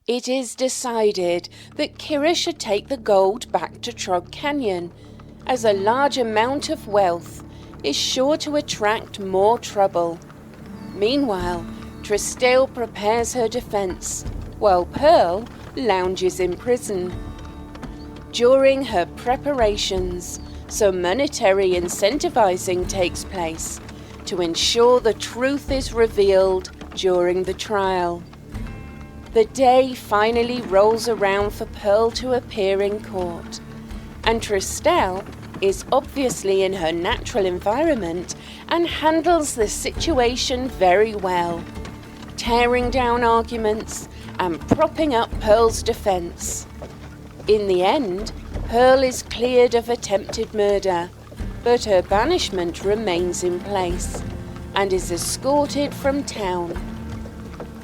It is decided that Kira should take the gold back to Trog Canyon, as a large amount of wealth is sure to attract more trouble. Meanwhile, Tristale prepares her defense, while Pearl lounges in prison. During her preparations, some monetary incentivizing takes place to ensure the truth is revealed during the trial. The day finally rolls around for Pearl to appear in court, and Tristale is obviously in her natural environment and handles the situation very well, tearing down arguments and propping up Pearl's defense. In the end, Pearl is cleared of attempted murder, but her banishment remains in place and is escorted from town.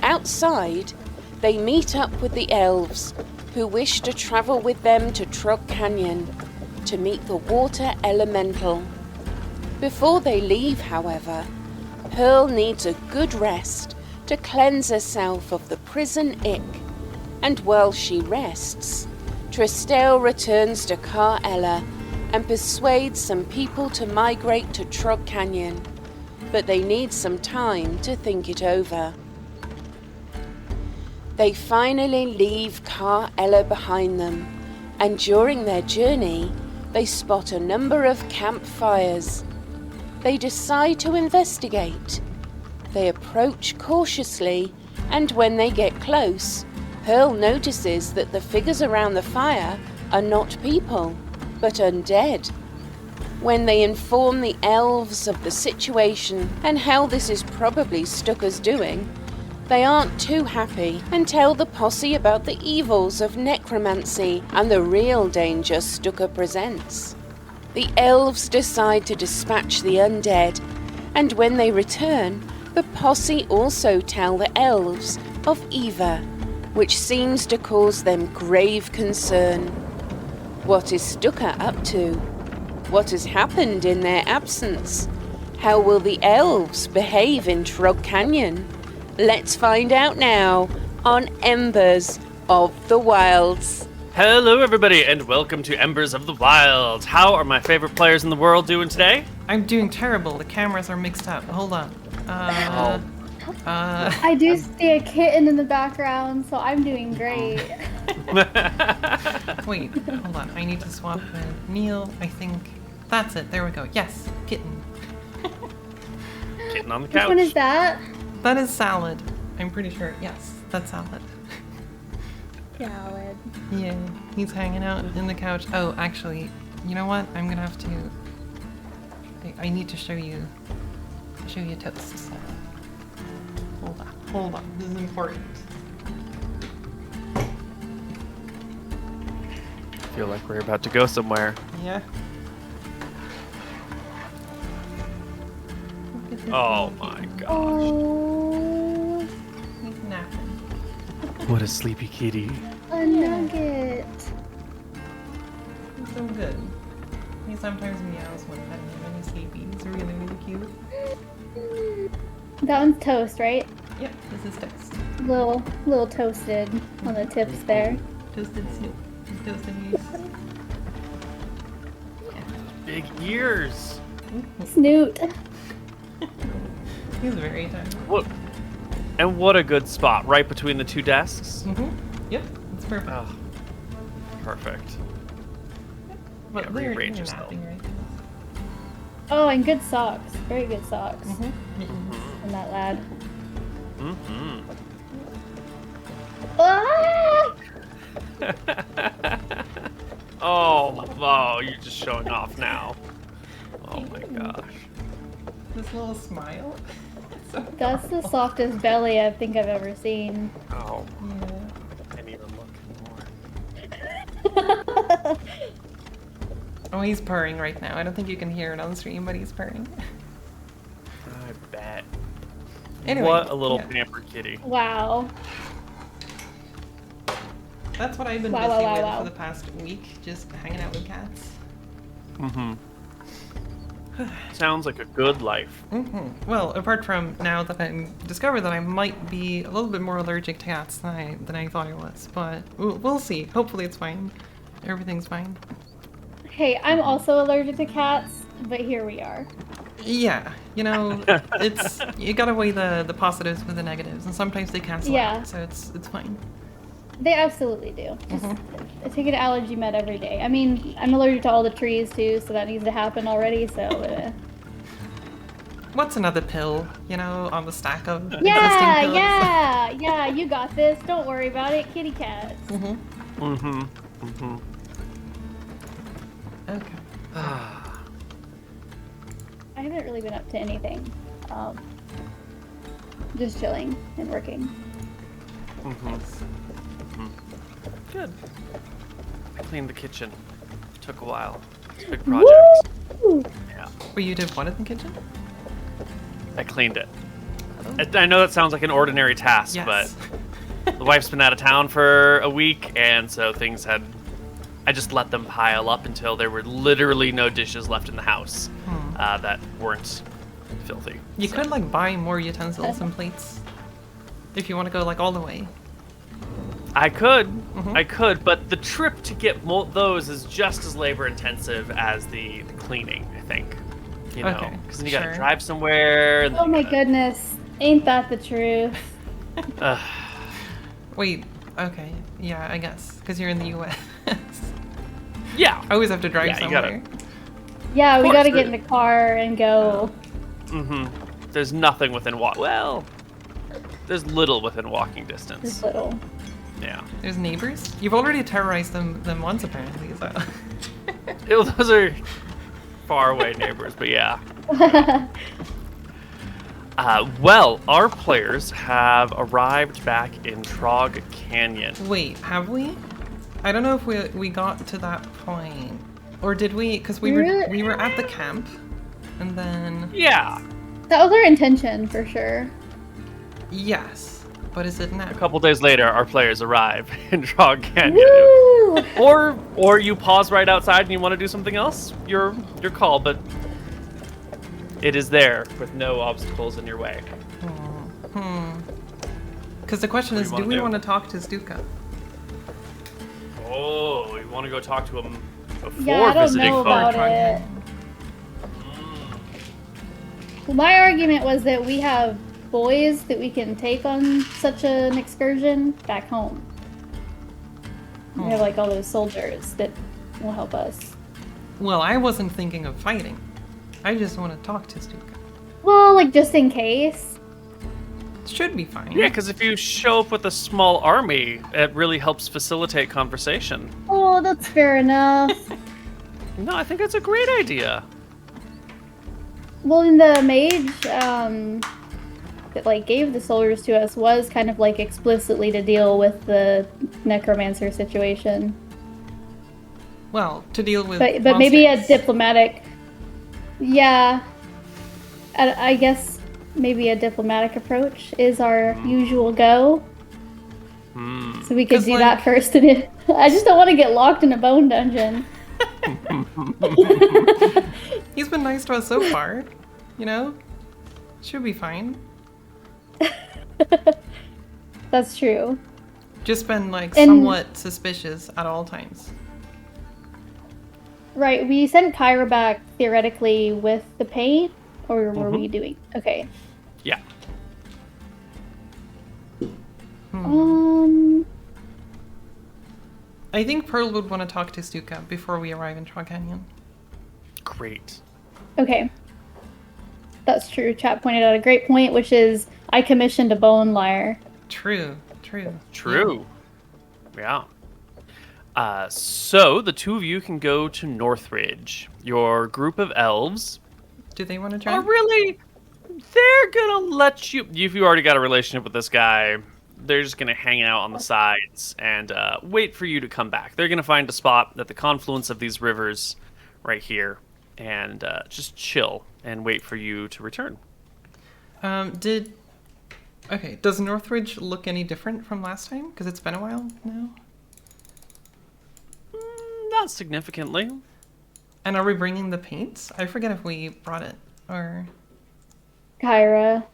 Outside, they meet up with the elves, who wish to travel with them to Trog Canyon to meet the water elemental. Before they leave, however, Pearl needs a good rest to cleanse herself of the prison ick, and while she rests, Tristale returns to Car Ella and persuades some people to migrate to Trog Canyon, but they need some time to think it over. They finally leave Car Ella behind them, and during their journey, they spot a number of campfires. They decide to investigate. They approach cautiously, and when they get close, Pearl notices that the figures around the fire are not people, but undead. When they inform the elves of the situation and how this is probably Stucker's doing, they aren't too happy and tell the posse about the evils of necromancy and the real danger Stucker presents. The elves decide to dispatch the undead, and when they return, the posse also tell the elves of Eva, which seems to cause them grave concern. What is Stucker up to? What has happened in their absence? How will the elves behave in Trog Canyon? Let's find out now on Embers of the Wilds. Hello everybody and welcome to Embers of the Wilds. How are my favorite players in the world doing today? I'm doing terrible. The cameras are mixed up. Hold on. I do see a kitten in the background, so I'm doing great. Wait, hold on. I need to swap with Neil. I think that's it. There we go. Yes, kitten. Kitten on the couch. Which one is that? That is Salad. I'm pretty sure. Yes, that's Salad. Salad. Yeah, he's hanging out in the couch. Oh, actually, you know what? I'm gonna have to. I need to show you toast. So. Hold on. This is important. I feel like we're about to go somewhere. Yeah. Oh my gosh. Oh, He's napping. What a sleepy kitty. a nugget. He's so good. He sometimes meows when he's sleepy. He's really, really cute. That one's toast, right? Yep, this is toast. Little toasted on the tips there. Toasted Snoop. Toasted News. Big ears. Snoot. He's very tiny. What? And what a good spot, right between the two desks. Yep, it's perfect. Oh, perfect. But Yeah, they're rearrange yourself. napping right Oh, and good socks. Very good socks. now. And that lad. Mm-hmm. Ah! Oh, you're just showing off now. Oh my gosh. This little smile. So That's the softest belly I think I've ever seen. Oh, yeah. I can't even look anymore. Oh, he's purring right now. I don't think you can hear it on the stream, but he's purring. I bet. Anyway, What a little yeah. pampered kitty. Wow. That's what I've been Wow, busy wow, with wow. for the past week, just hanging out with cats. Mm-hmm. Sounds like a good life. Well, apart from now that I discovered that I might be a little bit more allergic to cats than I thought I was, but we'll see. Hopefully it's fine. Everything's fine. Hey, I'm also allergic to cats, but here we are. Yeah, you know, you gotta weigh the positives with the negatives, and sometimes they cancel Yeah. out, so it's fine. They absolutely do. Just I take an allergy med every day. I mean, I'm allergic to all the trees too, so that needs to happen already. So. What's another pill, you know, on the stack of existing Yeah, pills? yeah. You got this. Don't worry about it. Kitty cats. Okay. I haven't really been up to anything. Just chilling and working. Good. I cleaned the kitchen. Took a while. It's a big project. Woo! Yeah. Well, you did what in the kitchen? I cleaned it. I know that sounds like an ordinary task, Yes. but the wife's been out of town for a week, and so I just let them pile up until there were literally no dishes left in the house that weren't filthy. You could like buy more utensils and plates if you want to go like all the way. I could, but the trip to get those is just as labor intensive as the cleaning, I think. You know, Okay, because then you gotta sure. drive somewhere. And then Oh you my gotta- goodness. Ain't that the truth? Wait, okay, yeah, I guess, because you're in the U.S. Yeah. I always have to drive Yeah, you somewhere. Yeah, we course, gotta get in the car and go. There's nothing within Well, there's little within walking distance. Just little. Yeah. There's neighbors. You've already terrorized them once apparently. So. Those are far away neighbors, but yeah. Well, our players have arrived back in Trog Canyon. Wait, have we? I don't know if we got to that point, or did we? Because we were at the camp, and then Yeah. That was our intention for sure. yes, but is it now? A couple days later, our players arrive in Trog Canyon. Woo! Or you pause right outside and you want to do something else. Your call, but it is there with no obstacles in your way. Because the question What do is, you do wanna we do? want to talk to Stuka? Oh, you want to go talk to him before Yeah, I don't visiting know folk? about it. Well, my argument was that we have boys that we can take on such an excursion back home. We have like all those soldiers that will help us. Well, I wasn't thinking of fighting. I just want to talk to Stuka. Well, like just in case. Should be fine. Yeah, because if you show up with a small army, it really helps facilitate conversation. Oh, that's fair enough. No, I think that's a great idea. Well, in the mage that like gave the soldiers to us was kind of like explicitly to deal with the necromancer situation. Well, to deal with But maybe a monsters. diplomatic. Yeah. I guess maybe a diplomatic approach is our usual go. So we could 'Cause, do like- that first. And I just don't want to get locked in a bone dungeon. He's been nice to us so far, you know? Should be fine. That's true. Just been like And- somewhat suspicious at all times. Right, we sent Kyra back theoretically with the paint, or were we doing? Okay. Yeah. I think Pearl would want to talk to Stuka before we arrive in Trog Canyon. Great. Okay. That's true. Chat pointed out a great point, which is I commissioned a bone liar. True. True. Yeah. So the two of you can go to Northridge. Your group of elves Do they want to are join? really... They're gonna let you... If you already got a relationship with this guy, they're just gonna hang out on the sides and wait for you to come back. They're gonna find a spot at the confluence of these rivers right here and just chill and wait for you to return. Does Northridge look any different from last time? Because it's been a while now. Not significantly. And are we bringing the paint? I forget if we brought it or... Kyra.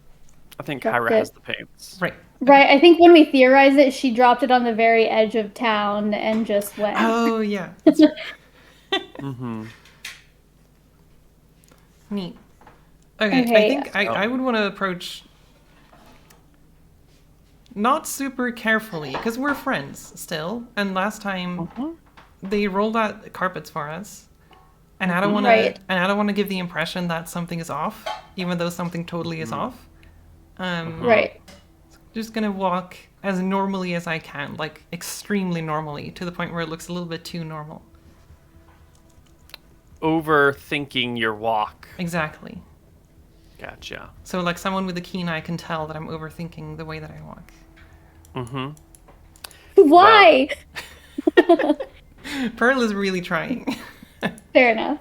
I think Dropped Kyra it. has the paints. Right. Right, I think when we theorized it, she dropped it on the very edge of town and just went. Oh, yeah. Mm-hmm. Neat. Okay, I Okay. think I would want to approach not super carefully, because we're friends still. And last time they rolled out carpets for us. And I don't want Right. to and I don't want to give the impression that something is off, even though something totally is off. Right. Just gonna walk as normally as I can, like extremely normally, to the point where it looks a little bit too normal. Overthinking your walk. Exactly. Gotcha. So like someone with a keen eye can tell that I'm overthinking the way that I walk. Mm-hmm. Why? Pearl is really trying. Fair enough.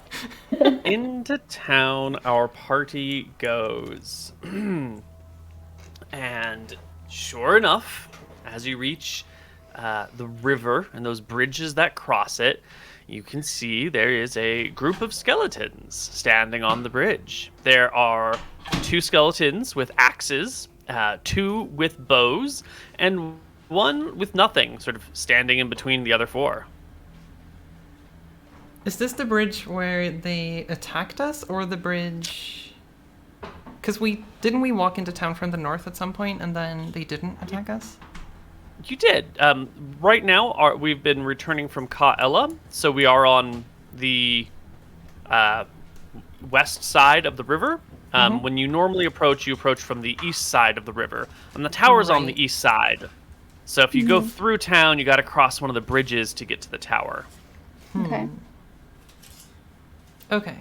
Into town our party goes. And sure enough, as you reach the river and those bridges that cross it, you can see there is a group of skeletons standing on the bridge. There are 2 skeletons with axes, 2 with bows, and 1 with nothing, sort of standing in between the other 4. Is this the bridge where they attacked us, or the bridge? Because didn't we walk into town from the north at some point, and then they didn't attack us? You did. Right now, we've been returning from Ka'ela, so we are on the west side of the river. When you normally approach, you approach from the east side of the river. And the tower's on the Right. east side. So if you go through town, you got to cross one of the bridges to get to the tower. Okay. Okay.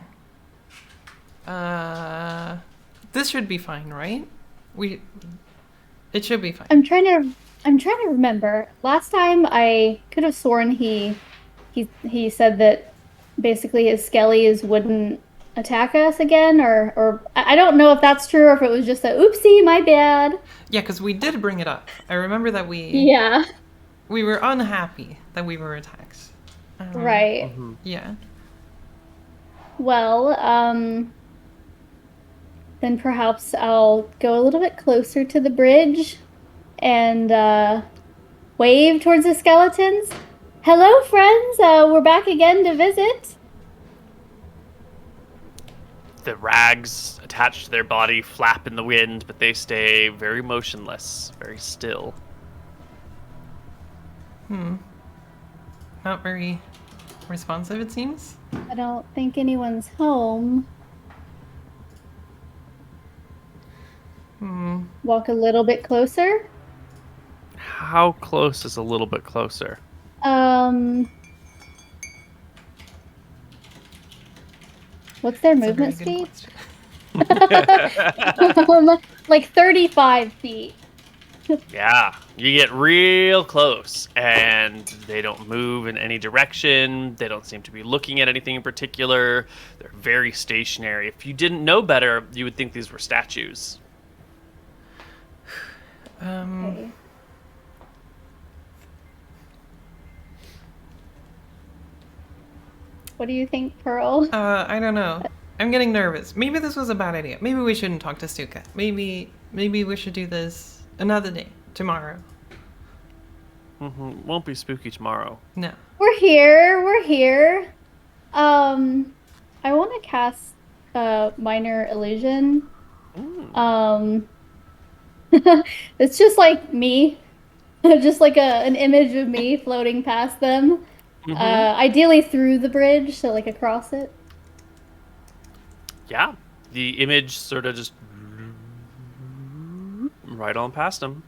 This should be fine, right? It should be fine. I'm trying to remember. Last time I could have sworn he said that basically his skellies wouldn't attack us again, or I don't know if that's true or if it was just a oopsie, my bad. Yeah, because we did bring it up. I remember that Yeah. we were unhappy that we were attacked. Right. Yeah. Well, then perhaps I'll go a little bit closer to the bridge and wave towards the skeletons. Hello, friends. We're back again to visit. The rags attached to their body flap in the wind, but they stay very motionless, very still. Not very responsive, it seems. I don't think anyone's home. Walk a little bit closer. How close is a little bit closer? What's their That's a very movement good speed? question. Like 35 feet. Yeah, you get real close, and they don't move in any direction. They don't seem to be looking at anything in particular. They're very stationary. If you didn't know better, you would think these were statues. Okay. What do you think, Pearl? I don't know. I'm getting nervous. Maybe this was a bad idea. Maybe we shouldn't talk to Stuka. Maybe we should do this another day, tomorrow. Won't be spooky tomorrow. No. We're here. I want to cast minor illusion. It's just like me, just like an image of me floating past them. Ideally through the bridge, so like across it. Yeah, the image sort of just right on past them.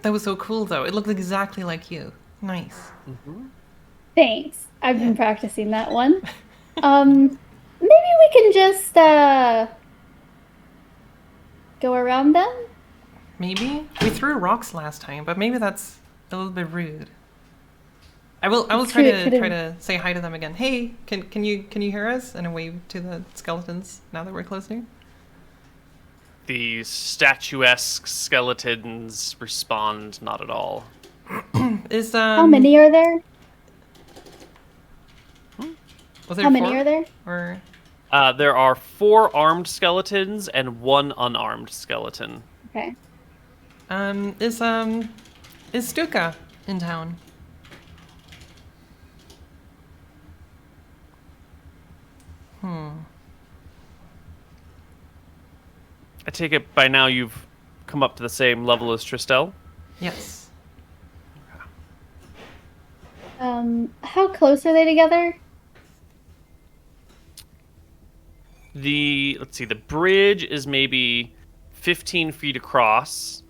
That was so cool, though. It looked exactly like you. Nice. Thanks. I've been practicing that one. Maybe we can just go around them. Maybe we threw rocks last time, but maybe that's a little bit rude. I will try to say hi to them again. Hey, can you hear us? And a wave to the skeletons now that we're closer. The statuesque skeletons respond not at all. Is How many are there? Was there How many 4? are there? Or There are 4 armed skeletons and 1 unarmed skeleton. Okay. Is Stuka in town? I take it by now you've come up to the same level as Tristel? Yes. How close are they together? Let's see, the bridge is maybe 15 feet across,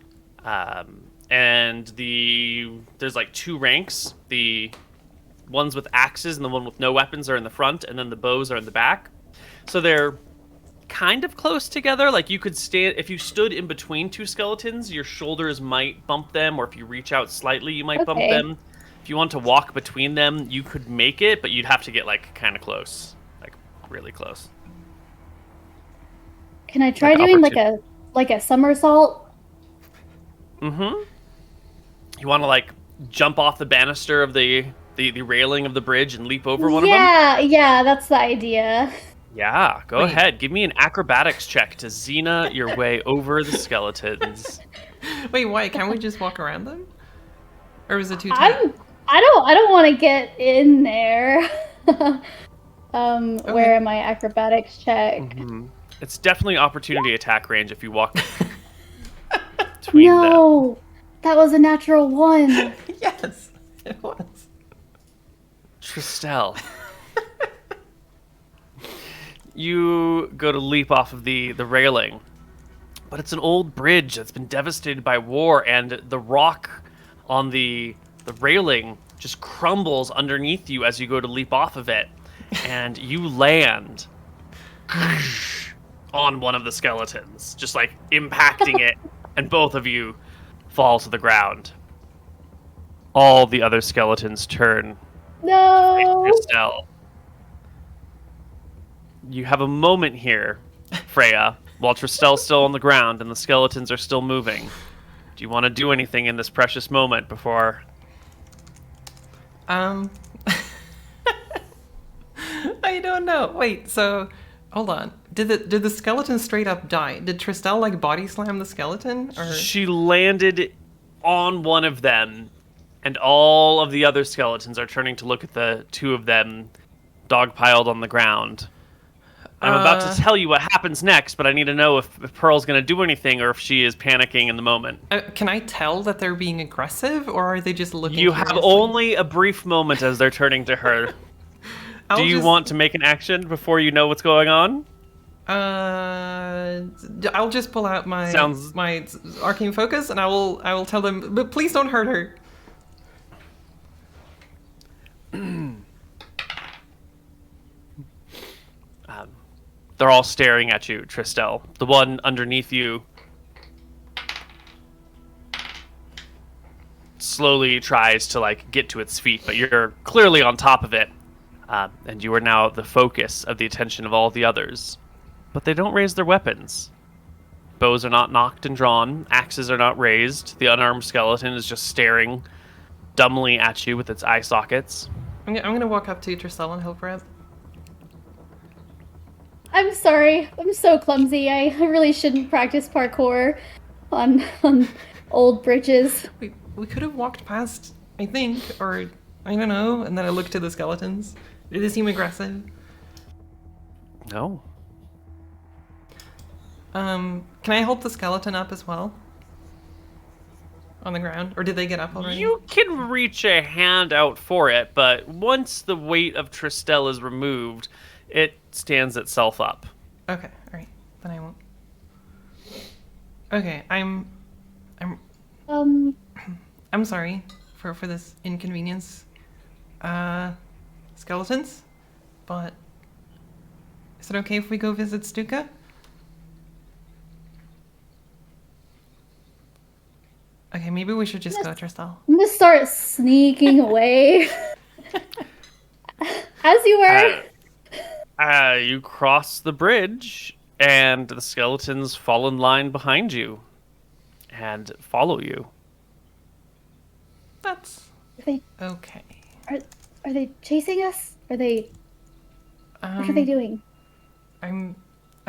and there's like 2 ranks. The ones with axes and the one with no weapons are in the front, and then the bows are in the back. So they're kind of close together. Like you could stand, if you stood in between 2 skeletons, your shoulders might bump them, or if you reach out slightly, you might bump Okay. them. If you want to walk between them, you could make it, but you'd have to get like kind of close, like really close. Can I try Like doing opportun- like a somersault? Mm-hmm. You want to like jump off the banister of the railing of the bridge and leap over one of them? Yeah, that's the idea. Yeah, go Wait. ahead. Give me an acrobatics check to Xena your way over the skeletons. Wait, why? Can't we just walk around them? Or is it too tight? I don't want to get in there. Where am I? Acrobatics check. It's definitely opportunity attack range if you walk between them. No, that was a natural 1. Yes, it was. Tristel. You go to leap off of the railing, but it's an old bridge that's been devastated by war, and the rock on the railing just crumbles underneath you as you go to leap off of it, and you land on one of the skeletons, just like impacting it, and both of you fall to the ground. All the other skeletons turn. No. Tristel. You have a moment here, Freya, while Tristel's still on the ground and the skeletons are still moving. Do you want to do anything in this precious moment before... I don't know. Wait, so hold on. Did the skeleton straight up die? Did Tristel like body slam the skeleton? Or She landed on one of them, and all of the other skeletons are turning to look at the 2 of them dogpiled on the ground. I'm about to tell you what happens next, but I need to know if Pearl's going to do anything or if she is panicking in the moment. can I tell that they're being aggressive, or are they just looking? You have curiously? only a brief moment as they're turning to her. Do you want to make an action before you know what's going on? I'll just pull out my Sounds- my arcane focus, and I will tell them, but please don't hurt her. They're all staring at you, Tristel. The one underneath you slowly tries to like get to its feet, but you're clearly on top of it, and you are now the focus of the attention of all the others. But they don't raise their weapons. Bows are not knocked and drawn. Axes are not raised. The unarmed skeleton is just staring dumbly at you with its eye sockets. I'm gonna walk up to Tristel and help her out. I'm sorry. I'm so clumsy. I really shouldn't practice parkour on old bridges. We could have walked past, I think, or I don't know. And then I looked to the skeletons. Did they seem aggressive? No. Can I help the skeleton up as well? On the ground? Or did they get up already? You can reach a hand out for it, but once the weight of Tristel is removed, it stands itself up. Okay, alright. Then I won't. Okay, I'm sorry for this inconvenience. Skeletons? But is it okay if we go visit Stuka? Okay, maybe we should just go, Tristel. I'm gonna start sneaking away. As you were. You cross the bridge, and the skeletons fall in line behind you and follow you. That's Are they, okay. are they chasing us? Are they What are they doing? I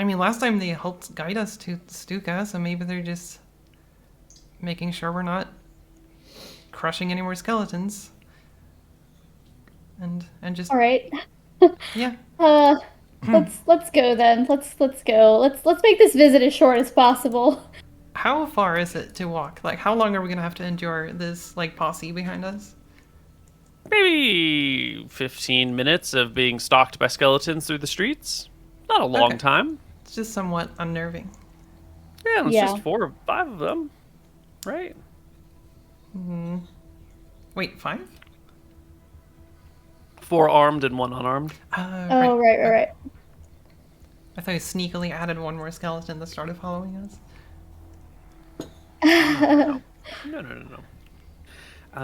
mean, last time they helped guide us to Stuka, so maybe they're just making sure we're not crushing any more skeletons. And just All right. yeah. Let's go then. Let's go. Let's make this visit as short as possible. How far is it to walk? Like, how long are we gonna have to endure this like posse behind us? Maybe 15 minutes of being stalked by skeletons through the streets. Not a long Okay. time. It's just somewhat unnerving. Yeah, it's Yeah. just 4 or 5 of them, right? Wait, 5? 4 armed and 1 unarmed. Oh, right. I thought you sneakily added one more skeleton that started following us. No.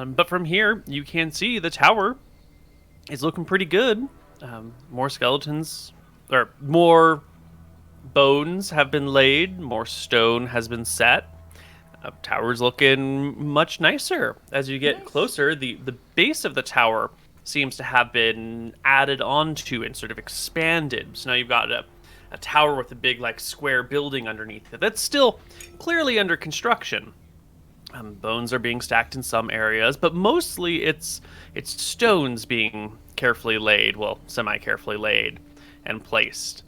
But from here, you can see the tower is looking pretty good. More skeletons, or more bones have been laid, more stone has been set. Tower's looking much nicer. As you get closer, the base of the tower seems to have been added onto and sort of expanded. So now you've got a tower with a big like square building underneath it that's still clearly under construction. Bones are being stacked in some areas, but mostly it's stones being carefully laid, well, semi-carefully laid and placed.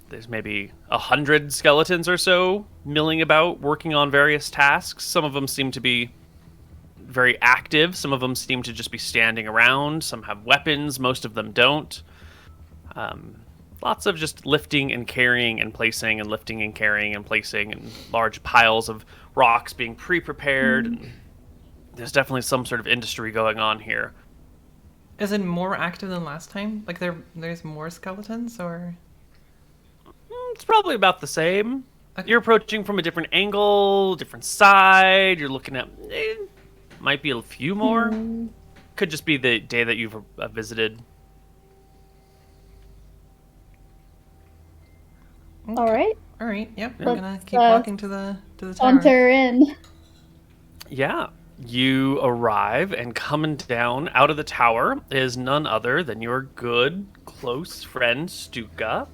There's maybe 100 skeletons or so milling about, working on various tasks. Some of them seem to be very active. Some of them seem to just be standing around. Some have weapons. Most of them don't. Lots of just lifting and carrying and placing and lifting and carrying and placing, and large piles of rocks being pre-prepared. And there's definitely some sort of industry going on here. Is it more active than last time? Like there's more skeletons, or? It's probably about the same. Okay. You're approaching from a different angle, different side. You're looking at might be a few more. Could just be the day that you've visited. All right. All right. Yep. We're Let's, gonna keep walking to the tower. Saunter in. Yeah. You arrive, and coming down out of the tower is none other than your good, close friend, Stuka,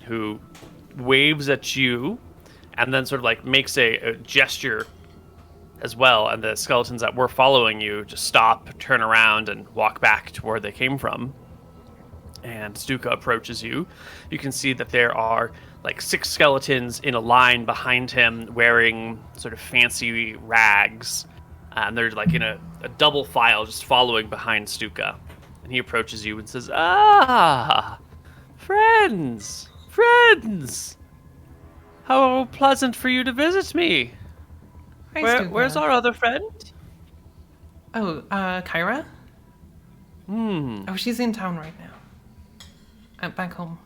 who waves at you and then sort of like makes a gesture as well. And the skeletons that were following you just stop, turn around, and walk back to where they came from. And Stuka approaches you. You can see that there are like 6 skeletons in a line behind him wearing sort of fancy rags. And they're like in a double file just following behind Stuka. And he approaches you and says, "Ah, friends! How pleasant for you to visit me. Hi, Stuka. Where's our other friend?" Oh, Kyra? Oh, she's in town right now. I'm back home.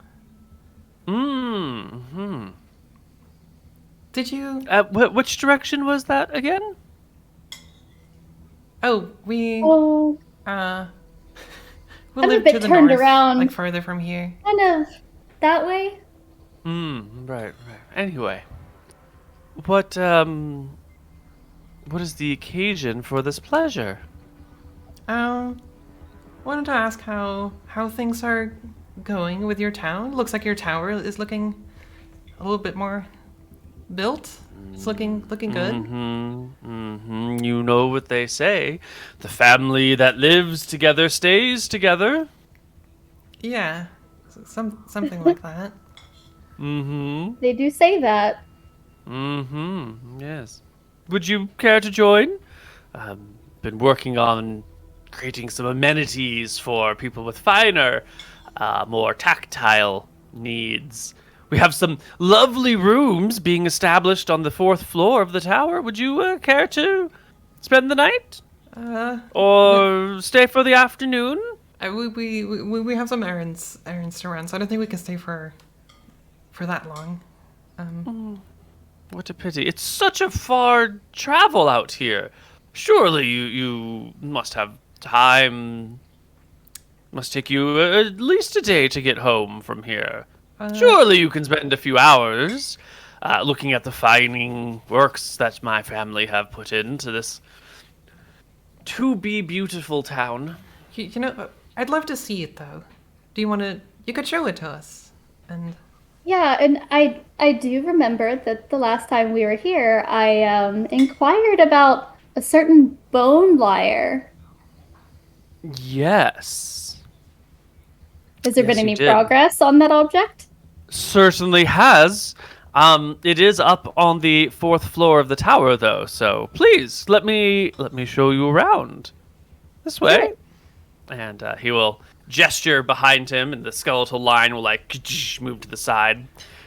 Did you? Which direction was that again? Oh, we Oh, we I'm a live bit to the turned north, around. like further from here. kind of that way. Right. Anyway, what is the occasion for this pleasure? Wanted to ask how things are going with your town. Looks like your tower is looking a little bit more built. It's looking good. You know what they say. The family that lives together stays together. Yeah, something like that. They do say that. Yes. Would you care to join? Been working on creating some amenities for people with finer, more tactile needs. We have some lovely rooms being established on the 4th floor of the tower. Would you care to spend the night? Or stay for the afternoon? We have some errands to run, so I don't think we can stay for that long. What a pity. It's such a far travel out here. Surely you must have time. Must take you at least a day to get home from here. Surely you can spend a few hours looking at the fine works that my family have put into this to-be beautiful town. You know, I'd love to see it though. Do you want to? You could show it to us. And Yeah, and I do remember that the last time we were here, I inquired about a certain bone liar. Yes. Has there been Yes, you any did. progress on that object? Certainly has. It is up on the 4th floor of the tower, though. So please let me show you around. This way. Sure. And he will gesture behind him, and the skeletal line will like move to the side,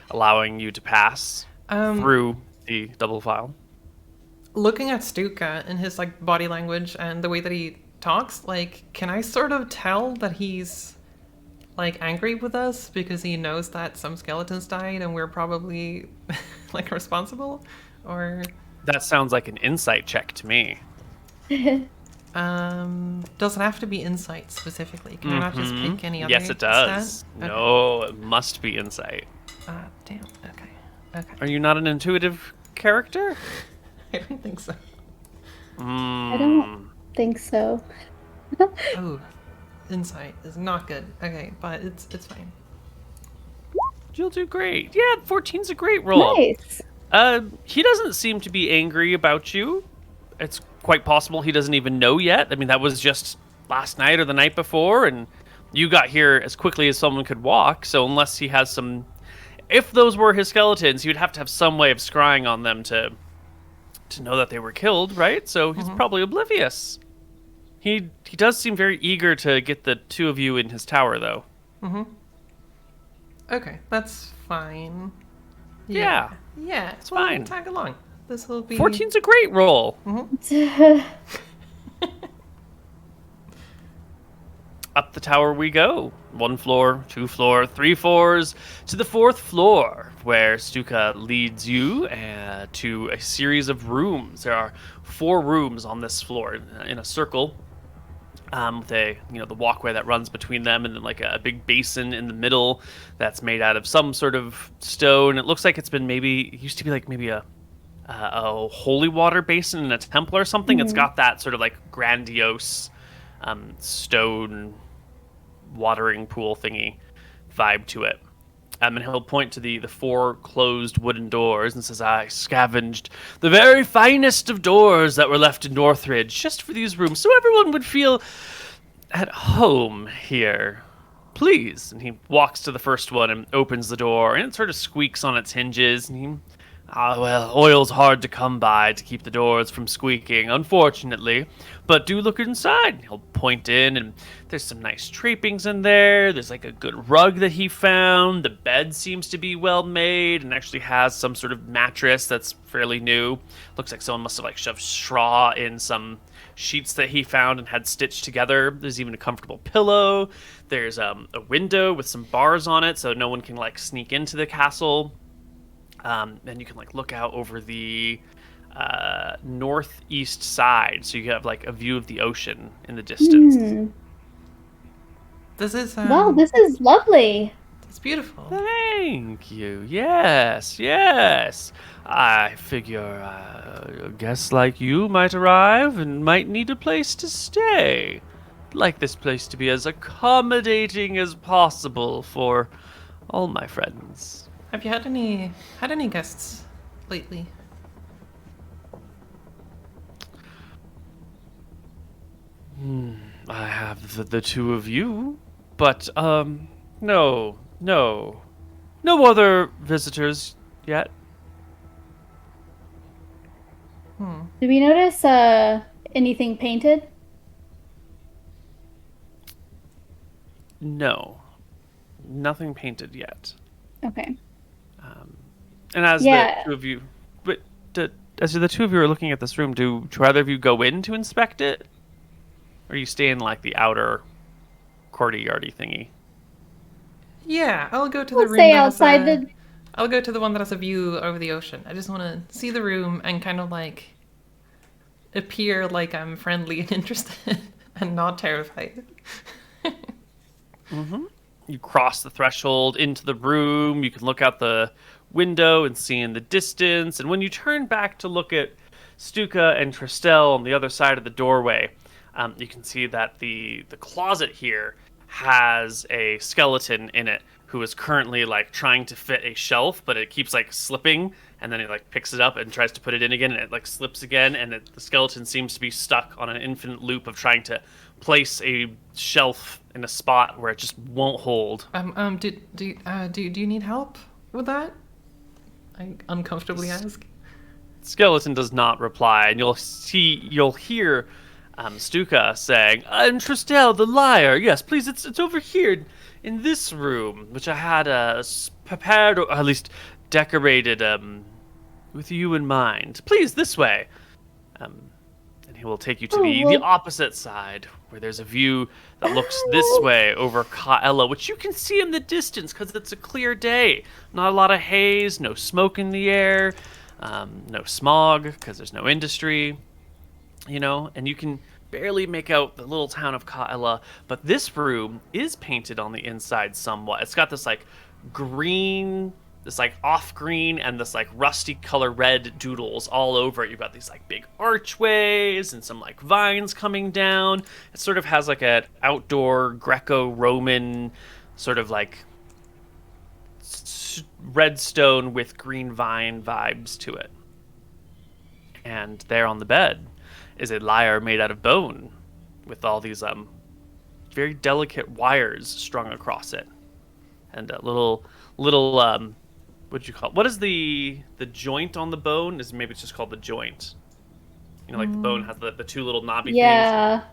allowing you to pass through the double file. looking at Stuka and his like body language and the way that he talks, like, can I sort of tell that he's like angry with us because he knows that some skeletons died and we're probably like responsible? Or That sounds like an insight check to me. does it have to be insight specifically? Can I not just pick any other Yes, it does. stat? Okay. No, it must be insight. Damn. Okay. Okay. Are you not an intuitive character? I don't think so. I don't think so. Oh, insight is not good. Okay, but it's fine. You'll do great. Yeah, 14's a great roll. Nice. He doesn't seem to be angry about you. It's quite possible he doesn't even know yet. I mean, that was just last night or the night before, and you got here as quickly as someone could walk, so unless he has some... If those were his skeletons, you'd have to have some way of scrying on them to know that they were killed, right? So he's probably oblivious. He does seem very eager to get the two of you in his tower, though. Okay, that's fine. Yeah. Yeah, it's fine. Tag along. This will be 14's a great roll. Up the tower we go. 1 floor, 2 floor, 3 floors, to the 4th floor, where Stuka leads you to a series of rooms. There are 4 rooms on this floor in a circle, with the walkway that runs between them, and then like a big basin in the middle that's made out of some sort of stone. It looks like it used to be like maybe a holy water basin in a temple or something. It's got that sort of like grandiose stone watering pool thingy vibe to it. And he'll point to the 4 closed wooden doors and says, I scavenged the very finest of doors that were left in Northridge just for these rooms, so everyone would feel at home here. Please. And he walks to the first one and opens the door, and it sort of squeaks on its hinges, and he... well, oil's hard to come by to keep the doors from squeaking, unfortunately. But do look inside. He'll point in, and there's some nice trappings in there. There's like a good rug that he found. The bed seems to be well made and actually has some sort of mattress that's fairly new. Looks like someone must have like shoved straw in some sheets that he found and had stitched together. There's even a comfortable pillow. There's a window with some bars on it so no one can like sneak into the castle. And you can like look out over the northeast side, so you have like a view of the ocean in the distance. This is Wow, this is lovely. it's beautiful. Thank you. Yes. I figure a guest like you might arrive and might need a place to stay. I'd like this place to be as accommodating as possible for all my friends. Have you had any guests lately? I have the two of you, but no other visitors yet. Did we notice anything painted? No, nothing painted yet. Okay. And as the two of you, as the two of you are looking at this room, do either of you go in to inspect it, or you stay in like the outer courtyardy thingy? Yeah, I'll go to We'll the room. stay that has outside a- the. I'll go to the one that has a view over the ocean. I just want to see the room and kind of like appear like I'm friendly and interested and not terrified. You cross the threshold into the room. You can look out the window and see in the distance. And when you turn back to look at Stuka and Tristel on the other side of the doorway, you can see that the closet here has a skeleton in it who is currently like trying to fit a shelf, but it keeps like slipping, and then it like picks it up and tries to put it in again, and it like slips again, and the skeleton seems to be stuck on an infinite loop of trying to place a shelf in a spot where it just won't hold. Do you need help with that? I uncomfortably ask. Skeleton does not reply, and you'll hear Stuka saying, "I'm Tristel, the liar. Yes, please, it's over here in this room, which I had prepared, or at least decorated with you in mind. Please, this way." And he will take you to the opposite side, where there's a view that looks this way over Kaela, which you can see in the distance because it's a clear day. Not a lot of haze, no smoke in the air, no smog because there's no industry, and you can barely make out the little town of Kaela, but this room is painted on the inside somewhat. It's got this like green, this like off green, and this like rusty color red doodles all over it. You've got these like big archways and some like vines coming down. It sort of has like an outdoor Greco-Roman sort of like red stone with green vine vibes to it. And there on the bed is a lyre made out of bone with all these very delicate wires strung across it, and a little what'd you call it? What is the joint on the bone? Maybe it's just called the joint. Like the bone has the two little knobby things.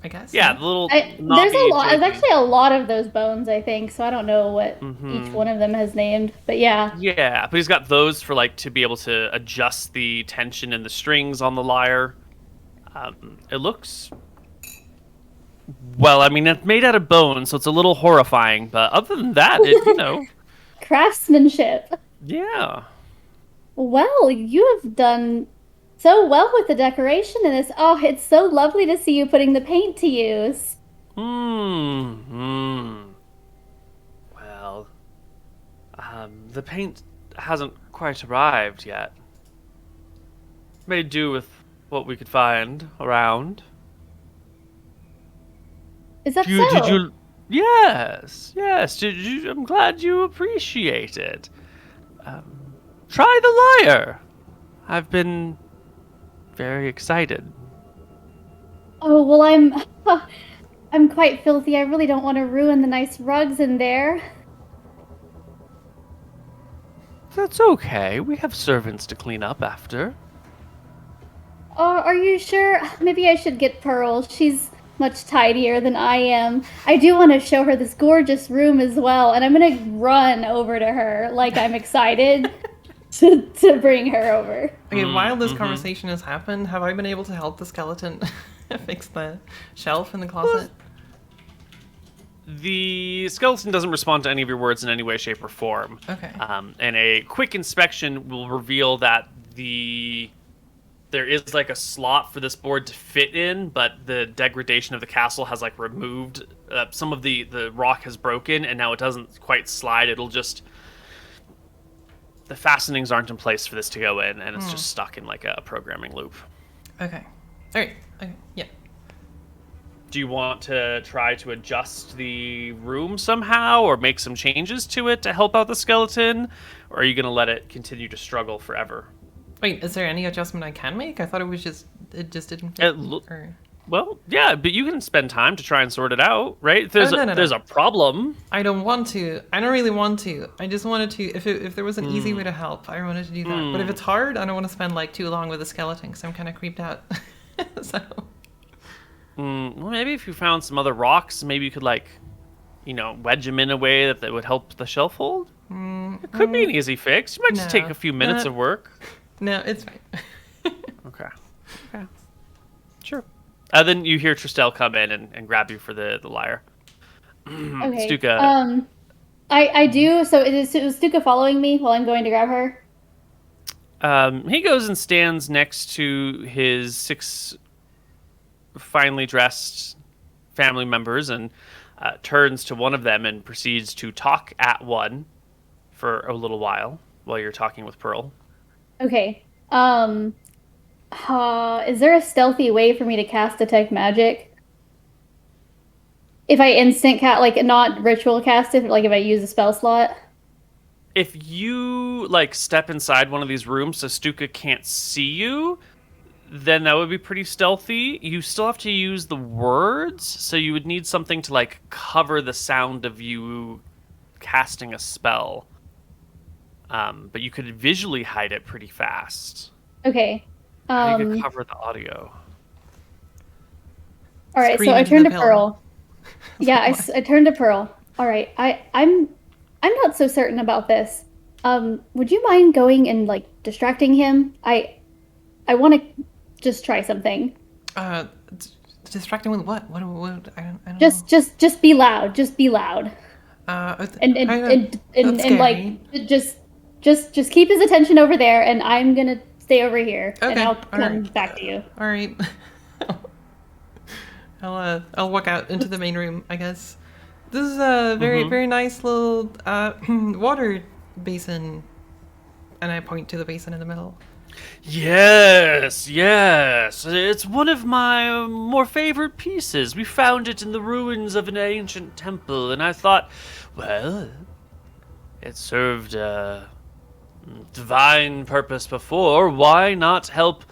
I guess. Yeah, the little there's a lot. There's actually a lot of those bones, I think. So I don't know what each one of them has named, but yeah. Yeah, but he's got those for like to be able to adjust the tension in the strings on the lyre. It looks, well, I mean, it's made out of bone, so it's a little horrifying. But other than that, craftsmanship. Yeah. Well, you have done so well with the decoration in this. Oh, it's so lovely to see you putting the paint to use. Well, the paint hasn't quite arrived yet. Made do with what we could find around. Is that so? Did you? Yes. I'm glad you appreciate it. Try the lyre. I've been very excited. Oh, well, I'm quite filthy. I really don't want to ruin the nice rugs in there. That's okay. We have servants to clean up after. Are you sure? Maybe I should get Pearl. She's much tidier than I am. I do want to show her this gorgeous room as well, and I'm going to run over to her like I'm excited to bring her over. Okay, while this conversation has happened, have I been able to help the skeleton fix the shelf in the closet? The skeleton doesn't respond to any of your words in any way, shape, or form. Okay. And a quick inspection will reveal that there is like a slot for this board to fit in, but the degradation of the castle has like removed some of the rock has broken, and now it doesn't quite slide. It'll just, the fastenings aren't in place for this to go in, and it's just stuck in like a programming loop. Okay. All right. Okay. Yeah. Do you want to try to adjust the room somehow, or make some changes to it to help out the skeleton, or are you going to let it continue to struggle forever? Wait, is there any adjustment I can make? I thought it just didn't fit. Well, yeah, but you can spend time to try and sort it out, right? If there's a problem. I don't want to. I don't really want to. I just wanted to. If there was an easy way to help, I wanted to do that. But if it's hard, I don't want to spend like too long with a skeleton because I'm kind of creeped out. So. Well, maybe if you found some other rocks, maybe you could wedge them in a way that would help the shelf hold. It could be an easy fix. You might just take a few minutes of work. No, it's fine. Okay. Sure. Then you hear Tristel come in and grab you for the lyre. Okay. Stuka. I do. So is Stuka following me while I'm going to grab her? He goes and stands next to his 6 finely dressed family members and turns to one of them and proceeds to talk at one for a little while you're talking with Pearl. Okay. Is there a stealthy way for me to cast detect magic? If I instant cast, like not ritual cast it, like if I use a spell slot. If you like step inside one of these rooms so Stuka can't see you, then that would be pretty stealthy. You still have to use the words, so you would need something to like cover the sound of you casting a spell. But you could visually hide it pretty fast. Okay. How do you cover the audio? All right, so I turned to Pearl. Yeah, I turned to Pearl. All right, I'm not so certain about this. Would you mind going and like distracting him? I want to just try something. Distracting with what? What? I don't know. Just be loud. Just be loud. And like just keep his attention over there, and I'm gonna stay over here, and I'll come back to you. All right. I'll walk out into the main room, I guess. This is a very nice little water basin, and I point to the basin in the middle. Yes. It's one of my more favorite pieces. We found it in the ruins of an ancient temple, and I thought, well, it served a divine purpose before. Why not help,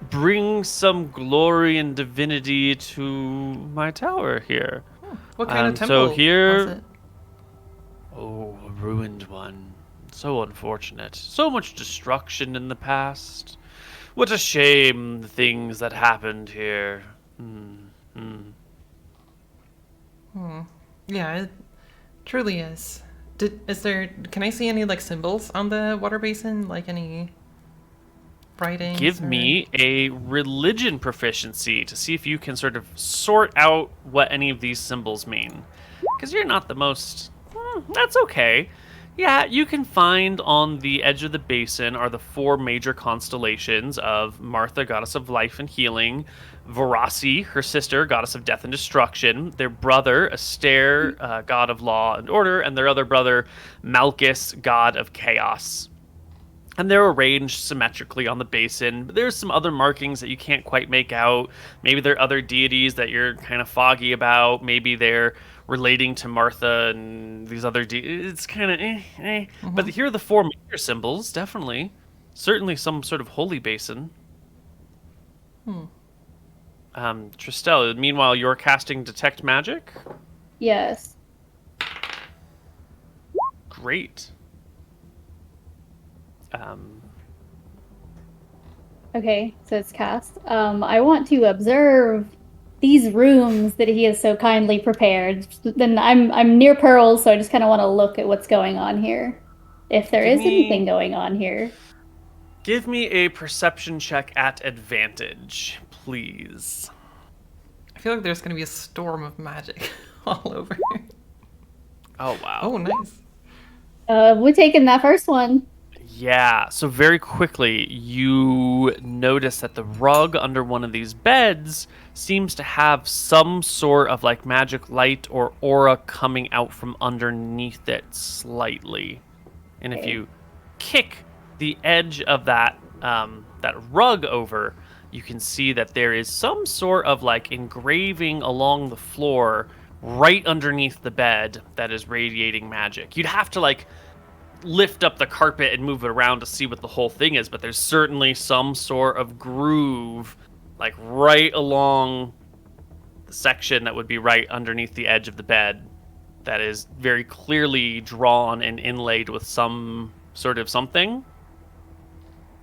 bring some glory and divinity to my tower here? What kind of temple so here, was it? Oh, a ruined one. So unfortunate. So much destruction in the past. What a shame, the things that happened here. Yeah, it truly is. Can I see any like symbols on the water basin? Like any writings? Give me a religion proficiency to see if you can sort of sort out what any of these symbols mean. Because you're not the most... that's okay. Yeah, you can find on the edge of the basin are the 4 major constellations of Martha, goddess of life and healing, Varasi, her sister, goddess of death and destruction, their brother, Astaire, god of law and order, and their other brother, Malchus, god of chaos. And they're arranged symmetrically on the basin. But there's some other markings that you can't quite make out. Maybe they're other deities that you're kind of foggy about. Maybe they're relating to Martha and these other deities. It's kind of But here are the 4 major symbols, definitely. Certainly some sort of holy basin. Tristel, meanwhile, you're casting Detect Magic? Yes. Great. Okay, so it's cast. I want to observe these rooms that he has so kindly prepared. Then I'm near Pearl, so I just kind of want to look at what's going on here. If there is anything going on here. Give me a perception check at advantage, please. I feel like there's going to be a storm of magic all over. Oh, wow. Oh, nice. We're taking that first one. Yeah, so very quickly you notice that the rug under one of these beds seems to have some sort of like magic light or aura coming out from underneath it slightly. And if you kick the edge of that rug over, you can see that there is some sort of like engraving along the floor right underneath the bed that is radiating magic. You'd have to like lift up the carpet and move it around to see what the whole thing is, but there's certainly some sort of groove like right along the section that would be right underneath the edge of the bed that is very clearly drawn and inlaid with some sort of something.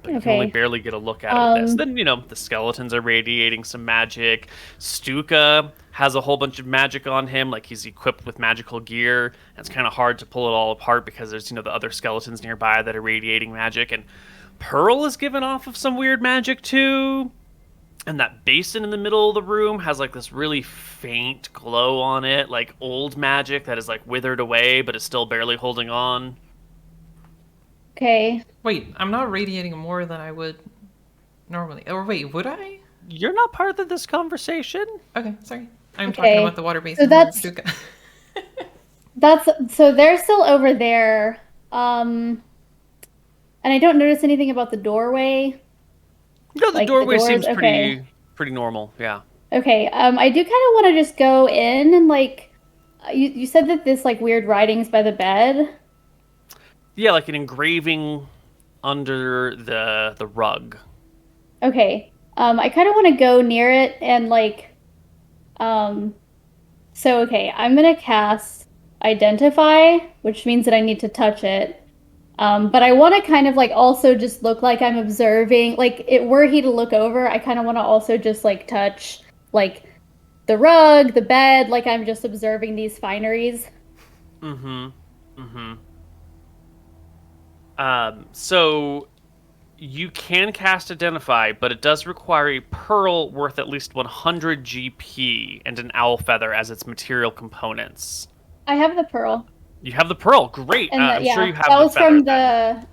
But you can only barely get a look at it with this. Then, the skeletons are radiating some magic. Stuka has a whole bunch of magic on him, like he's equipped with magical gear. And it's kind of hard to pull it all apart because there's, the other skeletons nearby that are radiating magic. And Pearl is given off of some weird magic, too. And that basin in the middle of the room has, like, this really faint glow on it, like old magic that is, like, withered away but is still barely holding on. Okay. Wait, I'm not radiating more than I would normally. Or wait, would I? You're not part of this conversation? Okay, sorry. I'm talking about the water basin. So so they're still over there. And I don't notice anything about the doorway. No, the doorway seems pretty normal, yeah. Okay, I do kind of want to just go in and like, you said that this like weird writing's by the bed. Yeah, like an engraving under the rug. Okay, I kind of want to go near it and like, um, so okay, I'm gonna cast Identify, which means that I need to touch it. But I want to kind of like also just look like I'm observing. Like, were he to look over, I kind of want to also just like touch like the rug, the bed, like I'm just observing these fineries. Mm-hmm. Mm-hmm. So you can cast Identify, but it does require a pearl worth at least 100 GP and an owl feather as its material components. I have the pearl. You have the pearl. Great. And I'm sure you have that the was feather from then.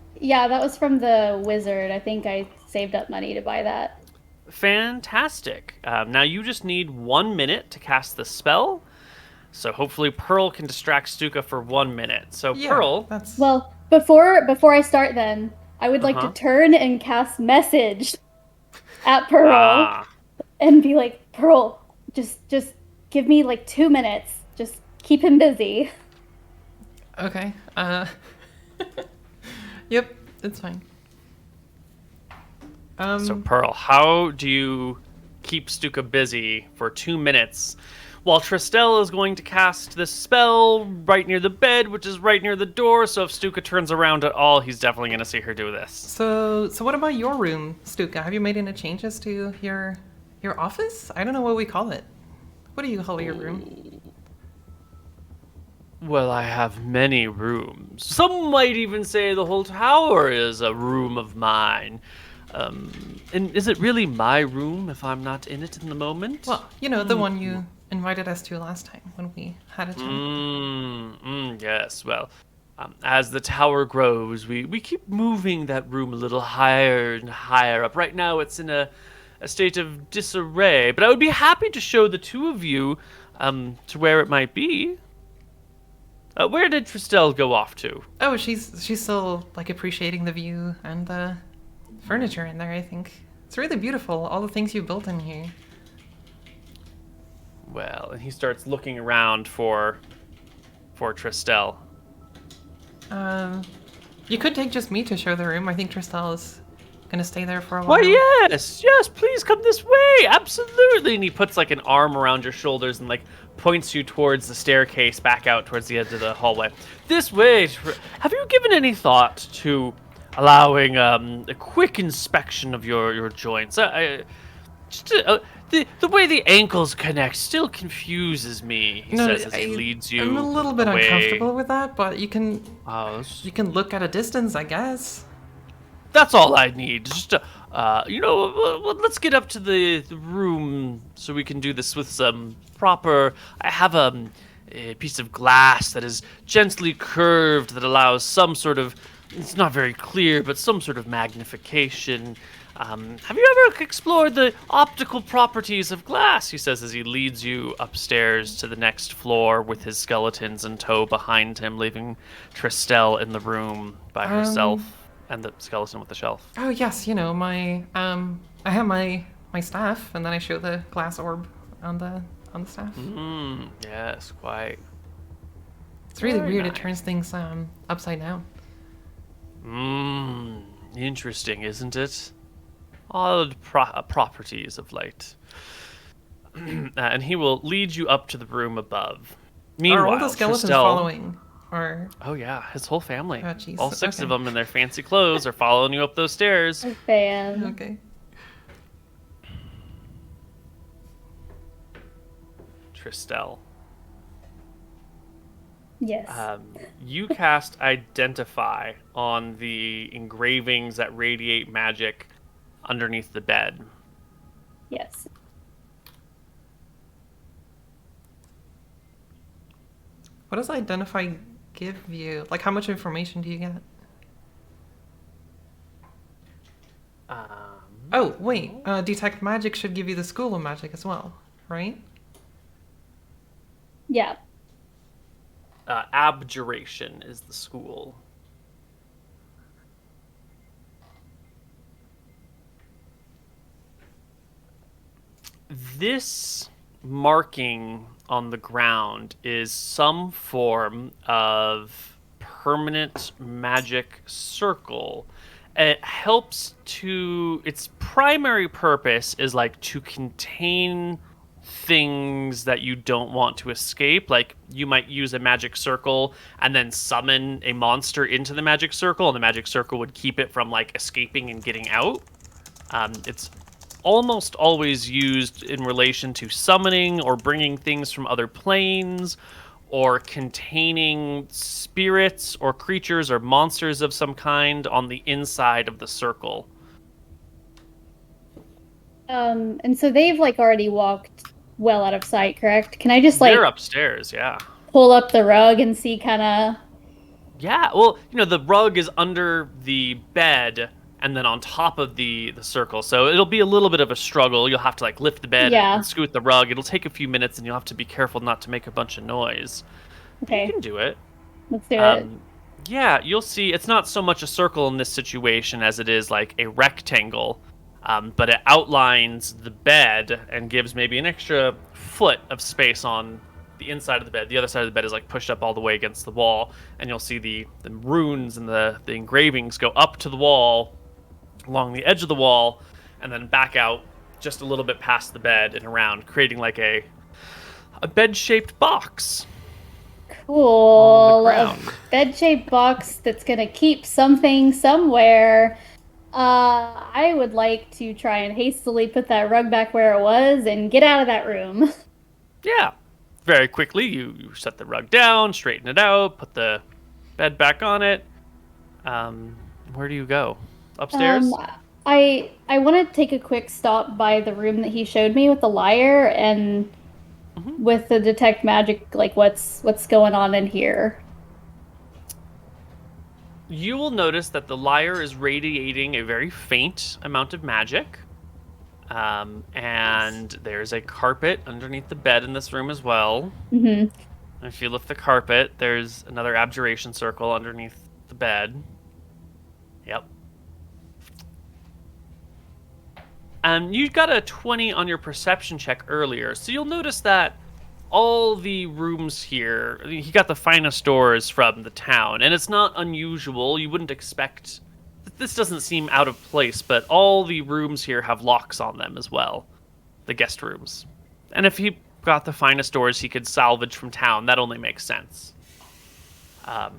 that was from the wizard. I think I saved up money to buy that. Fantastic. Now you just need 1 minute to cast the spell. So hopefully Pearl can distract Stuka for 1 minute. So Yeah, Pearl. that's Well, before I start then, I would like to Uh-huh. turn and cast message at Pearl Ah. and be like, "Pearl, just give me like 2 minutes. Just keep him busy." okay. Yep, it's fine. So Pearl, how do you keep Stuka busy for 2 minutes while Tristel is going to cast this spell right near the bed, which is right near the door, so if Stuka turns around at all, he's definitely going to see her do this. So what about your room, Stuka? Have you made any changes to your office? I don't know what we call it. What do you call your room? Well, I have many rooms. Some might even say the whole tower is a room of mine. And is it really my room if I'm not in it in the moment? Well, you know, the one you invited us to last time when we had a chat. Yes, well, as the tower grows, we keep moving that room a little higher and higher up. Right now, it's in a state of disarray, but I would be happy to show the two of you to where it might be. Where did Tristel go off to? Oh, she's still like appreciating the view and the furniture in there. I think it's really beautiful. All the things you built in here. Well, and he starts looking around for Tristel. You could take just me to show the room. I think Tristel is gonna stay there for a while. Why, yes, please come this way, absolutely. And he puts like an arm around your shoulders and like points you towards the staircase back out towards the end of the hallway. This way. Have you given any thought to allowing a quick inspection of your joints? The way the ankles connect still confuses me. He says as he leads you. I'm a little bit away. uncomfortable with that, but you can Oh, look at a distance, I guess. that's all I need. Just, let's get up to the room so we can do this with some proper. I have a piece of glass that is gently curved that allows some sort of. It's not very clear, but some sort of magnification. Have you ever explored the optical properties of glass? He says as he leads you upstairs to the next floor with his skeletons in tow behind him, leaving Tristel in the room by herself and the skeleton with the shelf. Oh yes, you know my I have my staff, and then I show the glass orb on the staff. Yes, quite. It's really Very weird. nice. It turns things upside down. Interesting, isn't it? Odd properties of light. And he will lead you up to the room above. Meanwhile, Are all the skeletons Tristel, following? Or oh yeah, his whole family. Oh, jeez, All six of okay. them in their fancy clothes are following you up those stairs. Fan. okay. Tristel. Yes. You cast Identify on the engravings that radiate magic underneath the bed. Yes. What does Identify give you? Like, how much information do you get? Oh, wait. Detect Magic should give you the School of Magic as well, right? Yeah. Abjuration is the school. This marking on the ground is some form of permanent magic circle. It helps to, its primary purpose is like to contain things that you don't want to escape. Like you might use a magic circle and then summon a monster into the magic circle, and the magic circle would keep it from like escaping and getting out. It's almost always used in relation to summoning or bringing things from other planes, or containing spirits or creatures or monsters of some kind on the inside of the circle. And so they've like already walked well out of sight, correct? Can I just like They're upstairs, yeah. pull up the rug and see kind of? Yeah, well, the rug is under the bed and then on top of the circle. So it'll be a little bit of a struggle. You'll have to like lift the bed and scoot the rug. It'll take a few minutes and you'll have to be careful not to make a bunch of noise. Okay. You can do it. Let's do it. Yeah, you'll see it's not so much a circle in this situation as it is like a rectangle. But it outlines the bed and gives maybe an extra foot of space on the inside of the bed. The other side of the bed is like pushed up all the way against the wall, and you'll see the runes and the engravings go up to the wall, along the edge of the wall, and then back out just a little bit past the bed and around, creating like a bed-shaped box. Cool. A bed-shaped box that's gonna keep something somewhere. I would like to try and hastily put that rug back where it was and get out of that room. Yeah. Very quickly, you set the rug down, straighten it out, put the bed back on it. Where do you go? Upstairs? I want to take a quick stop by the room that he showed me with the lyre and with the detect magic, like what's going on in here. You will notice that the lyre is radiating a very faint amount of magic. And there's a carpet underneath the bed in this room as well. Mm-hmm. If you lift the carpet, there's another abjuration circle underneath the bed. Yep. You got a 20 on your perception check earlier, so you'll notice that all the rooms here, he got the finest doors from the town, and it's not unusual. You wouldn't expect, this doesn't seem out of place, but all the rooms here have locks on them as well, the guest rooms. And if he got the finest doors he could salvage from town, that only makes sense. The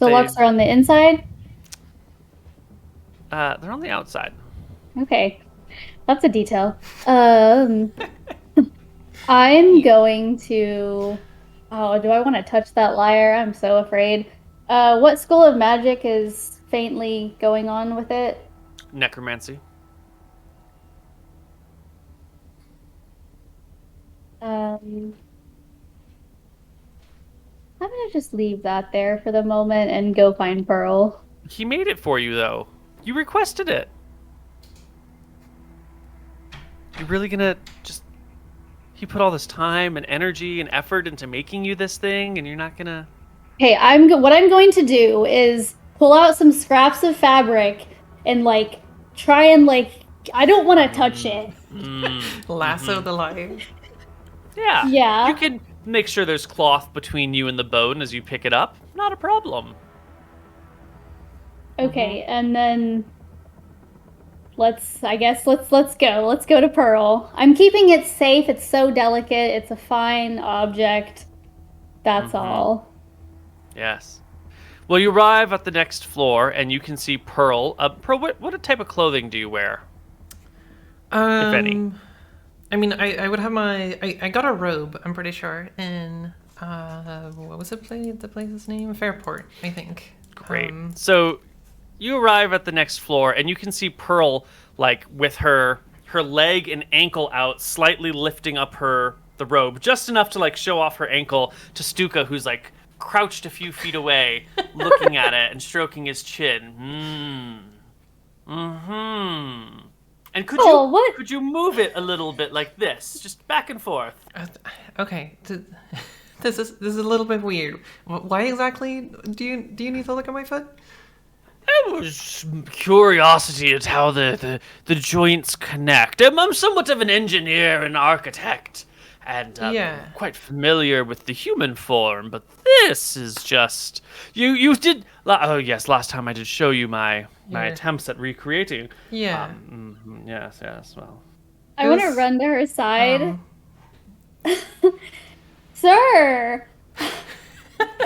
locks are on the inside? They're on the outside. Okay, that's a detail. I'm going to... Oh, do I want to touch that lyre? I'm so afraid. What school of magic is faintly going on with it? Necromancy. I'm gonna just leave that there for the moment and go find Pearl. He made it for you, though. You requested it. You're really gonna just... He put all this time and energy and effort into making you this thing, and you're not gonna... Okay, what I'm going to do is pull out some scraps of fabric and, like, try and, like... I don't want to touch it. Lasso the lyre. Yeah. Yeah. You can make sure there's cloth between you and the bone as you pick it up. Not a problem. Okay, and then let's go. Let's go to Pearl. I'm keeping it safe. It's so delicate. It's a fine object. That's all. Yes. Well, you arrive at the next floor, and you can see Pearl. Pearl, what type of clothing do you wear? If any. I mean, I would have my... I got a robe, I'm pretty sure, in... what was the place's name? Fairport, I think. Great. So you arrive at the next floor, and you can see Pearl, like, with her leg and ankle out, slightly lifting up the robe, just enough to, like, show off her ankle to Stuka, who's, like, crouched a few feet away, looking at it and stroking his chin. And could you move it a little bit like this, just back and forth? Okay, this is a little bit weird. Why exactly do you need to look at my foot? I was curiosity at how the joints connect. I'm somewhat of an engineer and architect, and quite familiar with the human form. But this is just you did. Oh yes, last time I did show you my attempts at recreating. Yeah. Yes. Well, I want to run to her side. Sir!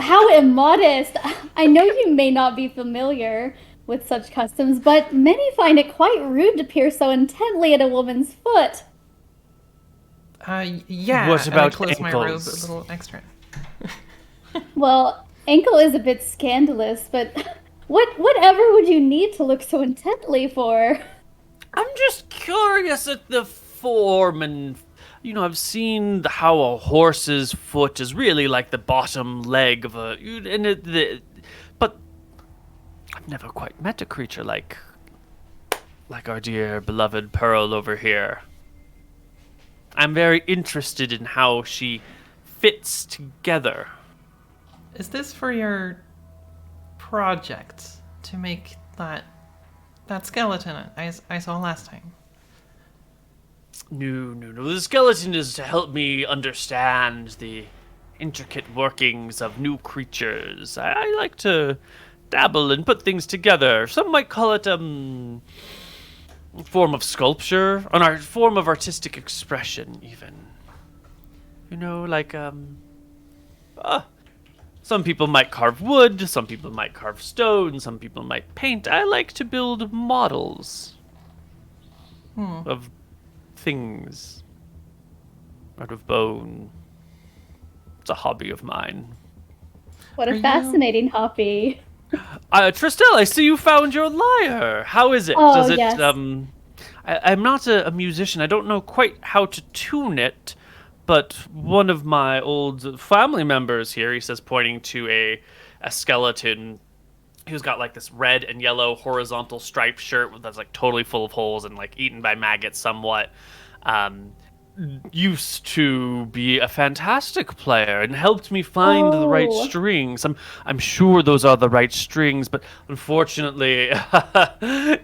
How immodest! I know you may not be familiar with such customs, but many find it quite rude to peer so intently at a woman's foot. Yeah. What about I close my robe a ankles? little extra. Well, ankle is a bit scandalous, but whatever would you need to look so intently for? I'm just curious at the form and. I've seen how a horse's foot is really like the bottom leg of but I've never quite met a creature like our dear beloved Pearl over here. I'm very interested in how she fits together. Is this for your project to make that skeleton I saw last time? No. The skeleton is to help me understand the intricate workings of new creatures. I like to dabble and put things together. Some might call it a form of sculpture, an art form of artistic expression, even. Some people might carve wood, some people might carve stone, some people might paint. I like to build models of things out of bone. It's a hobby of mine. What a fascinating hobby. Tristel, I see you found your lyre. How is it? Oh, Does it yes. I'm not a musician. I don't know quite how to tune it, but one of my old family members here, he says, pointing to a skeleton who's got like this red and yellow horizontal striped shirt that's like totally full of holes and like eaten by maggots somewhat, used to be a fantastic player and helped me find the right strings. I'm sure those are the right strings, but unfortunately,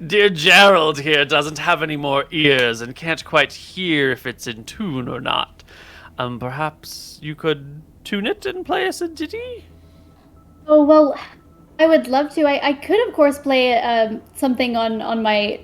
dear Gerald here doesn't have any more ears and can't quite hear if it's in tune or not. Perhaps you could tune it and play us a ditty? Oh, well, I would love to. I could, of course, play something on my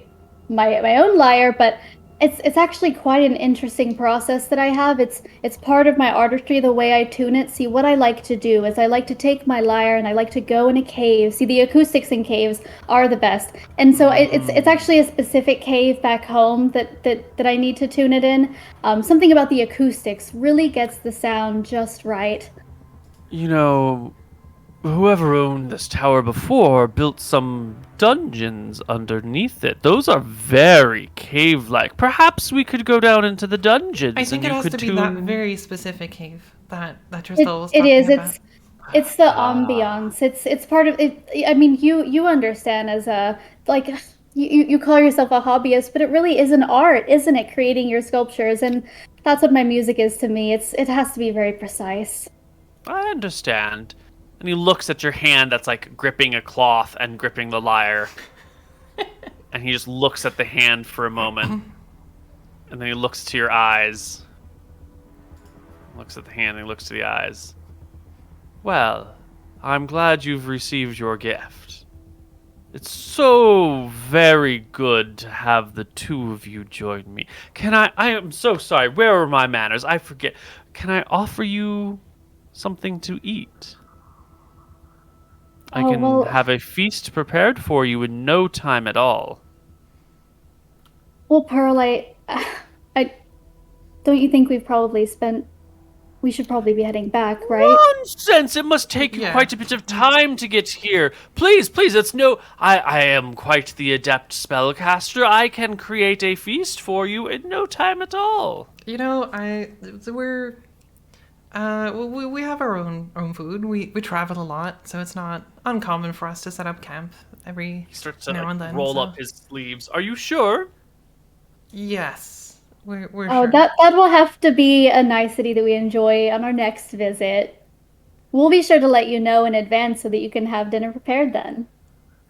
own lyre, but it's actually quite an interesting process that I have. It's part of my artistry, the way I tune it. See, what I like to do is I like to take my lyre and I like to go in a cave. See, the acoustics in caves are the best, and so it's actually a specific cave back home that I need to tune it in. Something about the acoustics really gets the sound just right. Whoever owned this tower before built some dungeons underneath it. Those are very cave-like. Perhaps we could go down into the dungeons. I think and it you has could to be that very specific cave that Tristel was It talking is. about. It's the ambiance. It's part of it. I mean, you understand as a like you call yourself a hobbyist, but it really is an art, isn't it? Creating your sculptures, and that's what my music is to me. It has to be very precise. I understand. And he looks at your hand that's like gripping a cloth and gripping the lyre. And he just looks at the hand for a moment. And then he looks to your eyes. Looks at the hand and he looks to the eyes. Well, I'm glad you've received your gift. It's so very good to have the two of you join me. I am so sorry. Where are my manners? I forget. Can I offer you something to eat? I can have a feast prepared for you in no time at all. Well, Pearl, I don't you think we should probably be heading back, right? Nonsense! It must take you quite a bit of time to get here. Please, it's no... I am quite the adept spellcaster. I can create a feast for you in no time at all. We have our own food. We travel a lot, so it's not uncommon for us to set up camp every now and then. Roll up his sleeves. Are you sure? Yes, we're Oh, sure. that will have to be a nicety that we enjoy on our next visit. We'll be sure to let you know in advance so that you can have dinner prepared then.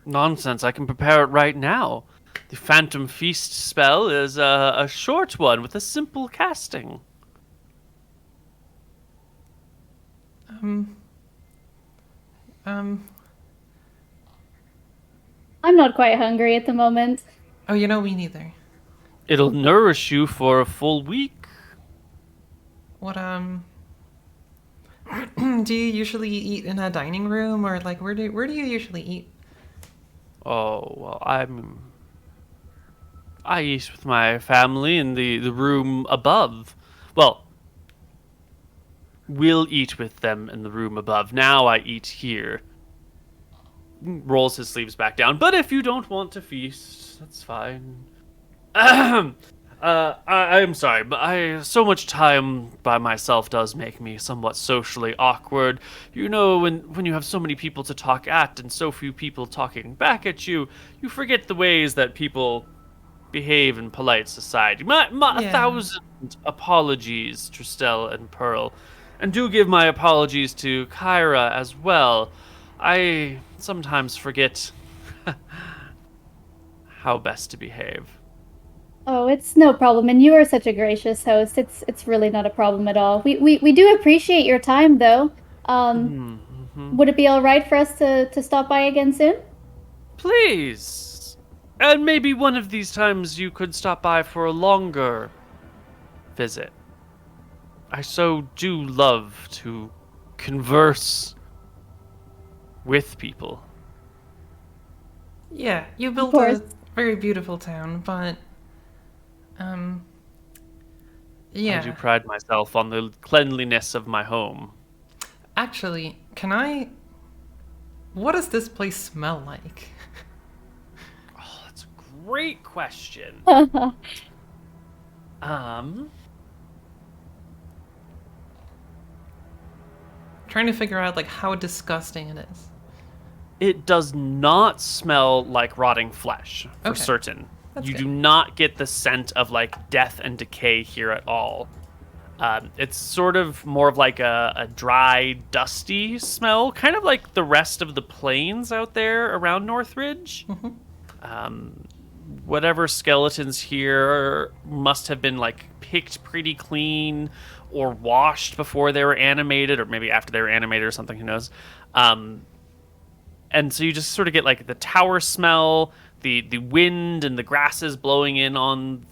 Nonsense, I can prepare it right now. The Phantom Feast spell is a short one with a simple casting. Um, I'm not quite hungry at the moment. oh, me neither. It'll nourish you for a full week. What, do you usually eat in a dining room, or like where do you usually eat? Oh, well, I eat with my family in the room above. Well, we'll eat with them in the room above. Now I eat here. Rolls his sleeves back down. But if you don't want to feast, that's fine. I'm sorry, but so much time by myself does make me somewhat socially awkward. You know, when you have so many people to talk at and so few people talking back at you, you forget the ways that people behave in polite society. My Yeah. 1,000 apologies, Tristel and Pearl. And do give my apologies to Kyra as well. I sometimes forget how best to behave. Oh, it's no problem, and you are such a gracious host. It's really not a problem at all. We do appreciate your time, though. Would it be all right for us to stop by again soon? Please! And maybe one of these times you could stop by for a longer visit. I so do love to converse with people. Yeah, you built course. a very beautiful town, but yeah. I do pride myself on the cleanliness of my home. Actually, what does this place smell like? Oh, that's a great question. Trying to figure out like how disgusting it is. It does not smell like rotting flesh, for Okay. certain. That's You good. do not get the scent of like death and decay here at all. It's sort of more of like a dry, dusty smell, kind of like the rest of the plains out there around Northridge. Whatever skeletons here must have been like picked pretty clean or washed before they were animated, or maybe after they were animated or something, who knows. And so you just sort of get like the tower smell, the wind and the grasses blowing in on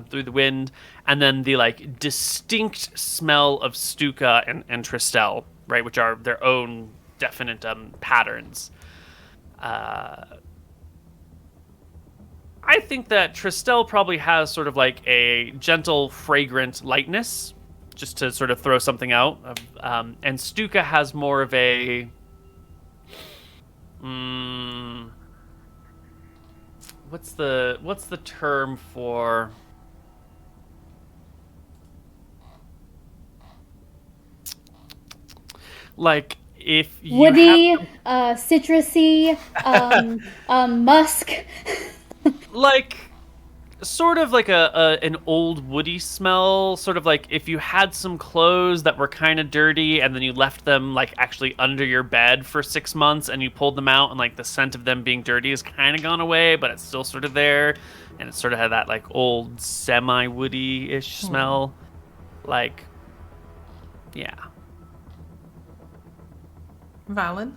through the wind, and then the like distinct smell of Stuka and Tristel, right, which are their own definite patterns. I think that Tristel probably has sort of like a gentle, fragrant lightness, just to sort of throw something out. And Stuka has more of a what's the term for like if you Woody, have citrusy, musk. like sort of like an old woody smell, sort of like if you had some clothes that were kind of dirty and then you left them like actually under your bed for 6 months and you pulled them out and like the scent of them being dirty has kind of gone away, but it's still sort of there, and it sort of had that like old semi-woody-ish smell. Like, yeah. Valid.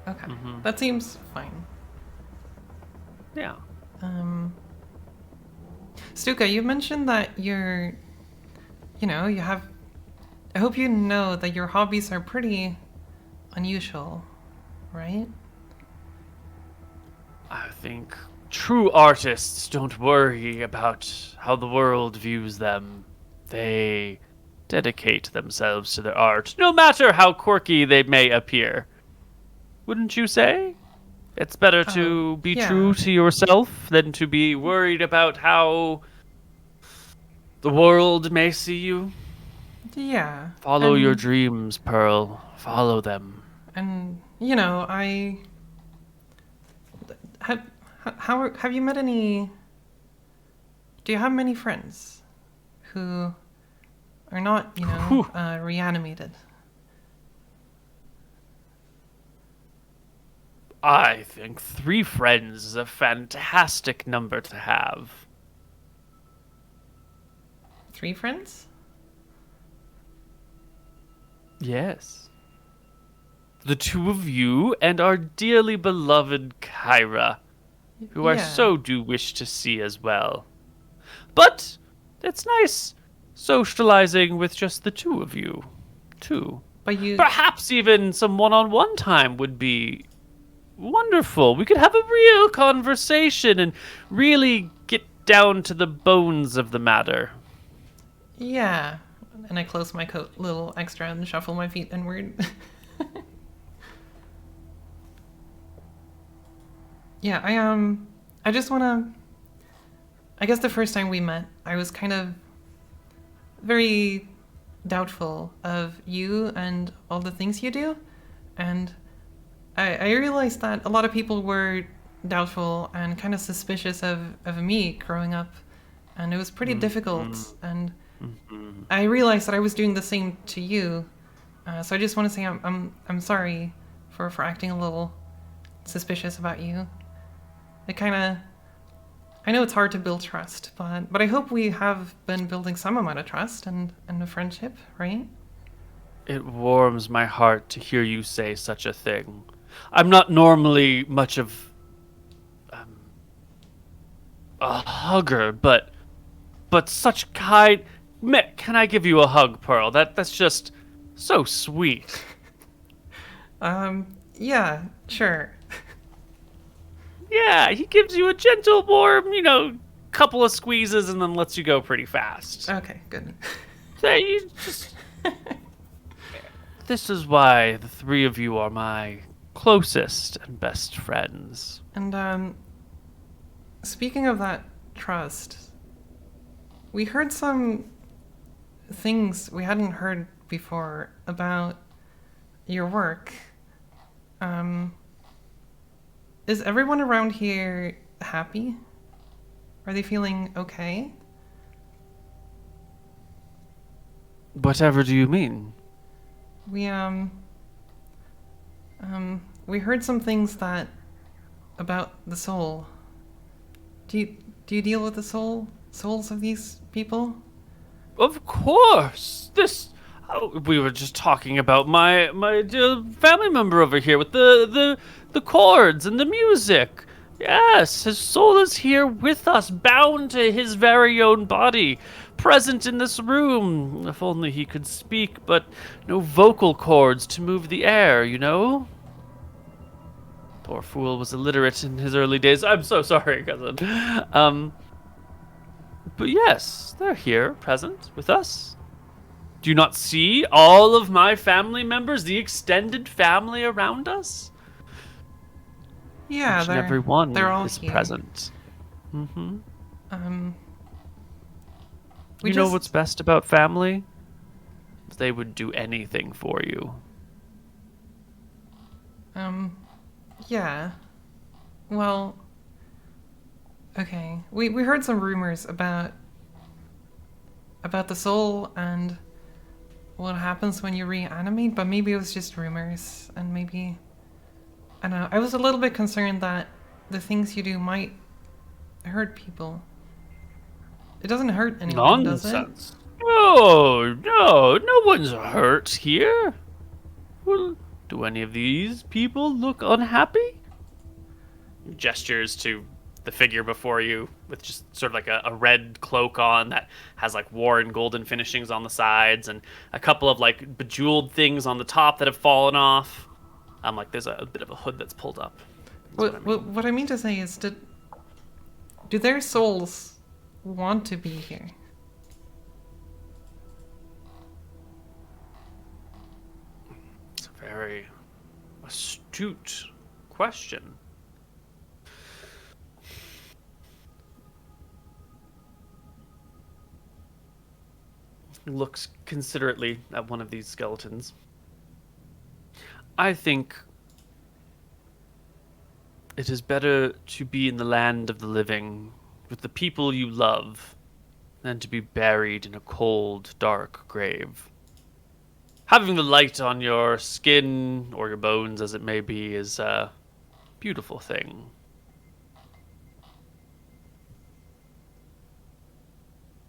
Okay, that seems fine. Yeah. Stuka, you mentioned that you have. I hope you know that your hobbies are pretty unusual, right? I think true artists don't worry about how the world views them. They dedicate themselves to their art, no matter how quirky they may appear. Wouldn't you say? It's better to be yeah. true to yourself than to be worried about how the world may see you. Yeah. Follow your dreams, Pearl. Follow them. And have you met any? Do you have many friends who are not, reanimated? I think 3 friends is a fantastic number to have. 3 friends? Yes. The 2 of you and our dearly beloved Kyra, who I Yeah. so do wish to see as well. But it's nice socializing with just the 2 of you, too. But you... Perhaps even some one-on-one time would be wonderful. We could have a real conversation and really get down to the bones of the matter. Yeah. And I close my coat a little extra and shuffle my feet inward. Yeah, I just want to... I guess the first time we met, I was kind of very doubtful of you and all the things you do. And I realized that a lot of people were doubtful and kind of suspicious of me growing up. And it was pretty difficult. And I realized that I was doing the same to you. So I just want to say I'm sorry for acting a little suspicious about you. It kind of... I know it's hard to build trust, but I hope we have been building some amount of trust and a friendship, right? It warms my heart to hear you say such a thing. I'm not normally much of a hugger, but such kind... Can I give you a hug, Pearl? That's just so sweet. Yeah, sure. Yeah, he gives you a gentle, warm, couple of squeezes and then lets you go pretty fast. Okay, good. So you just... This is why the 3 of you are my closest and best friends. And, speaking of that trust, we heard some things we hadn't heard before about your work. Is everyone around here happy? Are they feeling okay? Whatever do you mean? We heard some things about the soul. Do you deal with the souls of these people? Of course! We were just talking about my dear family member over here with the chords and the music. Yes, his soul is here with us, bound to his very own body, present in this room. If only he could speak, but no vocal cords to move the air, Poor fool was illiterate in his early days. I'm so sorry, cousin. But yes, they're here, present with us. Do you not see all of my family members, the extended family around us? Yeah, Each and every one they're all is here. present. Mm-hmm. We know what's best about family? They would do anything for you. Yeah. Well, okay. We heard some rumors about the soul and what happens when you reanimate, but maybe it was just rumors, and maybe... I don't know. I was a little bit concerned that the things you do might hurt people. It doesn't hurt anyone, does it? Nonsense. No one's hurt here. Well, do any of these people look unhappy? Gestures to the figure before you with just sort of like a red cloak on that has like worn golden finishings on the sides and a couple of like bejeweled things on the top that have fallen off. Like there's a bit of a hood that's pulled up. What I mean to say is, do their souls want to be here? It's a very astute question. He looks considerately at one of these skeletons. I think it is better to be in the land of the living with the people you love than to be buried in a cold, dark grave. Having the light on your skin, or your bones as it may be, is beautiful thing.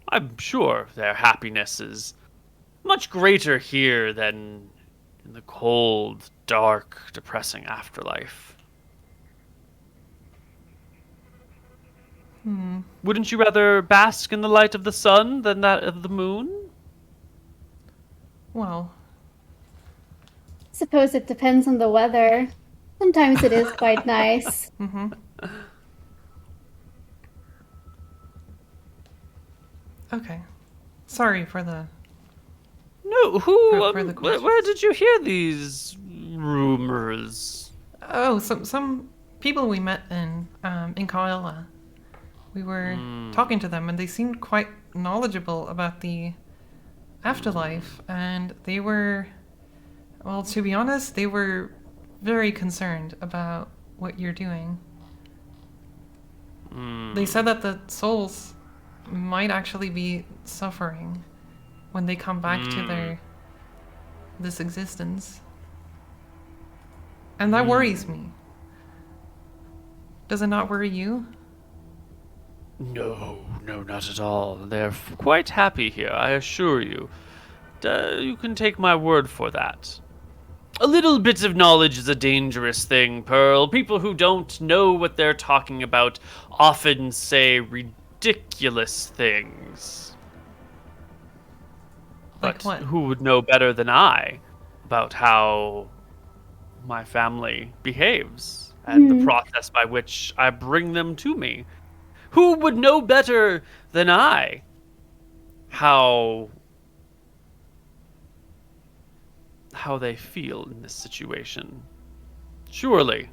I'm sure their happiness is much greater here than in the cold, dark, depressing afterlife. Wouldn't you rather bask in the light of the sun than that of the moon? Well, Suppose it depends on the weather. Sometimes it is quite nice. okay. Sorry for the... No, For the where questions. did you hear these rumors? Oh, some people we met in Kaila. We were talking to them, and they seemed quite knowledgeable about the afterlife, and they were, well, to be honest, they were very concerned about what you're doing. They said that the souls might actually be suffering when they come back to this existence. And that worries me. Does it not worry you? No, not at all. They're quite happy here, I assure you. You can take my word for that. A little bit of knowledge is a dangerous thing, Pearl. People who don't know what they're talking about often say ridiculous things. Like But what? who would know better than I about how my family behaves and the process by which I bring them to me? Who would know better than I how they feel in this situation? Surely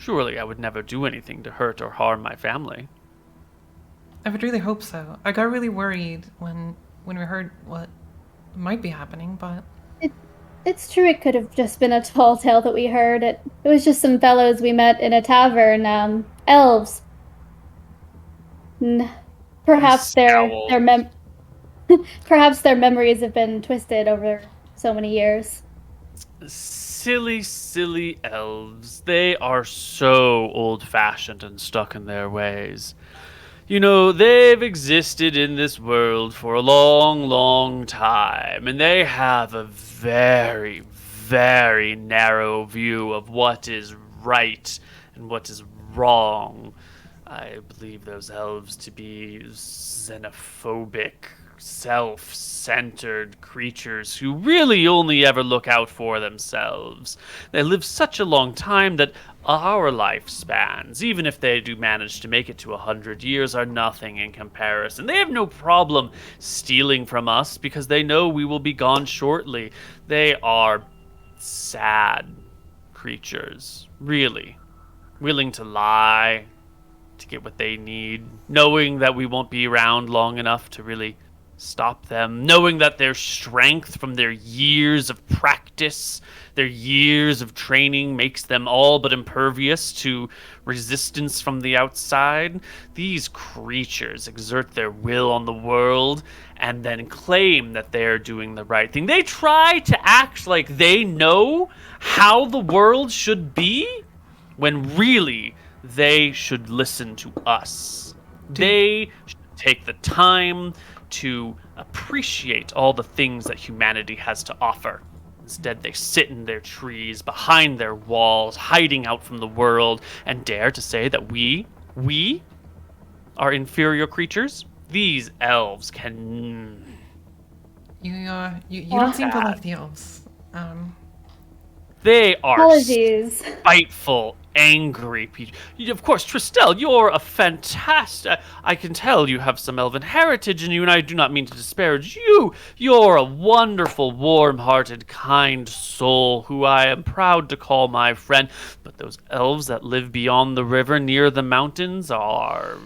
I would never do anything to hurt or harm my family. I would really hope so. I got really worried when we heard what might be happening, but It's true it could have just been a tall tale that we heard. It was just some fellows we met in a tavern, elves. Perhaps Scowl. perhaps their memories have been twisted over so many years. Silly elves. They are so old-fashioned and stuck in their ways. You know, they've existed in this world for a long time, and they have a very, very narrow view of what is right and what is wrong. I believe those elves to be xenophobic, self-centered creatures who really only ever look out for themselves. They live such a long time that our lifespans, even if they do manage to make it to 100 years, are nothing in comparison. They have no problem stealing from us because they know we will be gone shortly. They are sad creatures, really. Willing to lie to get what they need, knowing that we won't be around long enough to really stop them, knowing that their strength from their years of practice, their years of training makes them all but impervious to resistance from the outside. These creatures exert their will on the world and then claim that they're doing the right thing. They try to act like they know how the world should be when really they should listen to us. They should take the time to appreciate all the things that humanity has to offer. Instead, they sit in their trees, behind their walls, hiding out from the world, and dare to say that we are inferior creatures. These elves can... you don't seem to like the elves. They are Apologies. spiteful, angry people. Of course, Tristel, you're a fantastic... I can tell you have some elven heritage in you, and I do not mean to disparage you. You're a wonderful, warm-hearted, kind soul who I am proud to call my friend. But those elves that live beyond the river near the mountains are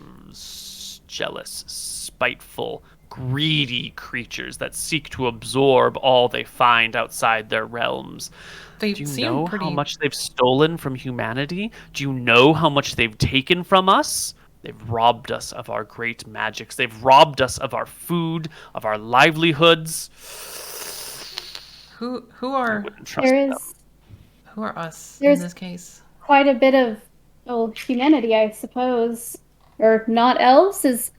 jealous, spiteful, greedy creatures that seek to absorb all they find outside their realms. They Do you seem know pretty... how much they've stolen from humanity? Do you know how much they've taken from us? They've robbed us of our great magics. They've robbed us of our food, of our livelihoods. Who are I wouldn't trust them. who are us There's- in this case? quite a bit of humanity, I suppose. Or not elves?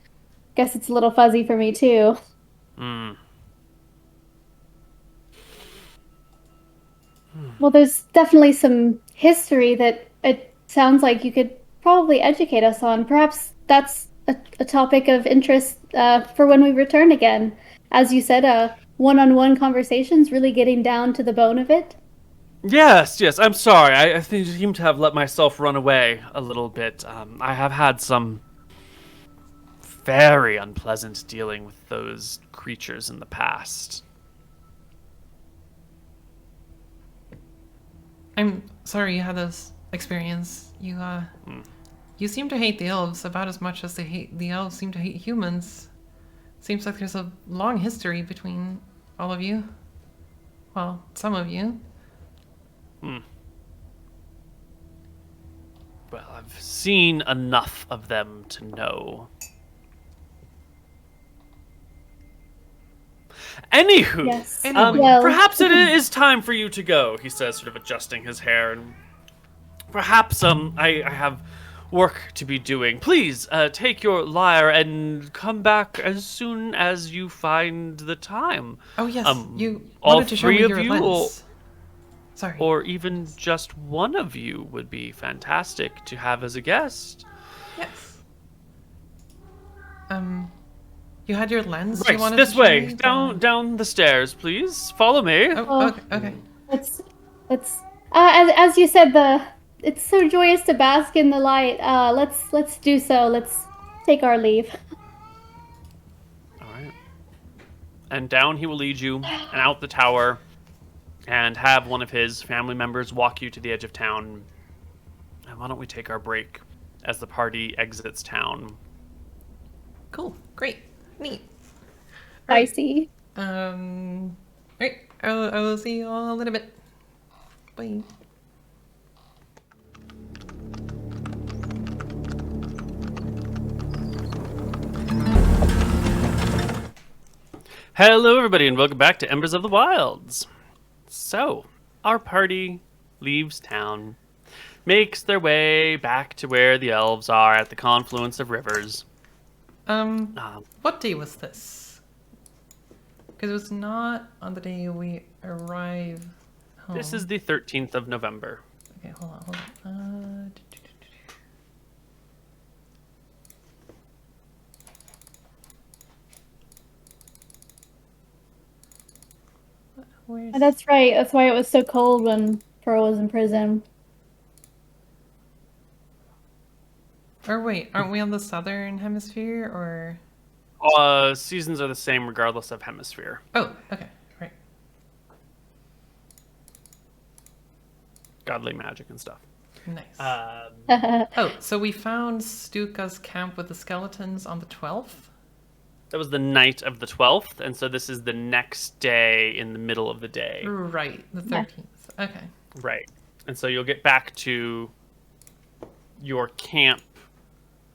Guess it's a little fuzzy for me too. Well, there's definitely some history that it sounds like you could probably educate us on. Perhaps that's a topic of interest for when we return again. As you said, one-on-one conversations, really getting down to the bone of it. Yes, I'm sorry. I seem to have let myself run away a little bit. I have had some very unpleasant dealing with those creatures in the past. I'm sorry you had this experience. You seem to hate the elves about as much as the elves seem to hate humans. Seems like there's a long history between all of you. Well, some of you. Well, I've seen enough of them to know. Yes. Anywho, Anyway. perhaps it is time for you to go, he says, sort of adjusting his hair. And perhaps I have work to be doing. Please take your lyre and come back as soon as you find the time. Oh yes, you all wanted to show me three of your you, lens. Sorry. Or even just one of you would be fantastic to have as a guest. Yes. You had your lens. Right, you wanted this to show way. me? Down the stairs, please. Follow me. Oh, okay. Let's as you said, it's so joyous to bask in the light. Let's do so. Let's take our leave. All right. And down he will lead you, and out the tower, and have one of his family members walk you to the edge of town. And why don't we take our break as the party exits town? Cool. Great. Neat. I see. Right. I will see you all in a little bit. Bye. Hello, everybody, and welcome back to Embers of the Wilds. So, our party leaves town, makes their way back to where the elves are at the confluence of rivers. What day was this? Because it was not on the day we arrive home. This is the 13th of November. Okay, hold on. Where's... That's right. That's why it was so cold when Pearl was in prison. Or wait, aren't we on the southern hemisphere, or...? Seasons are the same regardless of hemisphere. Oh, okay, right. Godly magic and stuff. Nice. Oh, so we found Stuka's camp with the skeletons on the 12th? That was the night of the 12th, and so this is the next day in the middle of the day. Right, the 13th. Okay. Right. And so you'll get back to your camp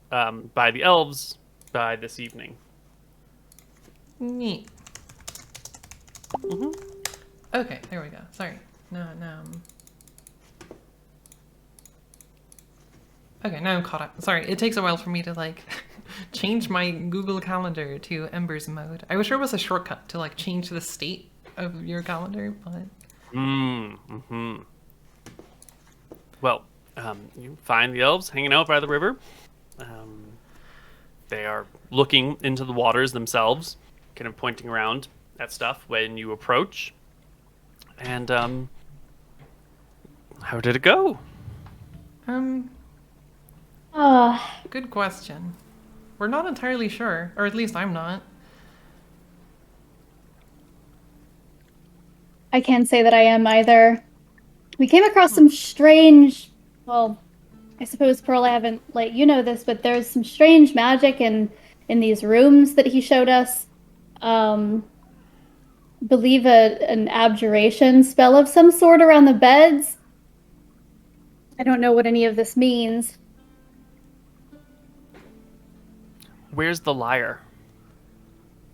by the elves by this evening. Neat. Mm-hmm. Okay, there we go. Sorry. No. Okay, now I'm caught up. Sorry, it takes a while for me to, like, change my Google Calendar to Embers mode. I wish there was a shortcut to, like, change the state of your calendar, but... Mm-hmm. Well, you find the elves hanging out by the river. They are looking into the waters themselves, kind of pointing around at stuff when you approach. And, how did it go? Good question. We're not entirely sure, or at least I'm not. I can't say that I am either. We came across some strange, well, I suppose Pearl, I haven't let you know this, but there's some strange magic in these rooms that he showed us. Believe an abjuration spell of some sort around the beds. I don't know what any of this means. Where's the lyre?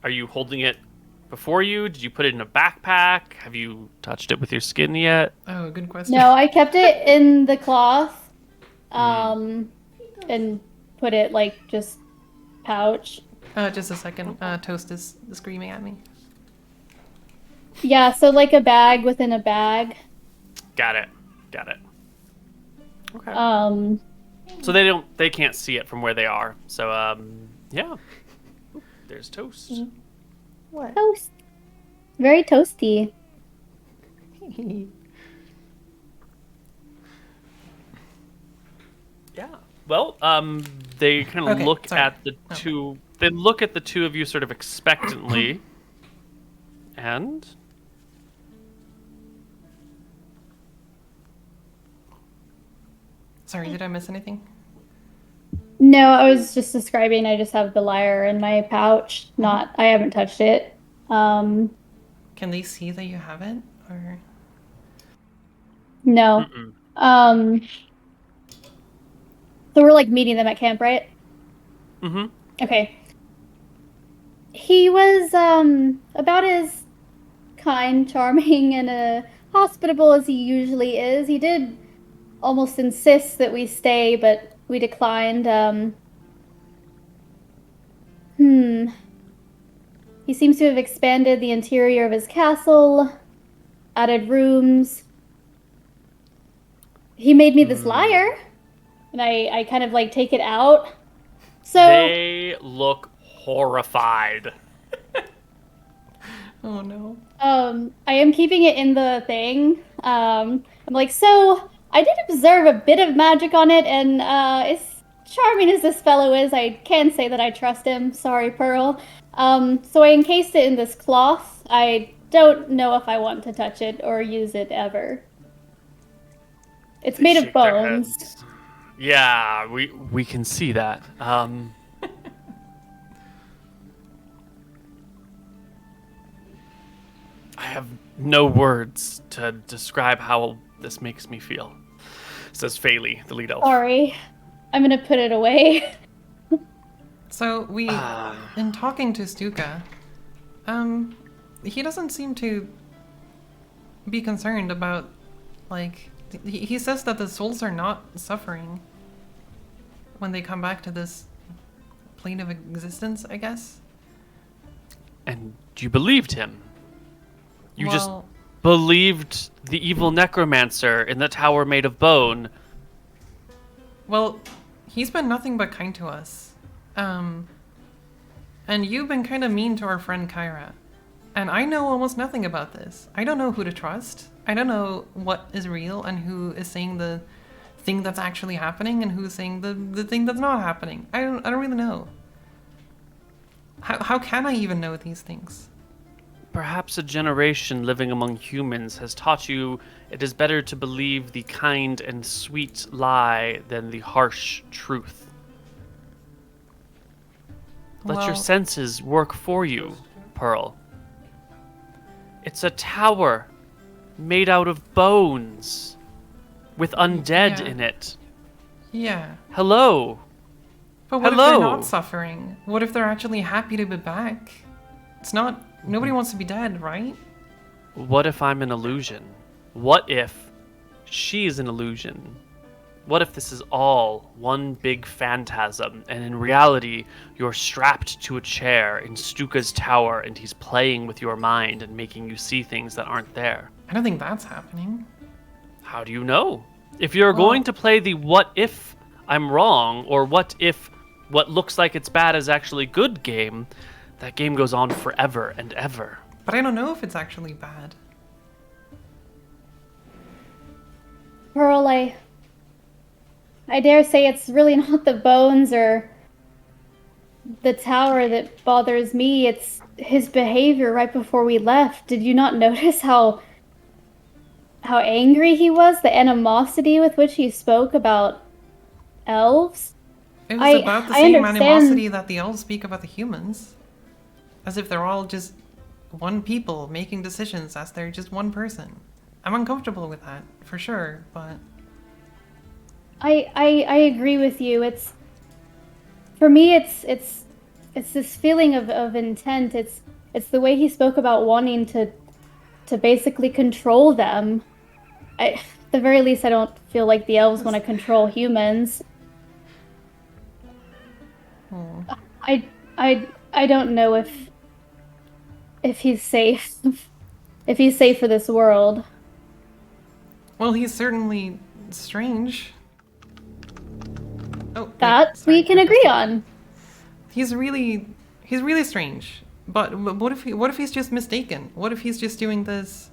Are you holding it before you? Did you put it in a backpack? Have you touched it with your skin yet? Oh, good question. No, I kept it in the cloth and put it like just pouch. Just a second. Toast is screaming at me. Yeah, so like a bag within a bag. Got it. Okay. So they can't see it from where they are. So yeah. There's toast. What? Toast. Very toasty. Yeah. Well, they kind of Okay, look sorry. at the two. They look at the two of you sort of expectantly, and Sorry, did I miss anything? No, I was just describing. I just have the lyre in my pouch. I haven't touched it. Can they see that you have it, or? No. So we're like meeting them at camp, right? mm-hmm. Okay. He was about as kind, charming, and hospitable as he usually is. He did almost insist that we stay, but we declined. He seems to have expanded the interior of his castle, added rooms. He made me this lyre, and I kind of like take it out. So They look horrified. Oh no. I am keeping it in the thing. I'm like, so I did observe a bit of magic on it, and as charming as this fellow is, I can say that I trust him. Sorry, Pearl. So I encased it in this cloth. I don't know if I want to touch it or use it ever. It's They made of shake their bones. heads. Yeah, we can see that. I have no words to describe how this makes me feel, says Faylee, the lead elf. Sorry. I'm gonna put it away. So we, in talking to Stuka, he doesn't seem to be concerned about, like, he says that the souls are not suffering when they come back to this plane of existence, I guess. And you believed him. You just Well, believed the evil necromancer in the tower made of bone. well, he's been nothing but kind to us. And you've been kind of mean to our friend Kyra. And I know almost nothing about this. I don't know who to trust. I don't know what is real and who is saying the thing that's actually happening and who's saying the thing that's not happening. I don't really know. How can I even know these things? Perhaps a generation living among humans has taught you it is better to believe the kind and sweet lie than the harsh truth. Let your Well- senses work for you, Pearl. It's a tower made out of bones with undead Yeah. in it. Yeah. Hello. But what if Hello. they're not suffering? What if they're actually happy to be back? It's not... Nobody wants to be dead, right? What if I'm an illusion? What if she's an illusion? What if this is all one big phantasm, and in reality, you're strapped to a chair in Stuka's tower, and he's playing with your mind and making you see things that aren't there? I don't think that's happening. How do you know? If you're going to play the what if I'm wrong, or what if what looks like it's bad is actually good game, that game goes on forever and ever. But I don't know if it's actually bad. Pearl, I dare say it's really not the bones or the tower that bothers me. It's his behavior right before we left. Did you not notice how angry he was? The animosity with which he spoke about elves? It was about the same understand- animosity that the elves speak about the humans. As if they're all just one people making decisions as they're just one person. I'm uncomfortable with that, for sure, but... I agree with you. It's for me. It's this feeling of intent. It's the way he spoke about wanting to basically control them. the very least, I don't feel like the elves want to control humans. Hmm. I don't know if he's safe. If he's safe for this world. Well, he's certainly strange. Oh, wait, That sorry, we can I agree pressed on. He's really strange. But what if he's just mistaken? What if he's just doing this?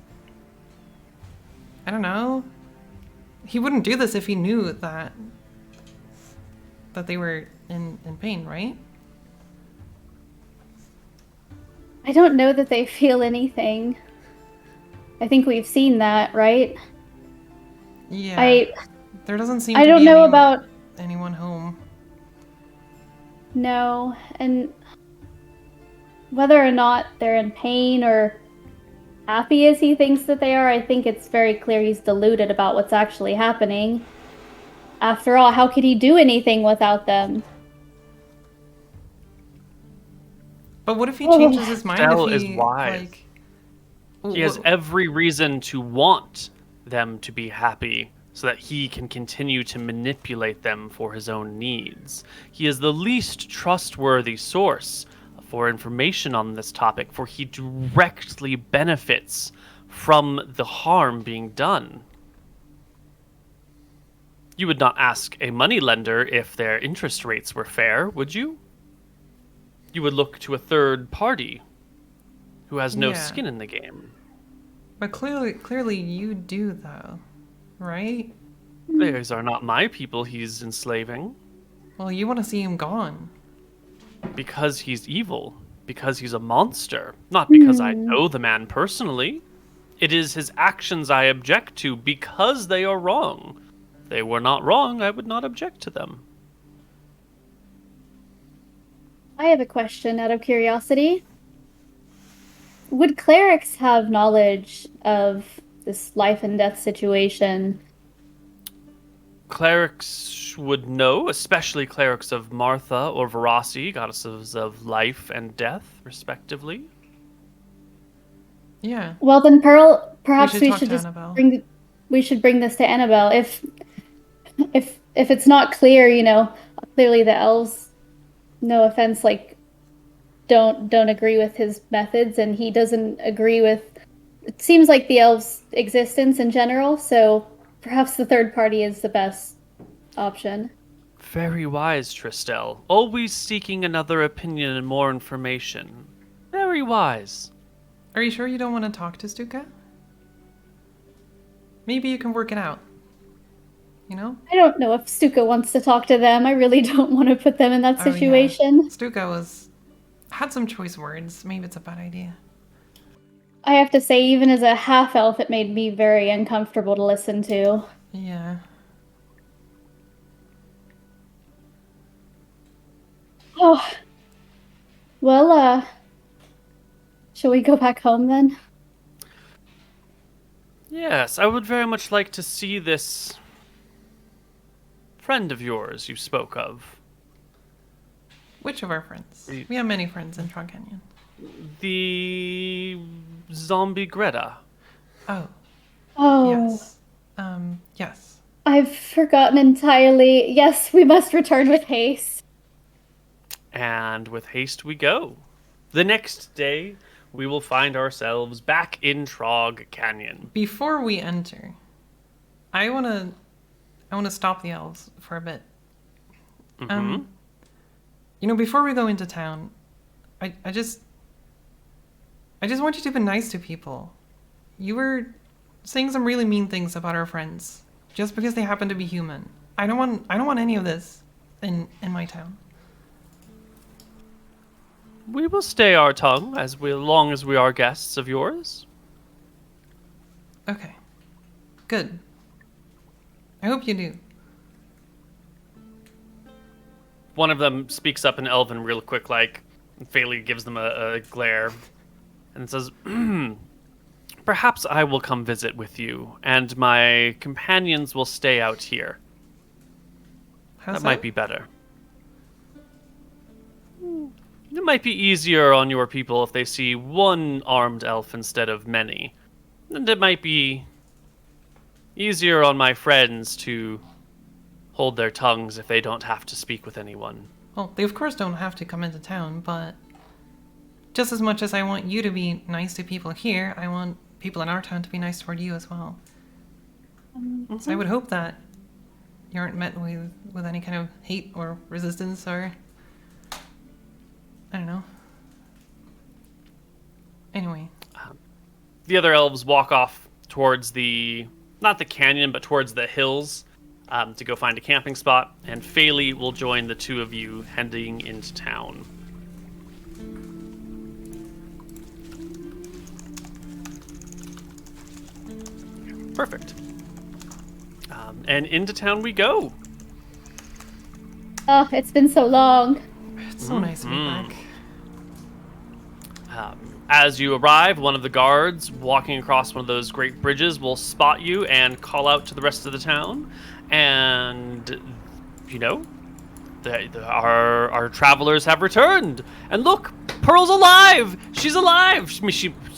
I don't know. He wouldn't do this if he knew that they were in pain, right? I don't know that they feel anything. I think we've seen that, right? Yeah. There doesn't seem I to don't be know about anyone home. no, and whether or not they're in pain or happy as he thinks that they are, I think it's very clear he's deluded about what's actually happening. After all, how could he do anything without them? But what if he Oh. changes his mind? Stell If is he wise. like, He has every reason to want them to be happy so that he can continue to manipulate them for his own needs. He is the least trustworthy source for information on this topic, for he directly benefits from the harm being done. You would not ask a moneylender if their interest rates were fair, would you? You would look to a third party who has no Yeah. skin in the game. But clearly you do though, right? These are not my people he's enslaving. Well, you want to see him gone. Because he's evil. Because he's a monster. Not because I know the man personally. It is his actions I object to because they are wrong. If they were not wrong, I would not object to them. I have a question out of curiosity. Would clerics have knowledge of this life and death situation? Clerics would know, especially clerics of Martha or Verasi, goddesses of life and death, respectively. Yeah. Well, then, Pearl, perhaps we talk should to just Annabelle. bring this to Annabelle. If it's not clear, clearly the elves, no offense, like don't agree with his methods, and he doesn't agree with. It seems like the elves' existence in general. So perhaps the third party is the best option. Very wise, Tristel. Always seeking another opinion and more information. Very wise. Are you sure you don't want to talk to Stuka? Maybe you can work it out. You know? I don't know if Stuka wants to talk to them. I really don't want to put them in that Oh, yeah. situation. Stuka had some choice words. Maybe it's a bad idea. I have to say, even as a half-elf, it made me very uncomfortable to listen to. Yeah. Oh. Well, shall we go back home then? Yes, I would very much like to see this friend of yours you spoke of. Which of our friends? We have many friends in Trog Canyon. The zombie Greta. Oh, Oh. yes. Yes. I've forgotten entirely. Yes, we must return with haste. And with haste we go. The next day, we will find ourselves back in Trog Canyon. Before we enter, I wanna stop the elves for a bit. Before we go into town, I just want you to be nice to people. You were saying some really mean things about our friends just because they happen to be human. I don't want any of this in my town. We will stay our tongue as long as we are guests of yours. Okay. Good. I hope you do. One of them speaks up in Elven real quick, and Feli gives them a glare and says, "Perhaps I will come visit with you, and my companions will stay out here. How's That might be better. It might be easier on your people if they see one armed elf instead of many. And it might be easier on my friends to hold their tongues if they don't have to speak with anyone. Well, they of course don't have to come into town, but just as much as I want you to be nice to people here, I want people in our town to be nice toward you as well. So I would hope that you aren't met with any kind of hate or resistance or... I don't know. Anyway. The other elves walk off towards not the canyon, but towards the hills to go find a camping spot, and Faylie will join the two of you heading into town. Perfect. And into town we go. Oh, it's been so long. It's so nice to be back. As you arrive, one of the guards walking across one of those great bridges will spot you and call out to the rest of the town. And, our travelers have returned. And look, Pearl's alive! She's alive!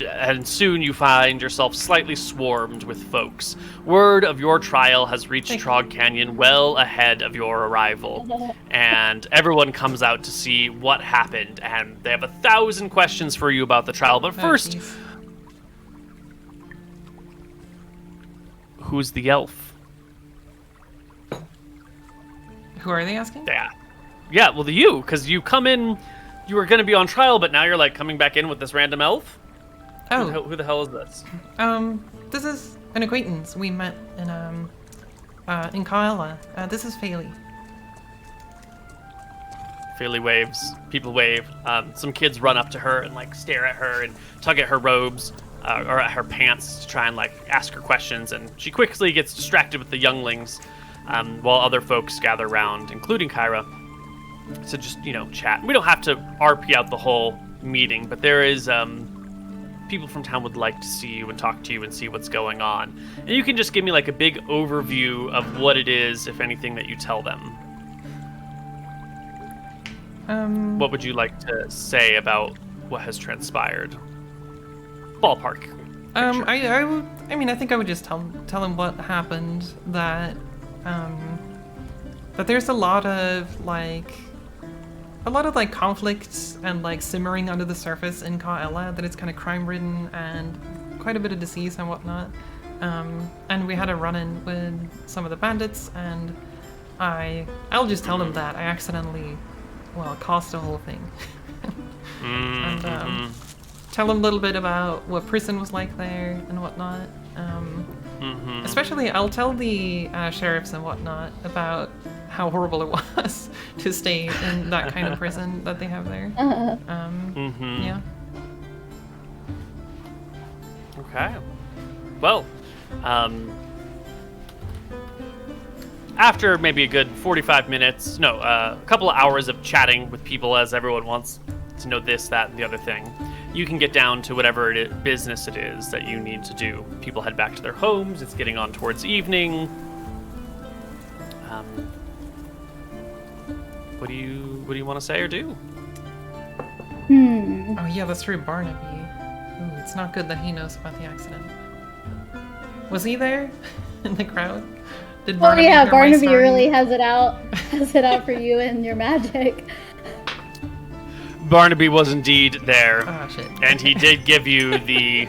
And soon you find yourself slightly swarmed with folks. Word of your trial has reached Trog Canyon well ahead of your arrival. And everyone comes out to see what happened. And they have 1,000 questions for you about the trial. But first, who's the elf? Who are they asking? Yeah, well, you, because you come in, you were going to be on trial, but now you're, coming back in with this random elf? Oh. Who the hell is this? This is an acquaintance we met in Kaela. This is Faylie. Faylie waves. People wave. Some kids run up to her and, stare at her and tug at her robes, or at her pants to try and, ask her questions, and she quickly gets distracted with the younglings, while other folks gather around, including Kyra, to just, chat. We don't have to RP out the whole meeting, but there is, people from town would like to see you and talk to you and see what's going on. And you can just give me, a big overview of what it is, if anything, that you tell them. What would you like to say about what has transpired? Ballpark. I think I would just tell him what happened, that there's a lot of conflicts and simmering under the surface in Kaela, that it's kind of crime-ridden and quite a bit of disease and whatnot. And we had a run-in with some of the bandits, and I'll just tell them that I accidentally, caused the whole thing. And tell them a little bit about what prison was like there and whatnot. Especially, I'll tell the sheriffs and whatnot about how horrible it was to stay in that kind of prison that they have there. Yeah. Okay. Well, after maybe a good 45 minutes, a couple of hours of chatting with people, as everyone wants to know this, that, and the other thing, you can get down to whatever business it is that you need to do. People head back to their homes. It's getting on towards evening. What do you want to say or do? Oh yeah, that's true, Barnaby. Ooh, it's not good that he knows about the accident. Was he there in the crowd? Did Barnaby hear my Barnaby story? really has it out for you and your magic. Barnaby was indeed there. Oh shit. And he did give you the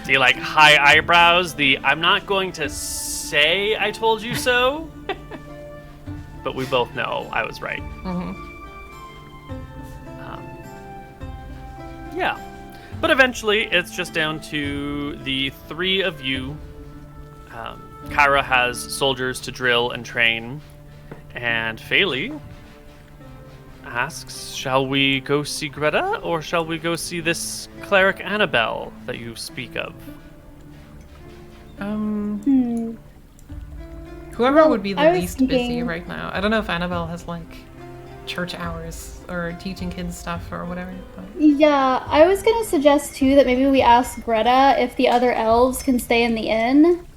high eyebrows, I'm not going to say I told you so, but we both know I was right. Yeah. But eventually, it's just down to the three of you. Kyra has soldiers to drill and train, and Faylie asks, shall we go see Greta, or shall we go see this cleric Annabelle that you speak of? Whoever would be the least busy thinking... right now. I don't know if Annabelle has church hours or teaching kids stuff or whatever. But... Yeah, I was gonna suggest too that maybe we ask Greta if the other elves can stay in the inn.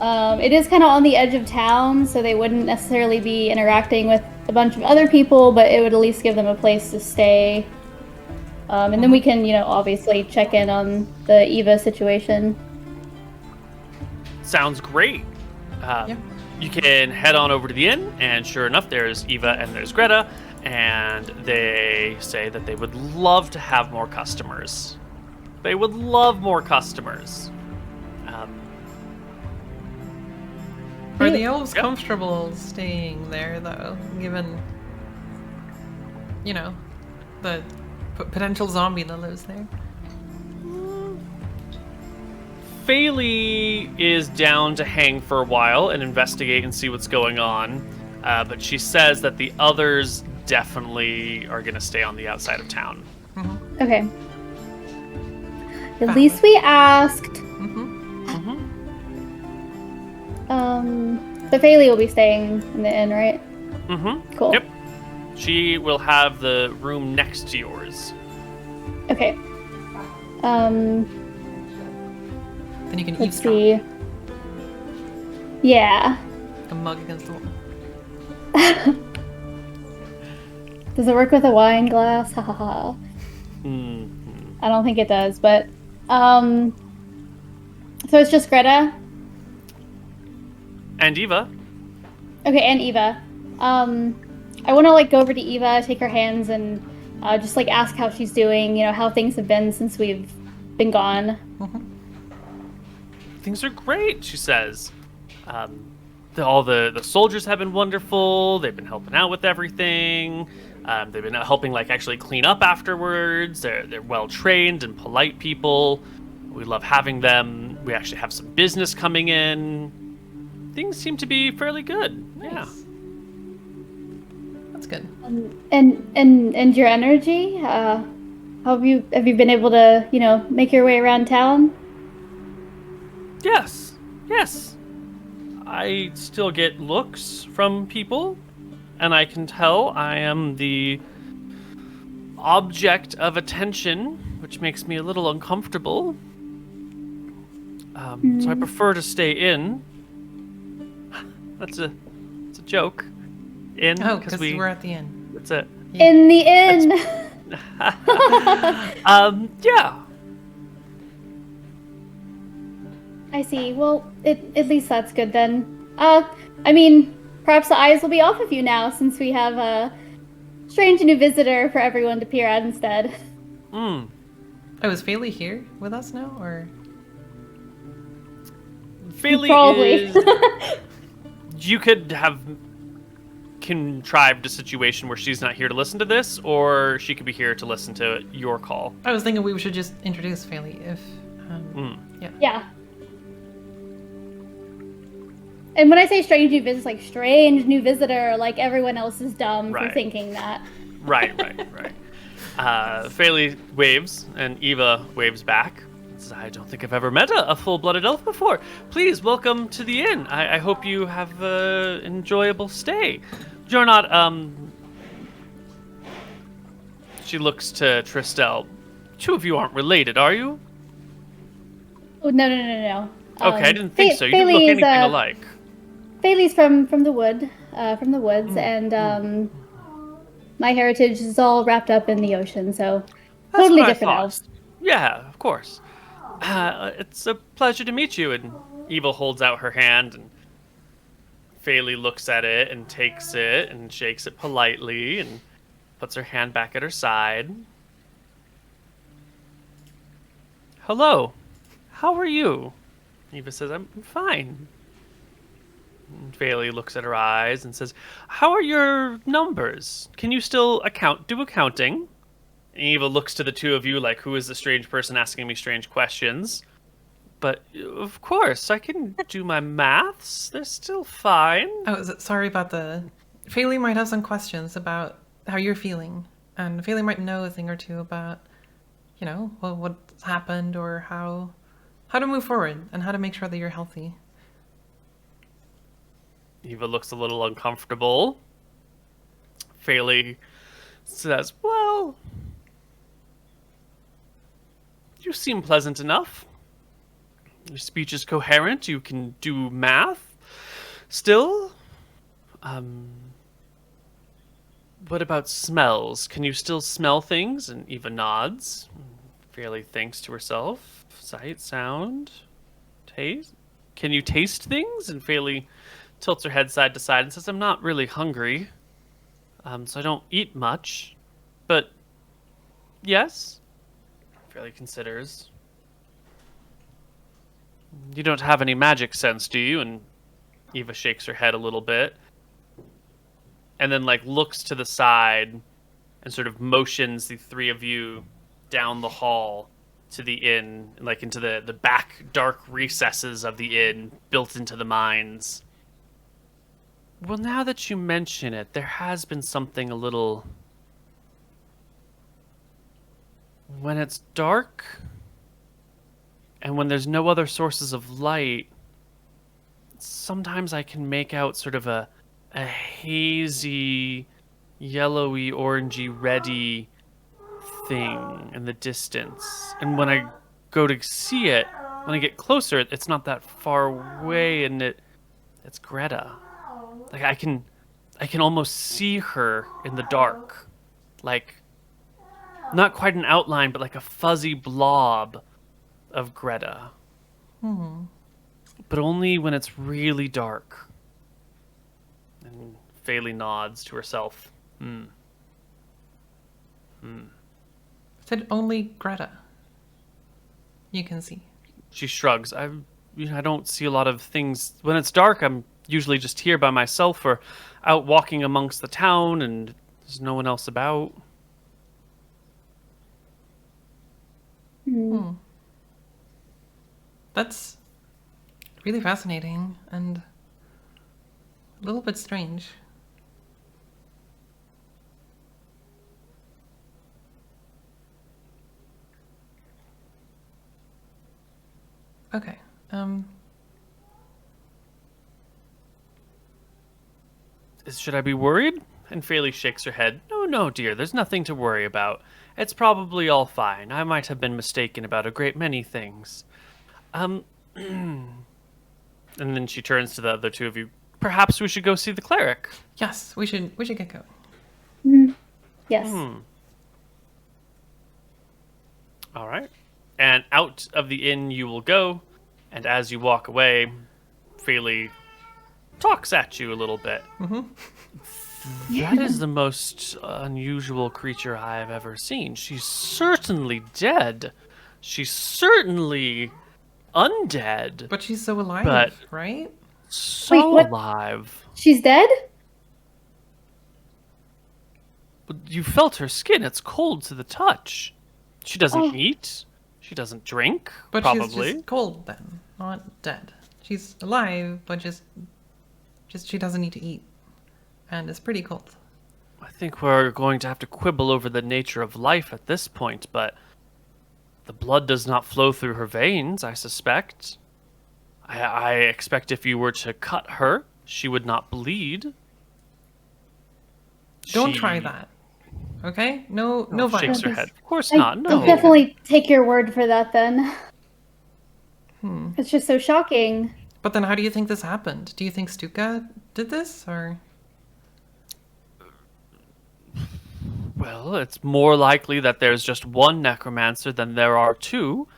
It is kind of on the edge of town, so they wouldn't necessarily be interacting with a bunch of other people, but it would at least give them a place to stay. And then we can, obviously check in on the Eva situation. sounds great. Yeah. You can head on over to the inn, and sure enough, there's Eva and there's Greta, and they say that they would love to have more customers. They would love more customers. Are the elves Yep. comfortable staying there, though, given, the potential zombie that lives there? Faylee is down to hang for a while and investigate and see what's going on, but she says that the others definitely are going to stay on the outside of town. Okay. At least we asked. The Faylee will be staying in the inn, right? Cool. Yep. She will have the room next to yours. Okay. Then you can Let's eavesdrop. see. Yeah. A mug against the wall. Does it work with a wine glass? Ha ha ha. I don't think it does, but so it's just Greta. And Eva. Okay, and Eva. I want to go over to Eva, take her hands, and just ask how she's doing. How things have been since we've been gone. Things are great, she says. All the soldiers have been wonderful. They've been helping out with everything. They've been helping actually clean up afterwards. They're well trained and polite people. We love having them. We actually have some business coming in. Things seem to be fairly good. Nice. Yeah. That's good. And your energy. Have you been able to make your way around town? Yes. I still get looks from people, and I can tell I am the object of attention, which makes me a little uncomfortable. So I prefer to stay in. That's a joke. In. Oh, because we're at the inn. That's it. In the inn. Yeah. I see. Well, at least that's good then. Perhaps the eyes will be off of you now since we have a strange new visitor for everyone to peer at instead. Oh, is Faylee here with us now, or? Faylee Probably. is... You could have contrived a situation where she's not here to listen to this, or she could be here to listen to your call. I was thinking we should just introduce Faylee if. Yeah. And when I say strange new visitor, strange new visitor, everyone else is dumb for Right. thinking that. Right. Faylee waves, and Eva waves back. Says, I don't think I've ever met a full-blooded elf before. Please, welcome to the inn. I hope you have an enjoyable stay. You're not, She looks to Tristel. Two of you aren't related, are you? Oh, no. Okay, I didn't think so. You didn't look Faylee's, anything alike. Faylee's from the woods, and my heritage is all wrapped up in the ocean, so That's totally what I different thought. elves. Yeah, of course. It's a pleasure to meet you. And Eva holds out her hand, and Faylee looks at it and takes it and shakes it politely and puts her hand back at her side. Hello. How are you? Eva says, I'm fine. And Faylee looks at her eyes and says, how are your numbers? Can you still do accounting? And Eva looks to the two of you like, who is the strange person asking me strange questions? But, of course, I can do my maths. They're still fine. Oh, sorry about the. Faylee might have some questions about how you're feeling, and Faylee might know a thing or two about, what's happened or how to move forward and how to make sure that you're healthy. Eva looks a little uncomfortable. Faylee says, well, you seem pleasant enough. Your speech is coherent. You can do math. Still? What about smells? Can you still smell things? And Eva nods. Faylee thinks to herself. Sight, sound, taste? can you taste things? And Faylee tilts her head side to side and says, I'm not really hungry, so I don't eat much. But, yes? Faylee considers. You don't have any magic sense, do you? And Eva shakes her head a little bit. And then, like, looks to the side and sort of motions the three of you down the hall to the inn, like into the back dark recesses of the inn built into the mines. Well, now that you mention it, there has been something a little... When it's dark, and when there's no other sources of light, sometimes I can make out sort of a hazy, yellowy, orangey, reddy thing in the distance. And when I go to see it, when I get closer, it's not that far away, and it's Greta. Like I can almost see her in the dark. Like not quite an outline, but like a fuzzy blob of Greta. But only when it's really dark. And Faylee nods to herself. Said only Greta. You can see. She shrugs. I don't see a lot of things. When it's dark, I'm usually just here by myself or out walking amongst the town, and there's no one else about. That's really fascinating and a little bit strange. Okay. Should I be worried? And Faylee shakes her head. No, dear, there's nothing to worry about. It's probably all fine. I might have been mistaken about a great many things. And then she turns to the other two of you. Perhaps we should go see the cleric. Yes, we should get going. Yes. All right. And out of the inn you will go, and as you walk away, Faylee talks at you a little bit. That is the most unusual creature I have ever seen. She's certainly dead. She's certainly undead. But she's so alive, But- right? So Wait, what? alive. She's dead? But you felt her skin. It's cold to the touch. She doesn't Oh. eat. She doesn't drink, But probably. she's just cold then, not dead. She's alive, but just she doesn't need to eat. And it's pretty cold. I think we're going to have to quibble over the nature of life at this point, but the blood does not flow through her veins, I suspect. I expect if you were to cut her, she would not bleed. Don't She try that. Okay? No Shakes violence. her head. Of course I not. No. definitely take your word for that then. It's just so shocking. But then how do you think this happened? Do you think Stuka did this, or? Well, it's more likely that there's just one necromancer than there are two.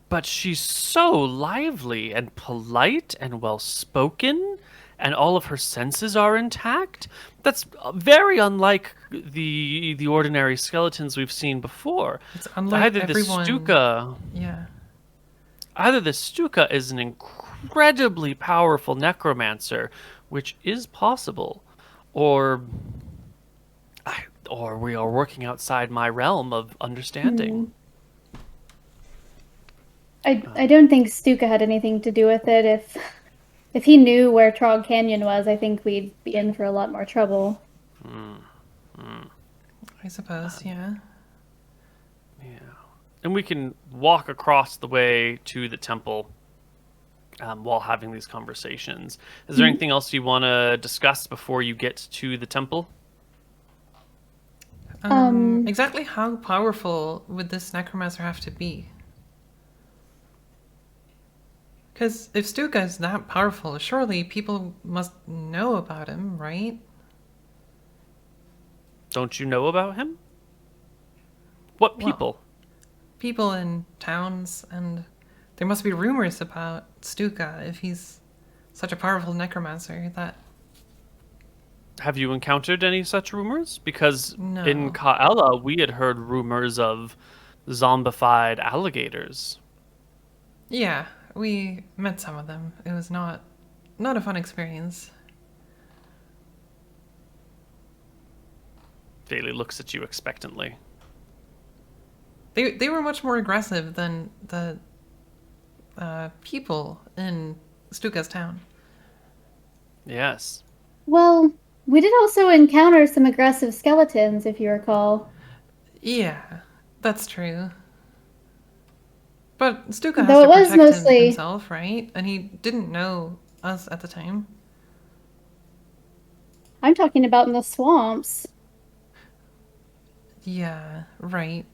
But she's so lively and polite and well-spoken, and all of her senses are intact. That's very unlike the ordinary skeletons we've seen before. It's unlike Either everyone. the Stuka... Yeah. Either the Stuka is an incredibly powerful necromancer, which is possible, or we are working outside my realm of understanding. I don't think Stuka had anything to do with it. If he knew where Trog Canyon was, I think we'd be in for a lot more trouble. I suppose, yeah. Yeah. And we can walk across the way to the temple while having these conversations. Is there anything else you want to discuss before you get to the temple? Exactly how powerful would this necromancer have to be? Because if Stuka is that powerful, surely people must know about him, right? Don't you know about him? What Well, people? People in towns and There must be rumors about Stuka if he's such a powerful necromancer that... Have you encountered any such rumors? Because No. in Kaela, we had heard rumors of zombified alligators. Yeah, we met some of them. It was not a fun experience. Daly looks at you expectantly. They were much more aggressive than the people in Stuka's town. Yes. Well, we did also encounter some aggressive skeletons, if you recall. Yeah, that's true. But Stuka has Though to it was protect mostly- himself, right? And he didn't know us at the time. I'm talking about in the swamps. Yeah, right.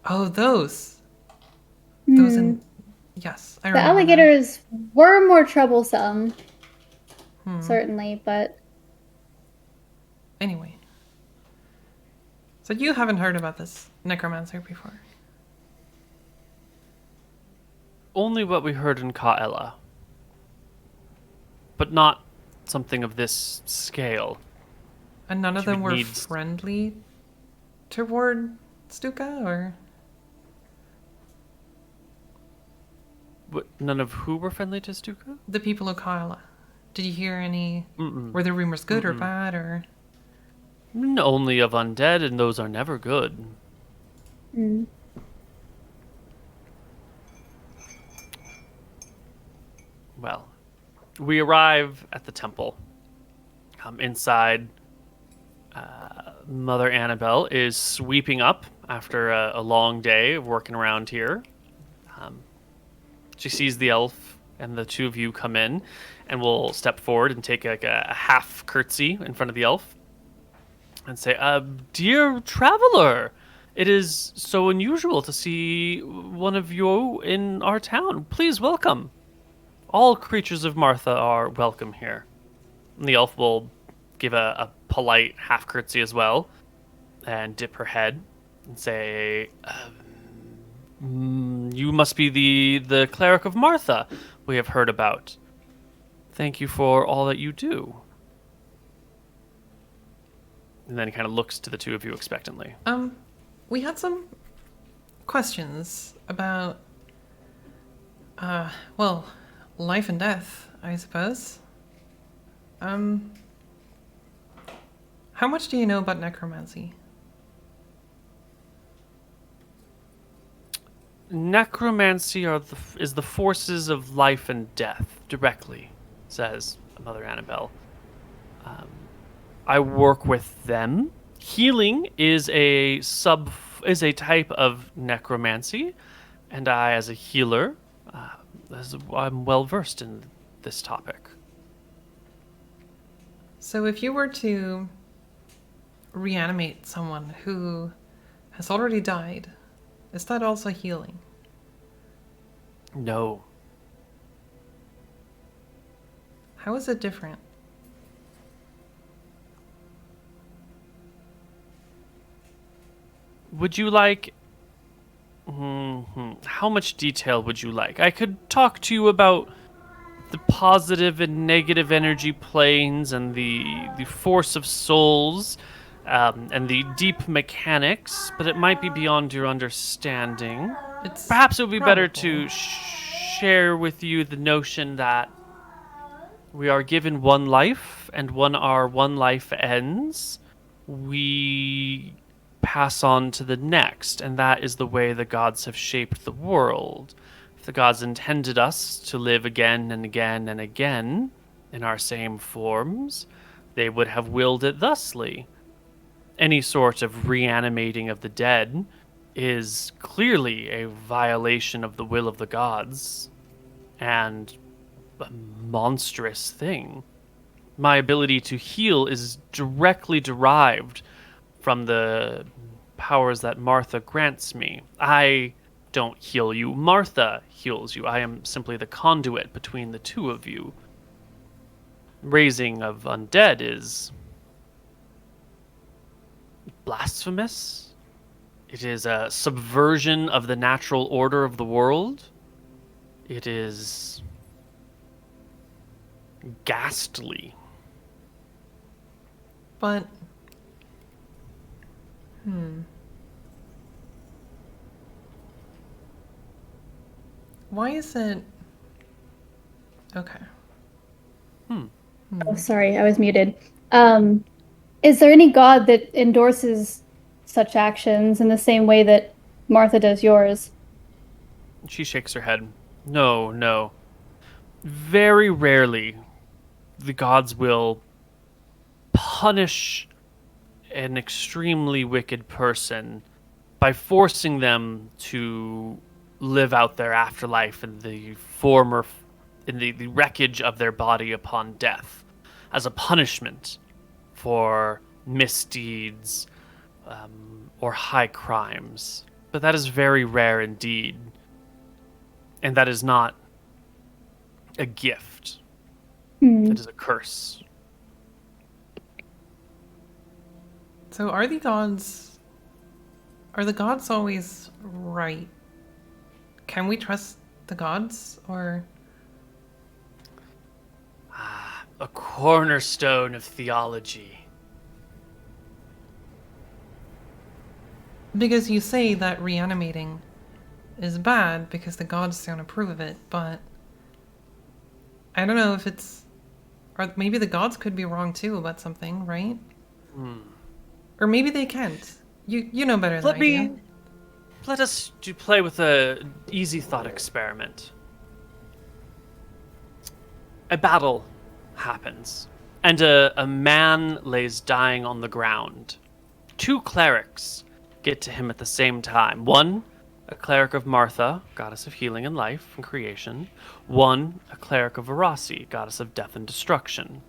Oh, those. Those in... Yes, I The remember them. alligators were more troublesome, certainly, but Anyway. So you haven't heard about this necromancer before? Only what we heard in Kaela. But not something of this scale. And none of You them would were need- friendly toward Stuka, or... None of who were friendly to Stuka? the people of Kaela? Did you hear any... Mm-mm. Were the rumors good or bad, or... Only of undead, and those are never good. Well, we arrive at the temple. Inside, Mother Annabelle is sweeping up after a long day of working around here. She sees the elf and the two of you come in, and will step forward and take like a half curtsy in front of the elf and say, "Dear traveler, it is so unusual to see one of you in our town. Please welcome. All creatures of Martha are welcome here." And the elf will give a polite half curtsy as well and dip her head and say, "You must be the cleric of Martha we have heard about. Thank you for all that you do." And then he kind of looks to the two of you expectantly. We had some questions about, well, life and death, I suppose. How much do you know about necromancy? Necromancy is the forces of life and death, directly, says Mother Annabelle. I work with them. Healing is a type of necromancy, and I, as a healer, I'm well versed in this topic. So if you were to reanimate someone who has already died, is that also healing? No. How is it different? Would you like... How much detail would you like? I could talk to you about the positive and negative energy planes and the force of souls and the deep mechanics, but it might be beyond your understanding. It's Perhaps it would be better probable. to share with you the notion that we are given one life, and when our one life ends, we pass on to the next, and that is the way the gods have shaped the world. If the gods intended us to live again and again and again in our same forms, they would have willed it thusly. Any sort of reanimating of the dead is clearly a violation of the will of the gods, and a monstrous thing. My ability to heal is directly derived from the powers that Martha grants me. I don't heal you. Martha heals you. I am simply the conduit between the two of you. Raising of undead is blasphemous, It is a subversion of the natural order of the world. It is ghastly. But... Why is it... Okay. Oh, sorry, I was muted. Is there any god that endorses such actions in the same way that Martha does yours? She shakes her head. No, no. Very rarely the gods will punish an extremely wicked person by forcing them to live out their afterlife in the the wreckage of their body upon death as a punishment for misdeeds or high crimes. But that is very rare indeed. And that is not a gift. It is a curse. So are the gods always right? Can we trust the gods, or? A cornerstone of theology. Because you say that reanimating is bad because the gods don't approve of it, but I don't know if it's... Or maybe the gods could be wrong too about something, right? Or maybe they can't. You know better than I do. Let us play with a easy thought experiment. A battle happens, and a man lays dying on the ground. Two clerics get to him at the same time. One, a cleric of Martha, goddess of healing and life and creation. One, a cleric of Verasi, goddess of death and destruction.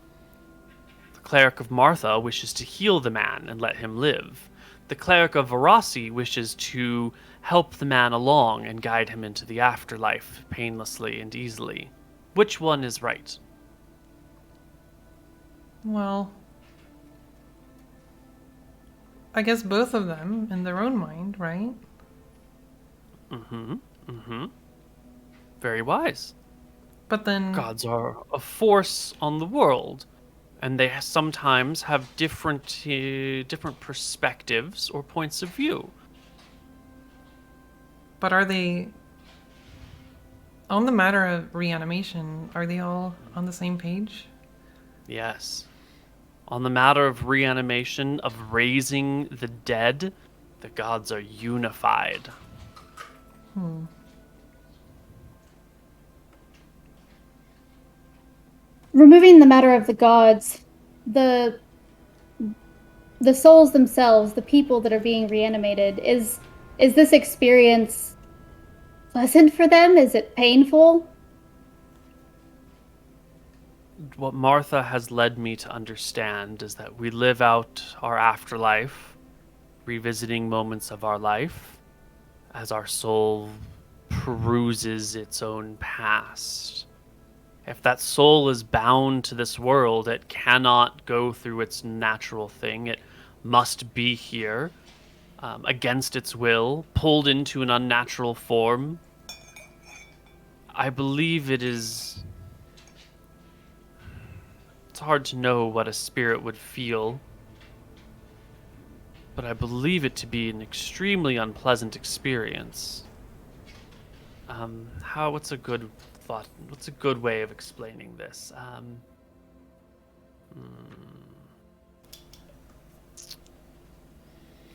The cleric of Martha wishes to heal the man and let him live. The cleric of Verasi wishes to help the man along and guide him into the afterlife painlessly and easily. Which one is right? Well, I guess both of them in their own mind, right? Very wise. But then... Gods are a force on the world, and they sometimes have different perspectives or points of view. But are they... On the matter of reanimation, are they all on the same page? Yes. On the matter of reanimation, of raising the dead, the gods are unified. Removing the matter of the gods, the souls themselves, the people that are being reanimated, is this experience pleasant for them? Is it painful? What Martha has led me to understand is that we live out our afterlife, revisiting moments of our life as our soul peruses its own past. If that soul is bound to this world, it cannot go through its natural thing. It must be here, against its will, pulled into an unnatural form. I believe it is... It's hard to know what a spirit would feel, but I believe it to be an extremely unpleasant experience. What's a good thought? What's a good way of explaining this?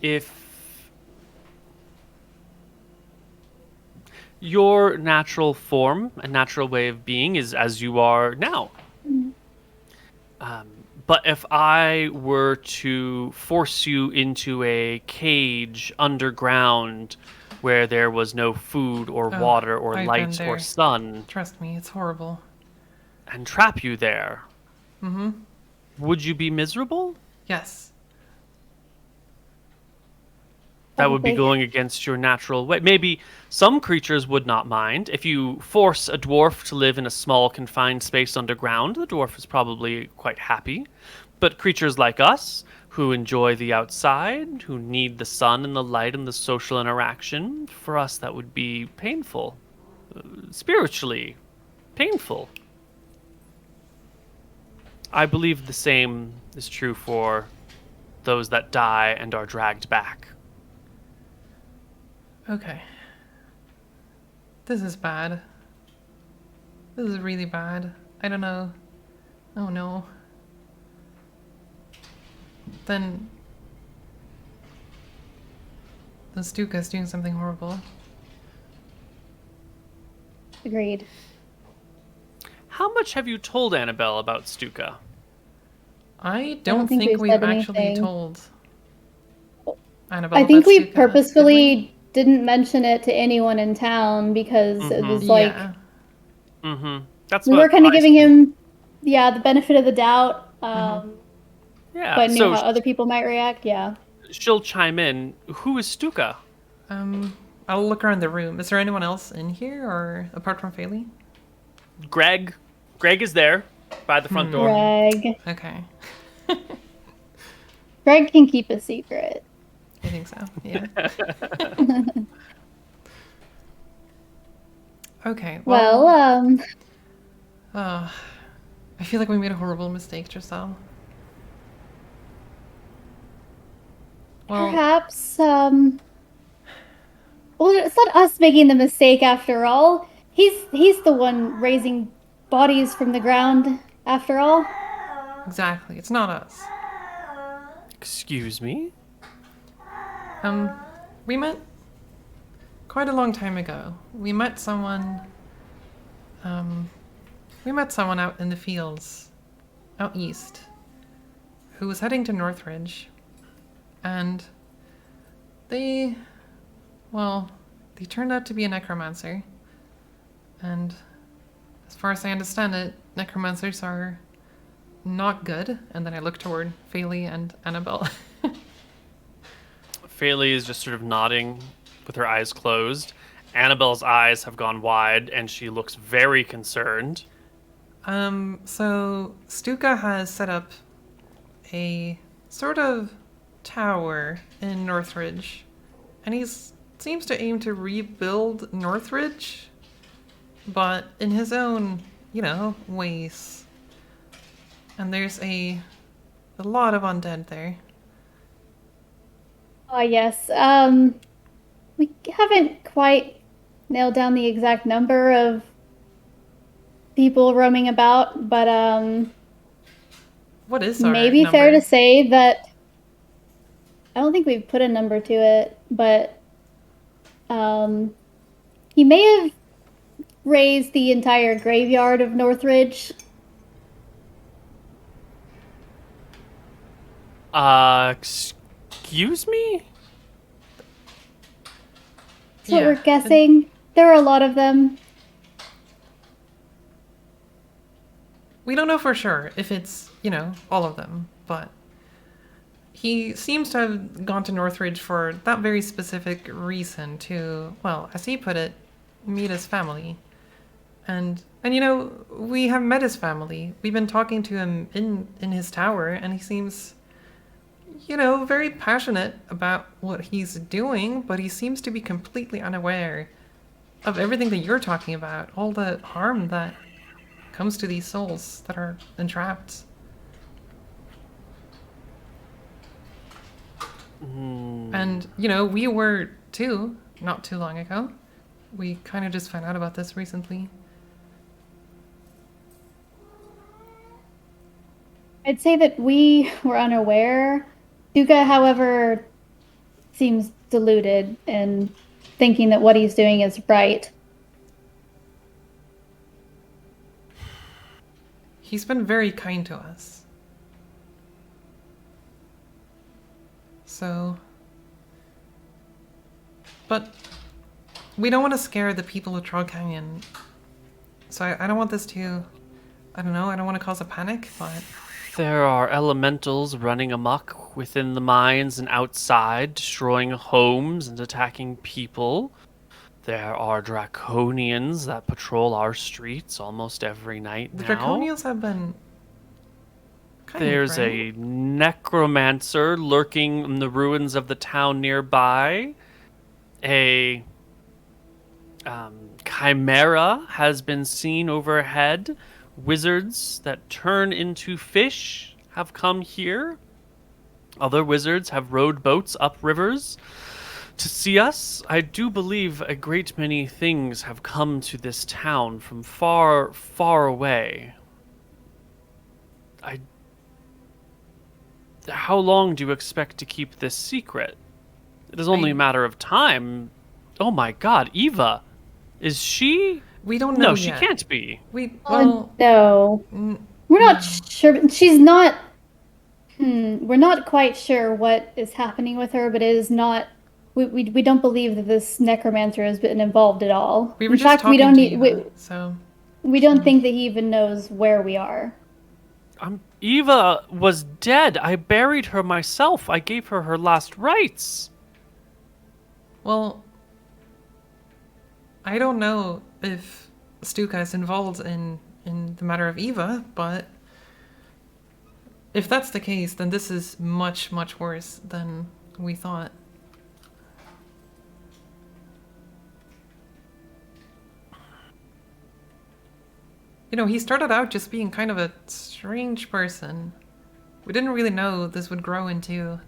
If your natural form, a natural way of being, is as you are now. But if I were to force you into a cage underground where there was no food or water or I've light been there. or sun, Trust me, it's horrible. and trap you there, would you be miserable? Yes. That would be Probably. going against your natural way. Maybe some creatures would not mind. If you force a dwarf to live in a small, confined space underground, the dwarf is probably quite happy. But creatures like us, who enjoy the outside, who need the sun and the light and the social interaction, for us that would be painful. Spiritually painful. I believe the same is true for those that die and are dragged back. Okay. This is bad. This is really bad. I don't know. Oh no. Then Stuka's doing something horrible. Agreed. How much have you told Annabelle about Stuka? I don't think think we've we've said actually anything. told Annabelle I think about we Stuka, have purposefully didn't mention it to anyone in town because it was we? like Yeah. Mm-hmm. That's we what were kind of I giving think. him, the benefit of the doubt, Yeah, but knew so how other people might react. Yeah. she'll chime in. Who is Stuka? I'll look around the room. Is there anyone else in here, or apart from Faye? Greg. Greg is there by the front door. Greg. Okay. Greg can keep a secret. I think so. Yeah. Okay. Well, I feel like we made a horrible mistake, Giselle. Well, perhaps, well, it's not us making the mistake after all. He's the one raising bodies from the ground after all. exactly. It's not us. Excuse me? We met quite a long time ago. We met someone out in the fields out east who was heading to Northridge, and they turned out to be a necromancer. And as far as I understand it, necromancers are not good. And then I look toward Faye and Annabelle. Faye is just sort of nodding with her eyes closed. Annabelle's eyes have gone wide and she looks very concerned. So Stuka has set up a sort of tower in Northridge, and he seems to aim to rebuild Northridge, but in his own, ways. And there's a lot of undead there. Oh, yes. We haven't quite nailed down the exact number of people roaming about, but What is our maybe number? fair to say that I don't think we've put a number to it, but he may have raised the entire graveyard of Northridge. Excuse me? That's what Yeah, we're guessing. There are a lot of them. We don't know for sure if it's, all of them, but he seems to have gone to Northridge for that very specific reason to, well, as he put it, meet his family. And we have met his family. We've been talking to him in his tower, and he seems, very passionate about what he's doing, but he seems to be completely unaware of everything that you're talking about, all the harm that comes to these souls that are entrapped. And, we were too, not too long ago. We kind of just found out about this recently. I'd say that we were unaware. Duka, however, seems deluded in thinking that what he's doing is right. He's been very kind to us. So... But we don't want to scare the people of Troll Canyon. So I don't want this to... I don't want to cause a panic, but... There are elementals running amok within the mines and outside, destroying homes and attacking people. There are draconians that patrol our streets almost every night The now. Draconians have been There's a necromancer lurking in the ruins of the town nearby. A chimera has been seen overhead. Wizards that turn into fish have come here. Other wizards have rowed boats up rivers to see us. I do believe a great many things have come to this town from far, far away. How long do you expect to keep this secret? It is only a matter of time. Oh my god, Eva. Is she? We don't know. No, yet. she can't be. No. We're not sure. She's not. We're not quite sure what is happening with her, but it is not. We don't believe that this necromancer has been involved at all. We were just talking to Eva, so we don't think that he even knows where we are. Eva was dead. I buried her myself. I gave her her last rites. Well, I don't know if Stuka is involved in the matter of Eva, but if that's the case, then this is much, much worse than we thought. You know, he started out just being kind of a strange person. We didn't really know this would grow into,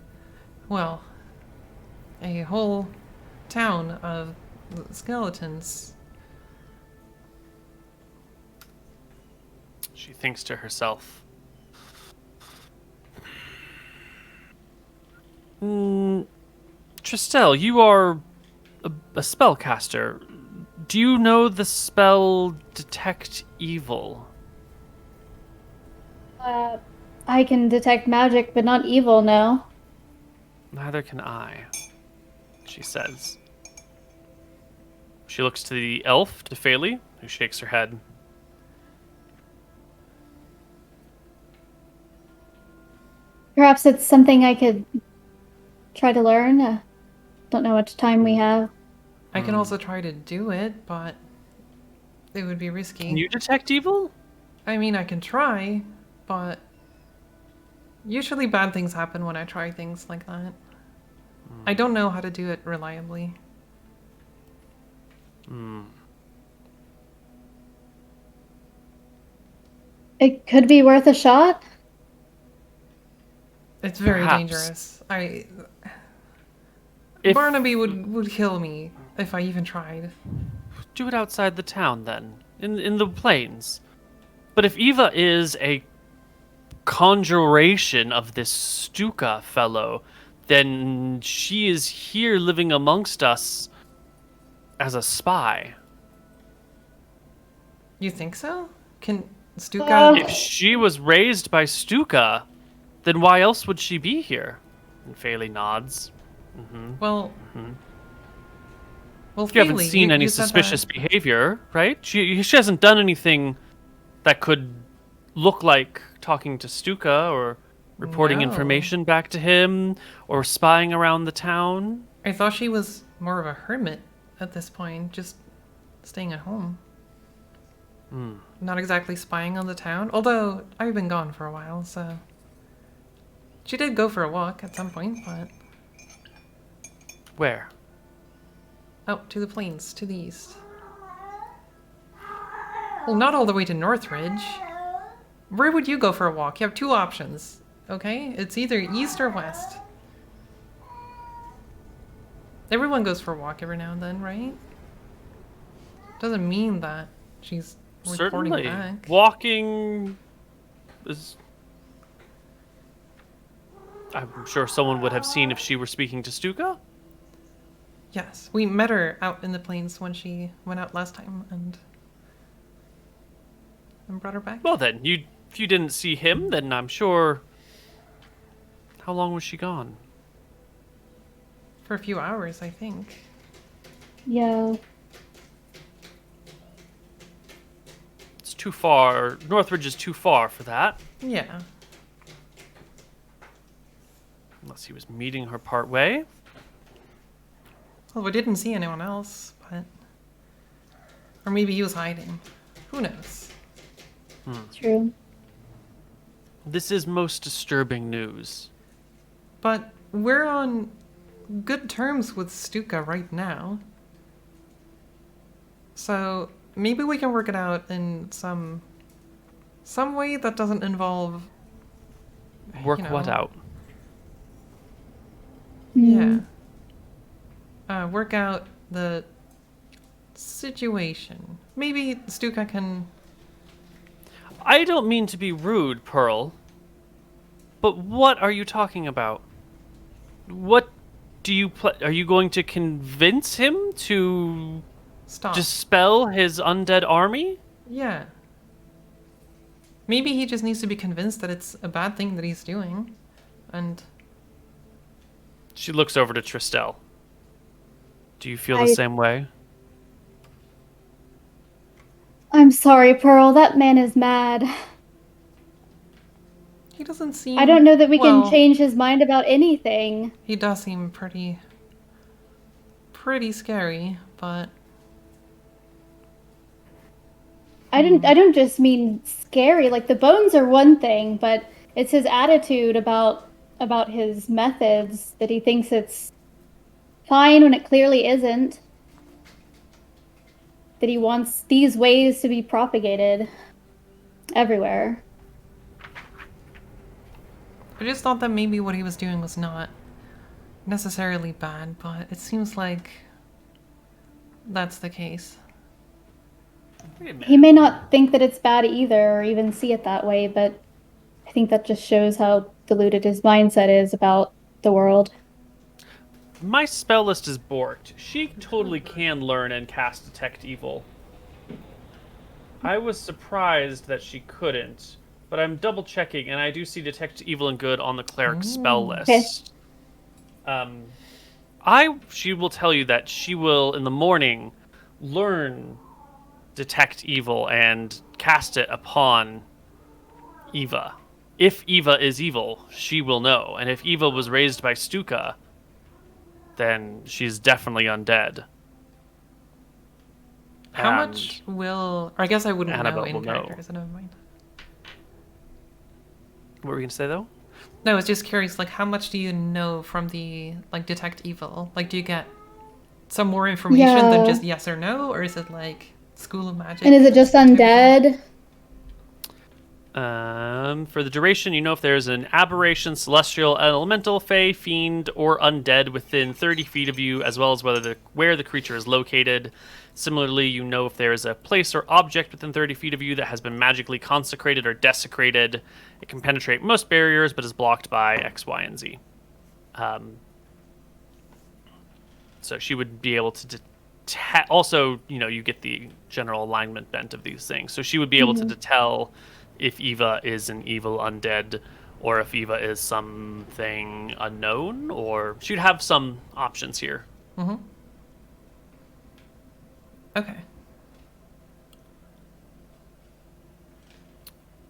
well, a whole town of skeletons. She thinks to herself. Tristel, you are a spellcaster. Do you know the spell Detect Evil? I can detect magic, but not evil, no. Neither can I, she says. She looks to the elf, to Phaley, who shakes her head. Perhaps it's something I could try to learn. Don't know how much time we have. I can also try to do it, but it would be risky. Can you detect evil? I mean, I can try, but usually bad things happen when I try things like that. I don't know how to do it reliably. It could be worth a shot. It's very Perhaps. dangerous. If- Barnaby would kill me if I even tried. Do it outside the town, then. In the plains. But if Eva is a conjuration of this Stuka fellow, then she is here living amongst us as a spy. You think so? Can Stuka... If she was raised by Stuka, then why else would she be here? And Phaley nods. Well, You haven't Phaley, seen any you said suspicious that- behavior, right? She hasn't done anything that could look like talking to Stuka or reporting No. information back to him or spying around the town. I thought she was more of a hermit at this point, just staying at home. Not exactly spying on the town, although I've been gone for a while, so... She did go for a walk at some point, but... Where? Out to the plains, to the east. Well, not all the way to Northridge. Where would you go for a walk? You have two options, okay? It's either east or west. Everyone goes for a walk every now and then, right? Doesn't mean that she's reporting Certainly. back. Walking is... I'm sure someone would have seen if she were speaking to Stuka. Yes, we met her out in the plains when she went out last time and brought her back. Well then, if you didn't see him, then I'm sure... How long was she gone? For a few hours, I think. Yeah. It's too far. Northridge is too far for that. Yeah. Unless he was meeting her part way. Well, we didn't see anyone else, but... Or maybe he was hiding. Who knows? True. This is most disturbing news. But we're on good terms with Stuka right now. So maybe we can work it out in some way that doesn't involve... Work you know, what out? Yeah. Work out the situation. Maybe Stuka can... I don't mean to be rude, Pearl. But what are you talking about? What do you are you going to convince him to Stop. dispel his undead army? Yeah. Maybe he just needs to be convinced that it's a bad thing that he's doing. And... She looks over to Tristel. Do you feel the same way? I'm sorry, Pearl. That man is mad. he doesn't seem... I don't know that we well, can change his mind about anything. He does seem pretty scary, but... I don't just mean scary. Like, the bones are one thing, but it's his attitude about his methods that he thinks it's fine when it clearly isn't. That he wants these ways to be propagated everywhere. I just thought that maybe what he was doing was not necessarily bad, but it seems like that's the case. He may not think that it's bad either, or even see it that way, but I think that just shows how diluted his mindset is about the world. My spell list is borked. She totally can learn and cast Detect Evil. I was surprised that she couldn't, but I'm double checking, and I do see Detect Evil and Good on the cleric spell list. She will tell you that she will, in the morning, learn Detect Evil and cast it upon Eva. If Eva is evil, she will know. And if Eva was raised by Stuka, then she's definitely undead. How much will... Or I guess I wouldn't Annabelle know in will character, know. so never mind. What were we going to say, though? No, I was just curious, like, how much do you know from the, like, Detect Evil? Like, do you get some more information than just yes or no? Or is it, like, School of Magic? And is it just undead? For the duration, you know if there's an aberration, celestial, elemental, fey, fiend, or undead within 30 feet of you, as well as where the creature is located. Similarly, you know if there is a place or object within 30 feet of you that has been magically consecrated or desecrated. It can penetrate most barriers, but is blocked by X, Y, and Z. So she would be able to also, you know, you get the general alignment bent of these things. So she would be able to tell if Eva is an evil undead, or if Eva is something unknown, or she'd have some options here. Mm-hmm. Okay.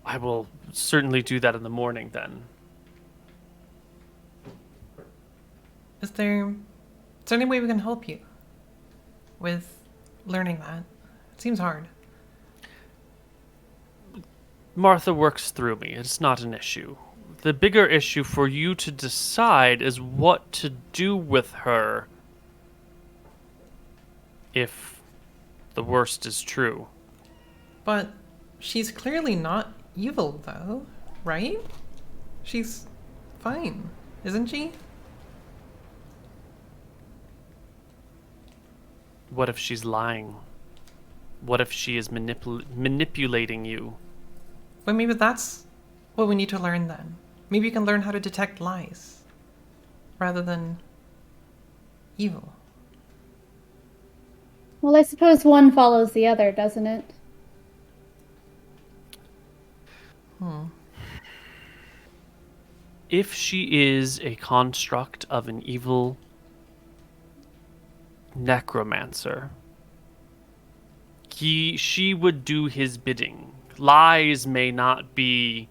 I will certainly do that in the morning, then. Is there any way we can help you with learning that? It seems hard. Martha works through me. It's not an issue. The bigger issue for you to decide is what to do with her if the worst is true. But she's clearly not evil, though, right? She's fine, isn't she? What if she's lying? What if she is manipulating you? Well, maybe that's what we need to learn then. Maybe you can learn how to detect lies rather than evil. Well, I suppose one follows the other, doesn't it? If she is a construct of an evil necromancer, she would do his bidding. Lies may not be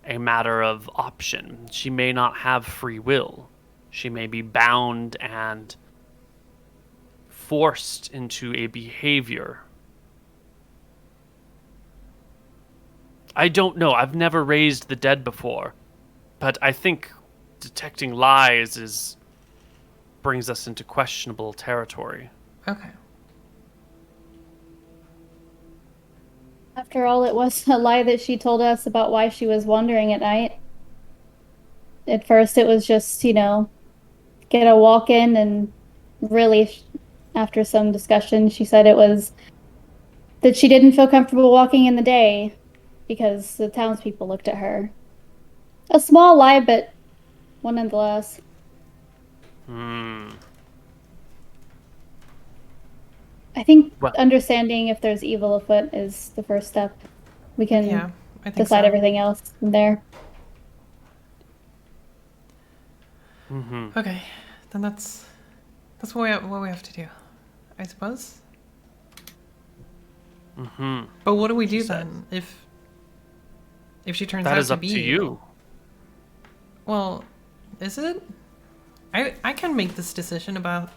a matter of option. She may not have free will. She may be bound and forced into a behavior. I don't know. I've never raised the dead before. But I think detecting lies brings us into questionable territory. Okay. After all, it was a lie that she told us about why she was wandering at night. At first, it was just, get a walk in, and really, after some discussion, she said it was that she didn't feel comfortable walking in the day because the townspeople looked at her. A small lie, but one nonetheless. I think understanding if there's evil afoot is the first step. We can decide everything else from there. Okay, then that's what we have to do, I suppose. But what do we do then if she turns out to be? That is up to you. Well, is it? I can make this decision about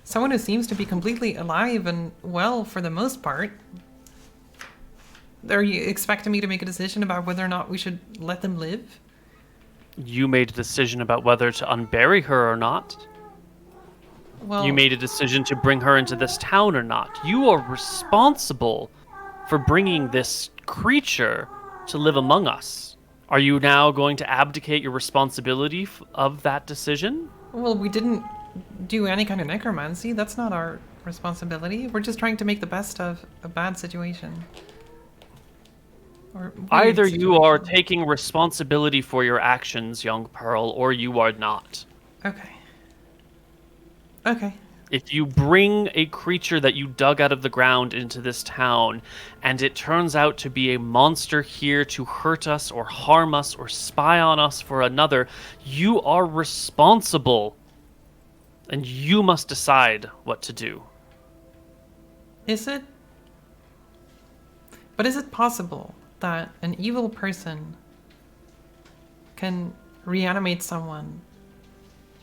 someone who seems to be completely alive and well for the most part. Are you expecting me to make a decision about whether or not we should let them live? You made a decision about whether to unbury her or not. Well, you made a decision to bring her into this town or not. You are responsible for bringing this creature to live among us. Are you now going to abdicate your responsibility of that decision? Well, we didn't do any kind of necromancy. That's not our responsibility. We're just trying to make the best of a bad situation. Either you are taking responsibility for your actions, young Pearl, or you are not. Okay. If you bring a creature that you dug out of the ground into this town, and it turns out to be a monster here to hurt us or harm us or spy on us for another, you are responsible. And you must decide what to do. Is it? But is it possible that an evil person can reanimate someone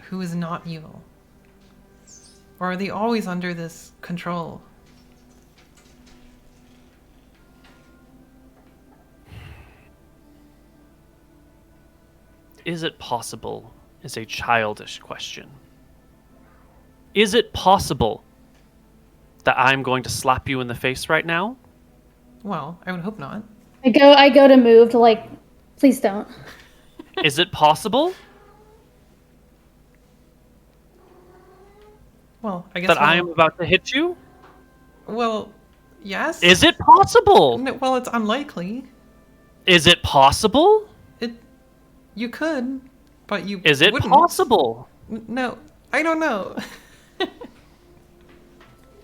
who is not evil? Or are they always under this control? Is it possible is a childish question. Is it possible that I'm going to slap you in the face right now? Well, I would hope not. I go to move to please don't. Is it possible? Well, I guess that I am about to hit you? Well, yes. Is it possible? No, well, it's unlikely. Is it possible? You could, but you Is it wouldn't. possible? No, I don't know.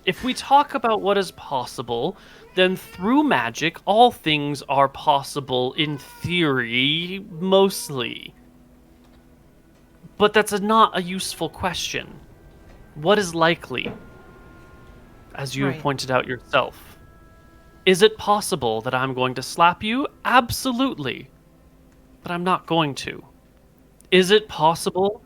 If we talk about what is possible, then through magic, all things are possible in theory, mostly. But that's not a useful question. What is likely? As you pointed out yourself. Is it possible that I'm going to slap you? Absolutely. But I'm not going to. Is it possible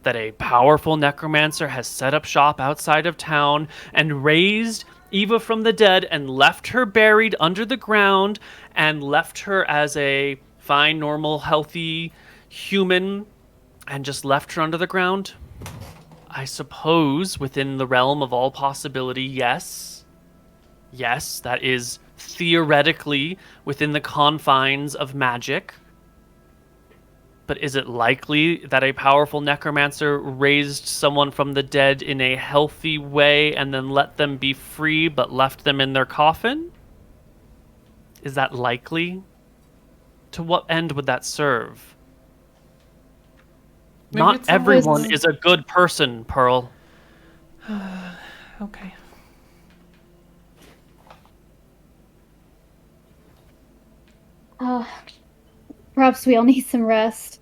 that a powerful necromancer has set up shop outside of town and raised Eva from the dead and left her buried under the ground and left her as a fine, normal, healthy human and just left her under the ground? I suppose within the realm of all possibility, yes. Yes, that is theoretically within the confines of magic. But is it likely that a powerful necromancer raised someone from the dead in a healthy way and then let them be free but left them in their coffin? Is that likely? To what end would that serve? Maybe not everyone is a good person, Pearl. Okay. Perhaps we all need some rest.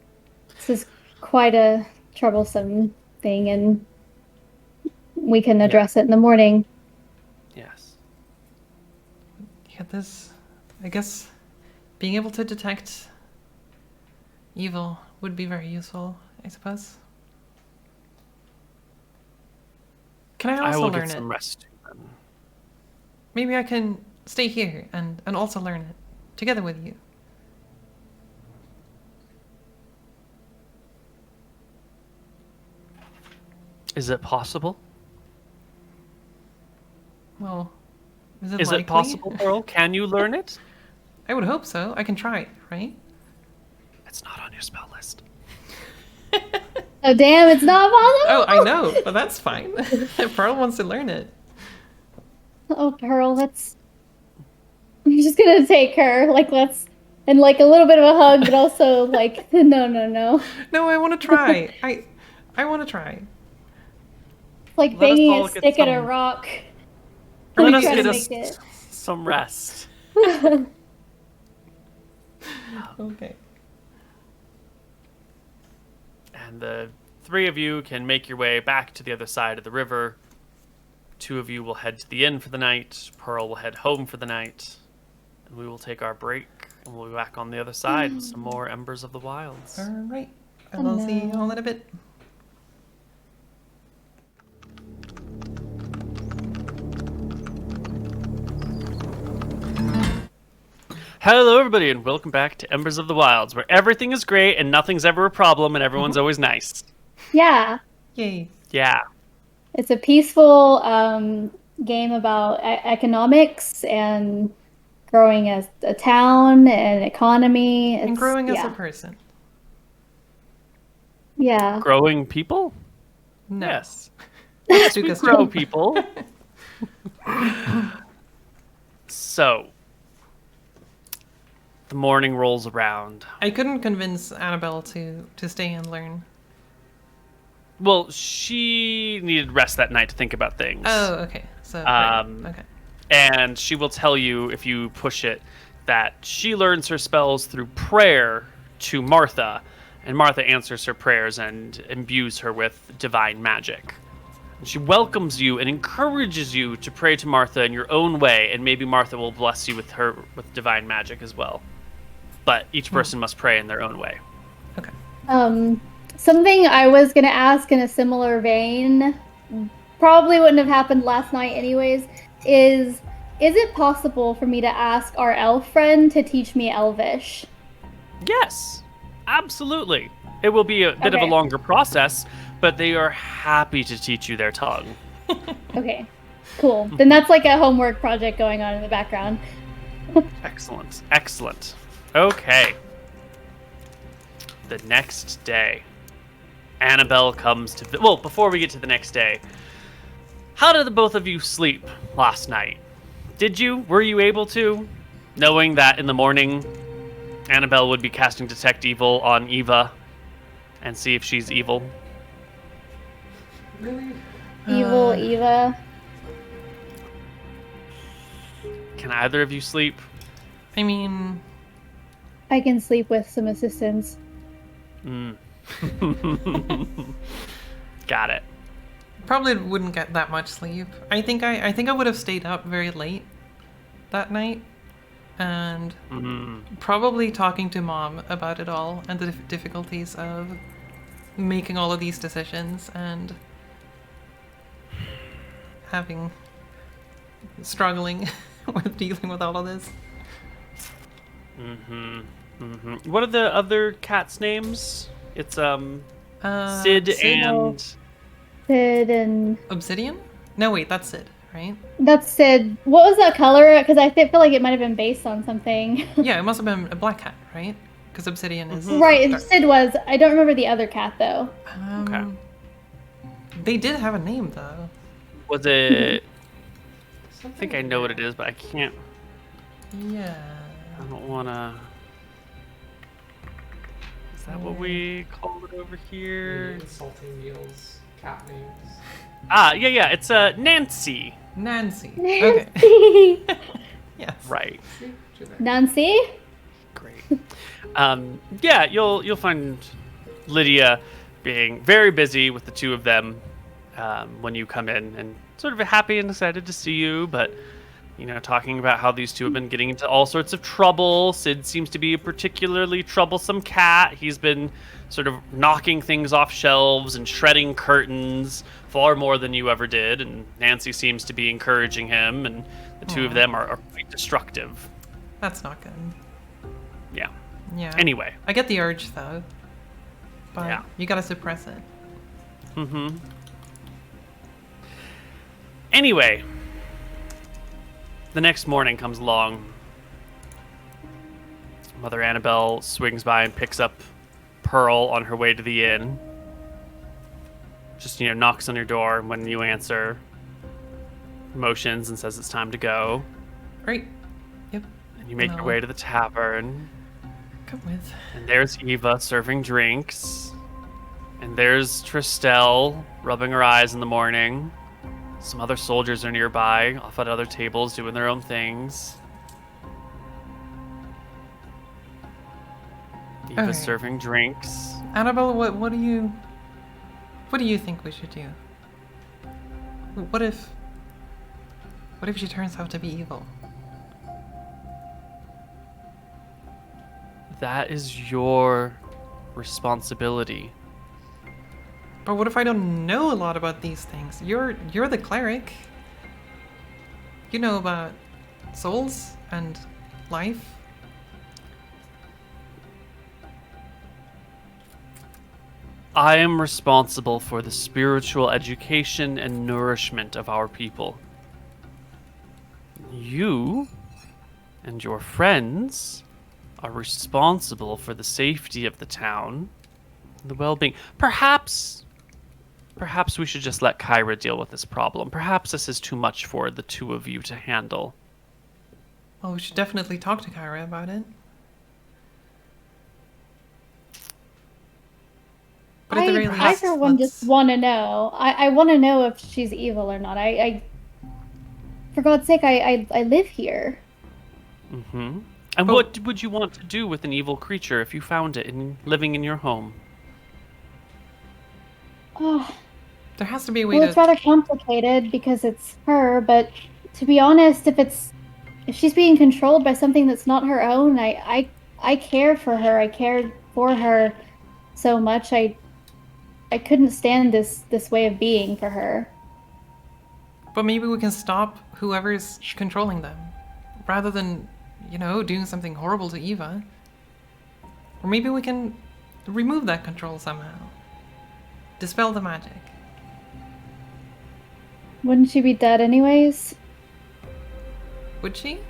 This is quite a troublesome thing, and we can address it in the morning. Yes. Yeah, I guess, being able to detect evil would be very useful, I suppose. Can I also I will learn get some it? rest. Then. Maybe I can stay here and also learn it together with you. Is it possible? Well, is it Is likely? it possible, Pearl? Can you learn it? I would hope so. I can try, right? It's not on your spell list. Oh damn, it's not possible. Oh, I know, but that's fine. Pearl wants to learn it. Oh, Pearl, let's. I'm just gonna take her. Like, let's. And like a little bit of a hug, but also like, no. No, I want to try. I want to try. Like Let us banging all a get stick at a some- rock. Let I'm us trying get to us make it. some rest. Okay. And the three of you can make your way back to the other side of the river. Two of you will head to the inn for the night. Pearl will head home for the night. And we will take our break. And we'll be back on the other side with some more Embers of the Wilds. All right. I will see you all in a bit. Hello, everybody, and welcome back to Embers of the Wilds, where everything is great and nothing's ever a problem and everyone's always nice. Yeah, Yay. Yeah. it's a peaceful game about economics and growing as a town and economy. And It's- growing as yeah. a person. Yeah. Growing people? No. Yes. Let's We grow people. So, the morning rolls around. I couldn't convince Annabelle to stay and learn. Well, she needed rest that night to think about things. Oh, okay. So, right. Um, Okay. And she will tell you, if you push it, that she learns her spells through prayer to Martha, and Martha answers her prayers and imbues her with divine magic. And she welcomes you and encourages you to pray to Martha in your own way, and maybe Martha will bless you with divine magic as well. But each person must pray in their own way. Okay. Something I was gonna ask in a similar vein, probably wouldn't have happened last night anyways, is it possible for me to ask our elf friend to teach me Elvish? Yes, absolutely. It will be a bit of a Okay. longer process, but they are happy to teach you their tongue. Okay, cool. Then that's like a homework project going on in the background. Excellent, excellent. Okay. The next day, Annabelle comes to... Well, before we get to the next day, how did the both of you sleep last night? Did you? Were you able to? Knowing that in the morning, Annabelle would be casting Detect Evil on Eva and see if she's evil. Really? Evil Eva. Can either of you sleep? I mean, I can sleep with some assistance. Got it. probably wouldn't get that much sleep. I think I would have stayed up very late that night, and probably talking to Mom about it all and the difficulties of making all of these decisions and struggling with dealing with all of this. What are the other cats' names? It's Sid Sid. and Sid and Obsidian? No, wait, that's Sid, right? that's Sid. What was that color? Because I feel like it might have been based on something. Yeah, it must have been a black cat, right? Because Obsidian is Right, dark. Sid was. I don't remember the other cat though. Okay. They did have a name though. was it? I think I know what it is, but I can't. Yeah. I don't wanna. Is that what we called it over here? Insulting meals, cat names. Yeah. It's Nancy. Nancy. Okay. Nancy. Yes. Right. See? You're there. Nancy. Great. Yeah, you'll find Lydia being very busy with the two of them when you come in, and sort of happy and excited to see you, but talking about how these two have been getting into all sorts of trouble. Sid seems to be a particularly troublesome cat. He's been sort of knocking things off shelves and shredding curtains far more than you ever did, and Nancy seems to be encouraging him, and the two of them are quite destructive. That's not good. Yeah. Yeah. Anyway. I get the urge though. But Yeah. you gotta suppress it. Anyway, the next morning comes along. Mother Annabelle swings by and picks up Pearl on her way to the inn. Just, knocks on your door when you answer, motions and says it's time to go. Right. Yep. And you make your way to the tavern. Come with. And there's Eva serving drinks. And there's Tristel rubbing her eyes in the morning. Some other soldiers are nearby, off at other tables, doing their own things. Eva's Okay. serving drinks. Annabelle, what do you think we should do? What if she turns out to be evil? That is your responsibility. But what if I don't know a lot about these things? You're the cleric. You know about souls and life. I am responsible for the spiritual education and nourishment of our people. You and your friends are responsible for the safety of the town, the well-being. Perhaps we should just let Kyra deal with this problem. Perhaps this is too much for the two of you to handle. Well, we should definitely talk to Kyra about it. But at the very I least, for one let's- just want to know. I want to know if she's evil or not. I for God's sake, I live here. Mm-hmm. And Oh. what would you want to do with an evil creature if you found it living in your home? Oh, there has to be a way well, to. it's rather complicated because it's her. But to be honest, if she's being controlled by something that's not her own, I care for her. I cared for her so much. I couldn't stand this way of being for her. But maybe we can stop whoever's controlling them, rather than, doing something horrible to Eva. Or maybe we can remove that control somehow. Dispel the magic. Wouldn't she be dead anyways? Would she?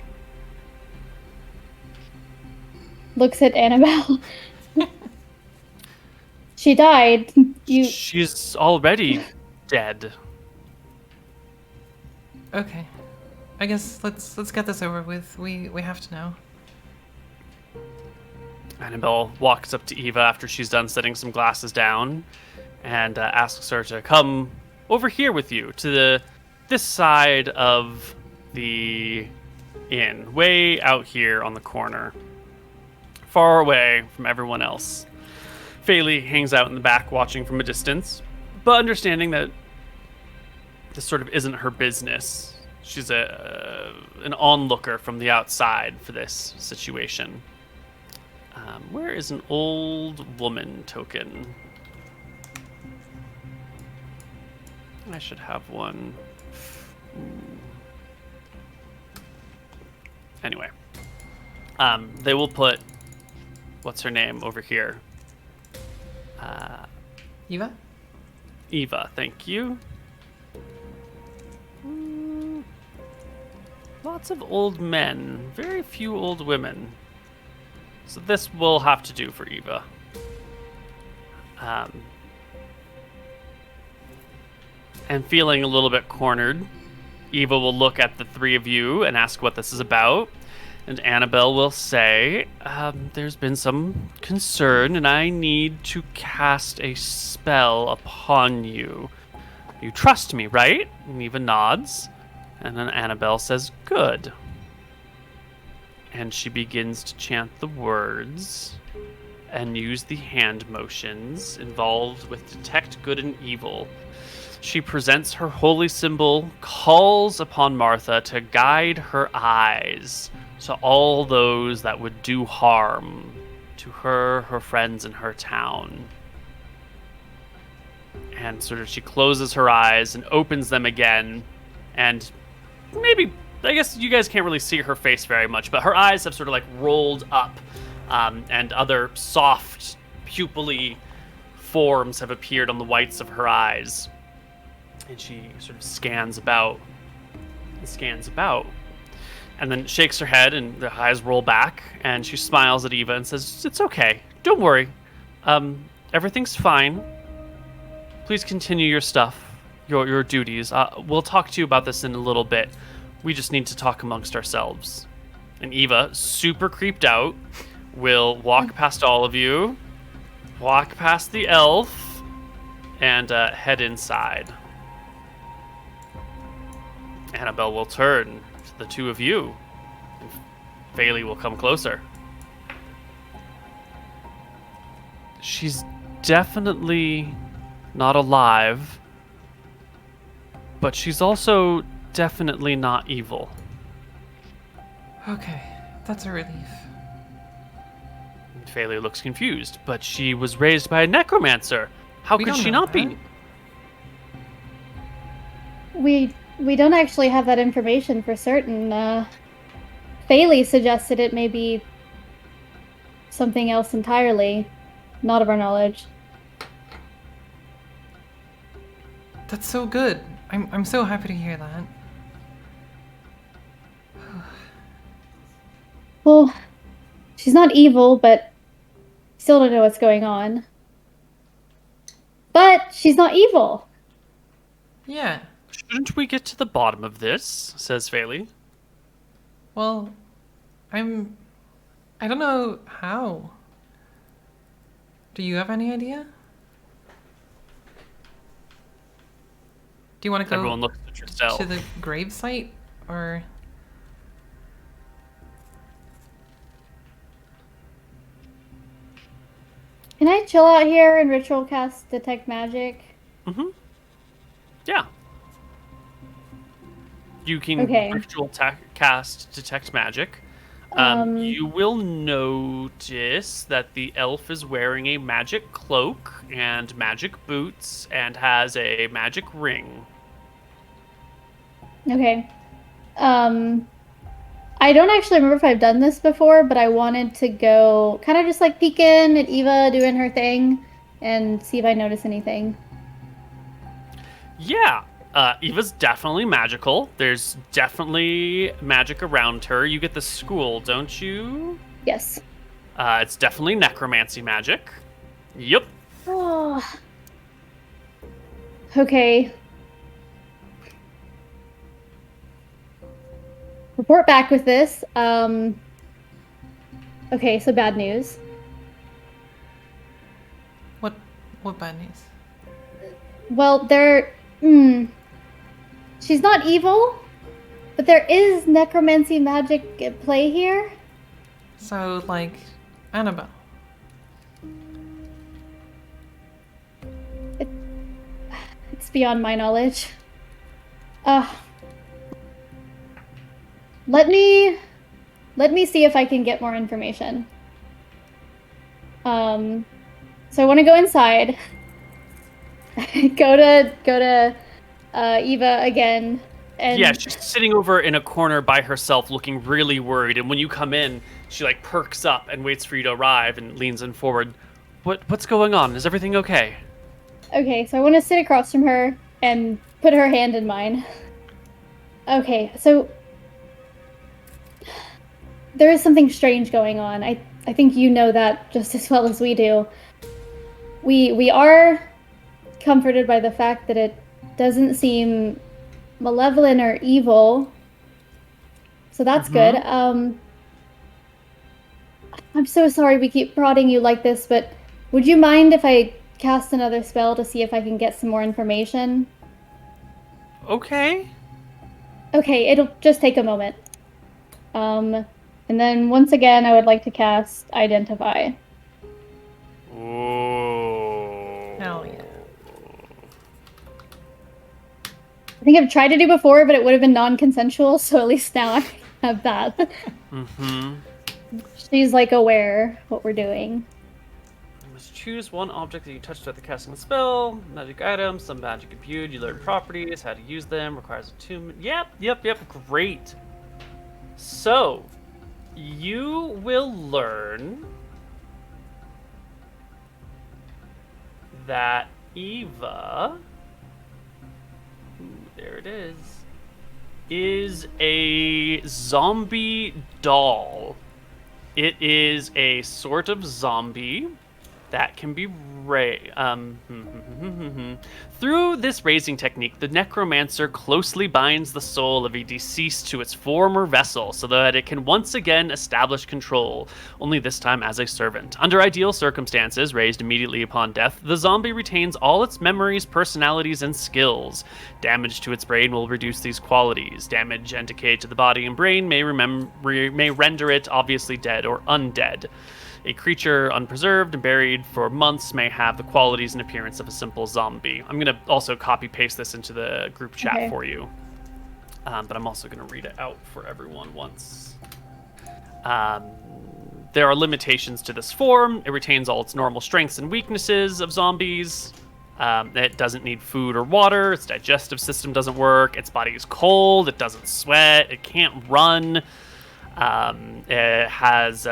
Looks at Annabelle. She died. She's already dead. Okay. I guess let's get this over with. We have to know. Annabelle walks up to Eva after she's done setting some glasses down and asks her to come over here with you to this side of the inn, way out here on the corner, far away from everyone else. Faylee hangs out in the back watching from a distance, but understanding that this sort of isn't her business. She's an onlooker from the outside for this situation. Where is an old woman token? I should have one. Anyway. They will put... What's her name over here? Eva? Eva, thank you. Lots of old men, very few old women. So this will have to do for Eva. And feeling a little bit cornered, Eva will look at the three of you and ask what this is about. And Annabelle will say, there's been some concern and I need to cast a spell upon you. You trust me, right? And Eva nods. And then Annabelle says, good. And she begins to chant the words and use the hand motions involved with detect good and evil. She presents her holy symbol, calls upon Martha to guide her eyes to all those that would do harm to her, her friends, and her town. And sort of she closes her eyes and opens them again, and maybe, I guess you guys can't really see her face very much, but her eyes have sort of like rolled up, and other soft, pupilly forms have appeared on the whites of her eyes. And she sort of scans about and scans about. And then shakes her head and the eyes roll back, and she smiles at Eva and says, "It's okay. Don't worry. Everything's fine. Please continue your stuff, your duties. We'll talk to you about this in a little bit. We just need to talk amongst ourselves." And Eva, super creeped out, will walk past all of you, walk past the elf, and head inside. Annabelle will turn to the two of you, and Bailey will come closer. She's definitely not alive, but she's also definitely not evil. Okay, that's a relief. Bailey looks confused, but she was raised by a necromancer. How could she not be? We don't actually have that information for certain. Bailey suggested it may be something else entirely, not of our knowledge. That's so good. I'm so happy to hear that. Well, she's not evil, but still don't know what's going on. But she's not evil. Yeah. Shouldn't we get to the bottom of this? Says Bailey. Well, I don't know how. Do you have any idea? Do you want to go Everyone looks at yourself. to the grave site, or? Can I chill out here and ritual cast detect magic? Mm-hmm. Yeah. You can Okay. ritual cast detect magic. You will notice that the elf is wearing a magic cloak and magic boots and has a magic ring. Okay. I don't actually remember if I've done this before, but I wanted to go kind of just like peek in at Eva doing her thing and see if I notice anything. Yeah. Eva's definitely magical. There's definitely magic around her. You get the school, don't you? Yes. It's definitely necromancy magic. Yep. Oh. Okay. Report back with this. Okay, so bad news. What bad news? Well, she's not evil, but there is necromancy magic at play here. So, like, Annabelle. It's beyond my knowledge. Let me see if I can get more information. So I want to go inside. go to Eva again. And Yeah, she's sitting over in a corner by herself looking really worried, and when you come in, she like perks up and waits for you to arrive and leans in forward. What's going on? Is everything okay? Okay, so I want to sit across from her and put her hand in mine. Okay, so there is something strange going on. I think you know that just as well as we do. We are comforted by the fact that it doesn't seem malevolent or evil. So that's good. I'm so sorry we keep prodding you like this, but would you mind if I cast another spell to see if I can get some more information? Okay. Okay, it'll just take a moment. And then once again, I would like to cast Identify. Ooh. Hell yeah. I think I've tried to do before, but it would have been non-consensual, so at least now I have that. Mm-hmm. She's like aware what we're doing. You must choose one object that you touch throughout the casting of the spell. Magic items, some magic imbued. You learn properties, how to use them. Requires attunement. Yep. Great. So, you will learn that Eva. Ooh, there it is. is a zombie doll. It is a sort of zombie that can be Through this raising technique, the necromancer closely binds the soul of a deceased to its former vessel so that it can once again establish control, only this time as a servant. Under ideal circumstances, raised immediately upon death, the zombie retains all its memories, personalities, and skills. Damage to its brain will reduce these qualities. Damage and decay to the body and brain may render it obviously dead or undead. A creature unpreserved and buried for months may have the qualities and appearance of a simple zombie. I'm going to also copy paste this into the group chat for you. But I'm also going to read it out for everyone once. There are limitations to this form. It retains all its normal strengths and weaknesses of zombies. It doesn't need food or water. Its digestive system doesn't work. Its body is cold. It doesn't sweat. It can't run. It has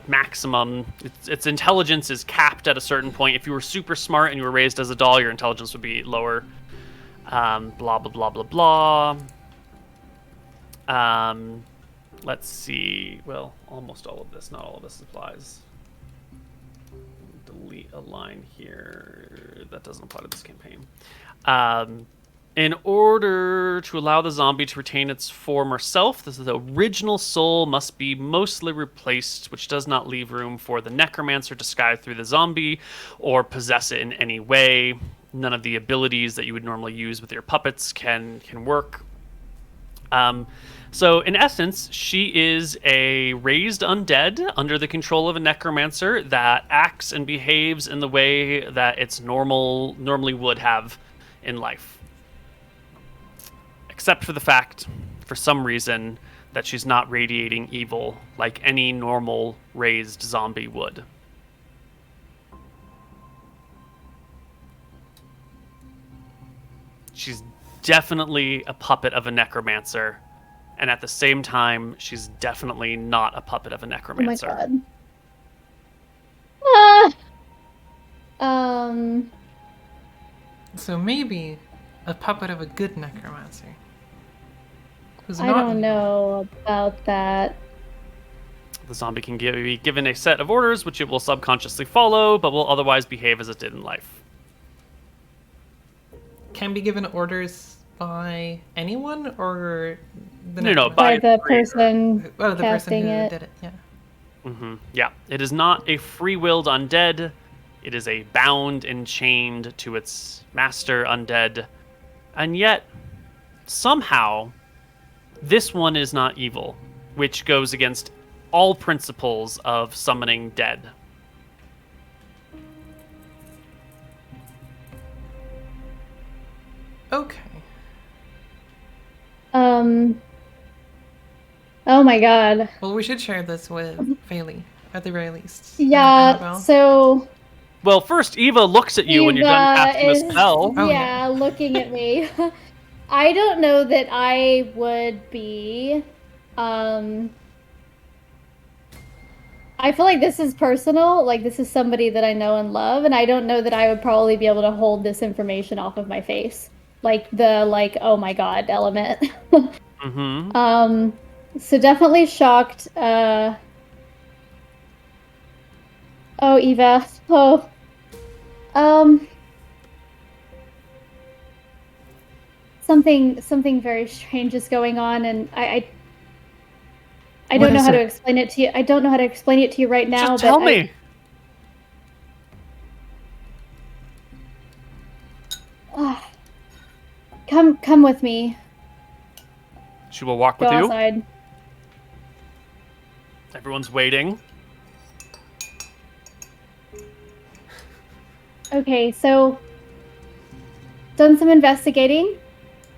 maximum. Its intelligence is capped at a certain point. If you were super smart and you were raised as a doll, your intelligence would be lower. Blah blah blah blah blah. Let's see. Well, almost all of this. Not all of this applies. Delete a line here. That doesn't apply to this campaign. In order to allow the zombie to retain its former self, the original soul must be mostly replaced, which does not leave room for the necromancer to sky through the zombie or possess it in any way. None of the abilities that you would normally use with your puppets can work. So in essence, she is a raised undead under the control of a necromancer that acts and behaves in the way that it's normally would have in life. Except for the fact, for some reason, that she's not radiating evil like any normal raised zombie would. She's definitely a puppet of a necromancer, and at the same time, she's definitely not a puppet of a necromancer. Oh my god. So maybe a puppet of a good necromancer. I don't know about that. The zombie can be given a set of orders, which it will subconsciously follow, but will otherwise behave as it did in life. Can be given orders by anyone, or the by the person the person casting who it. did it. Yeah. Yeah, it is not a free-willed undead. It is a bound and chained to its master undead. And yet, somehow, this one is not evil, which goes against all principles of summoning dead. Okay. Oh my god. Well, we should share this with Faylee, at the very least. Yeah, Annabelle. so... Well, first Eva looks at you when you're done casting the spell. Oh, yeah, looking at me. I don't know that I would be... I feel like this is personal. Like, this is somebody that I know and love, and I don't know that I would probably be able to hold this information off of my face. Like, oh my god element. So definitely shocked. Oh, Eva. Oh. Something very strange is going on, and I don't know how to explain it to you. I don't know how to explain it to you right now. Just tell me. Come with me. She will walk Go with you. outside. Everyone's waiting. Okay, so done some investigating.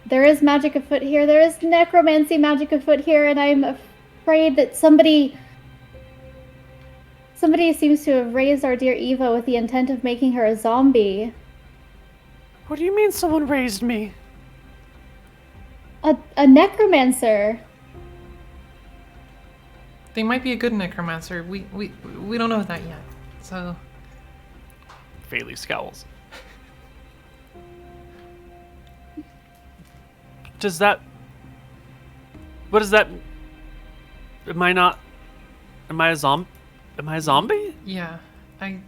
There is magic afoot here. There is necromancy magic afoot here, and I'm afraid that somebody seems to have raised our dear Eva with the intent of making her a zombie. What do you mean someone raised me? A necromancer. They might be a good necromancer. We don't know that yet. So Faylee scowls. Does that What is that? Am I not? Am I a zombie? Am I a zombie? Yeah, I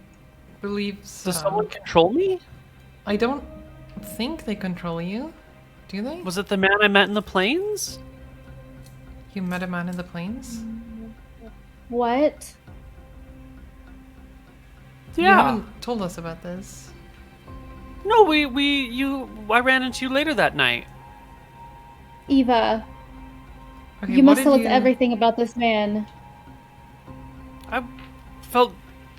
believe so. Does someone control me? I don't think they control you. Do they? Was it the man I met in the plains? You met a man in the plains? What? You Yeah. haven't told us about this. No, I ran into you later that night. Eva, Okay, you what must did tell us everything about this man. I felt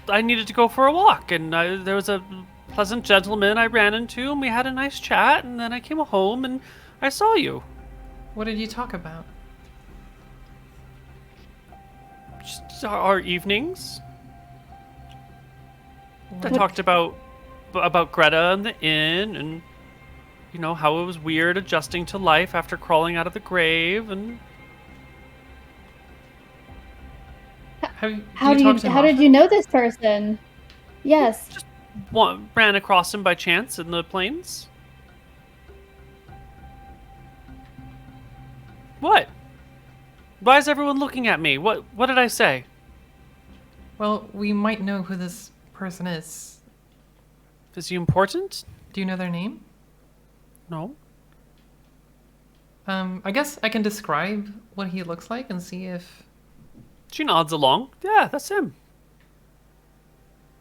I needed to go for a walk, and there was a pleasant gentleman I ran into, and we had a nice chat, and then I came home, and I saw you. What did you talk about? Just our evenings. I What- talked about Greta and the inn, and you know how it was weird adjusting to life after crawling out of the grave, and How did you know this person? Yes. ran across him by chance in the plains. What? Why is everyone looking at me? What did I say? Well, we might know who this person is. Is he important? Do you know their name? No. I guess I can describe what he looks like and see if... She nods along. Yeah, that's him.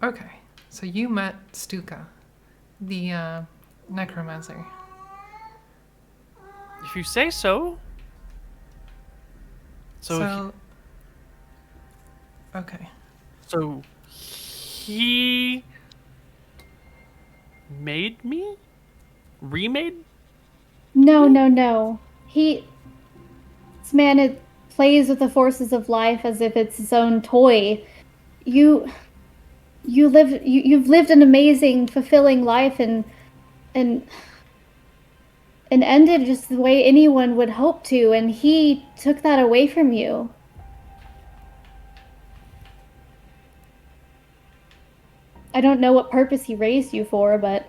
Okay, so you met Stuka, the necromancer. If you say so. Okay. So he made me? Remade? No. This man plays with the forces of life as if it's his own toy. You've lived an amazing, fulfilling life and ended just the way anyone would hope to, and he took that away from you. I don't know what purpose he raised you for, but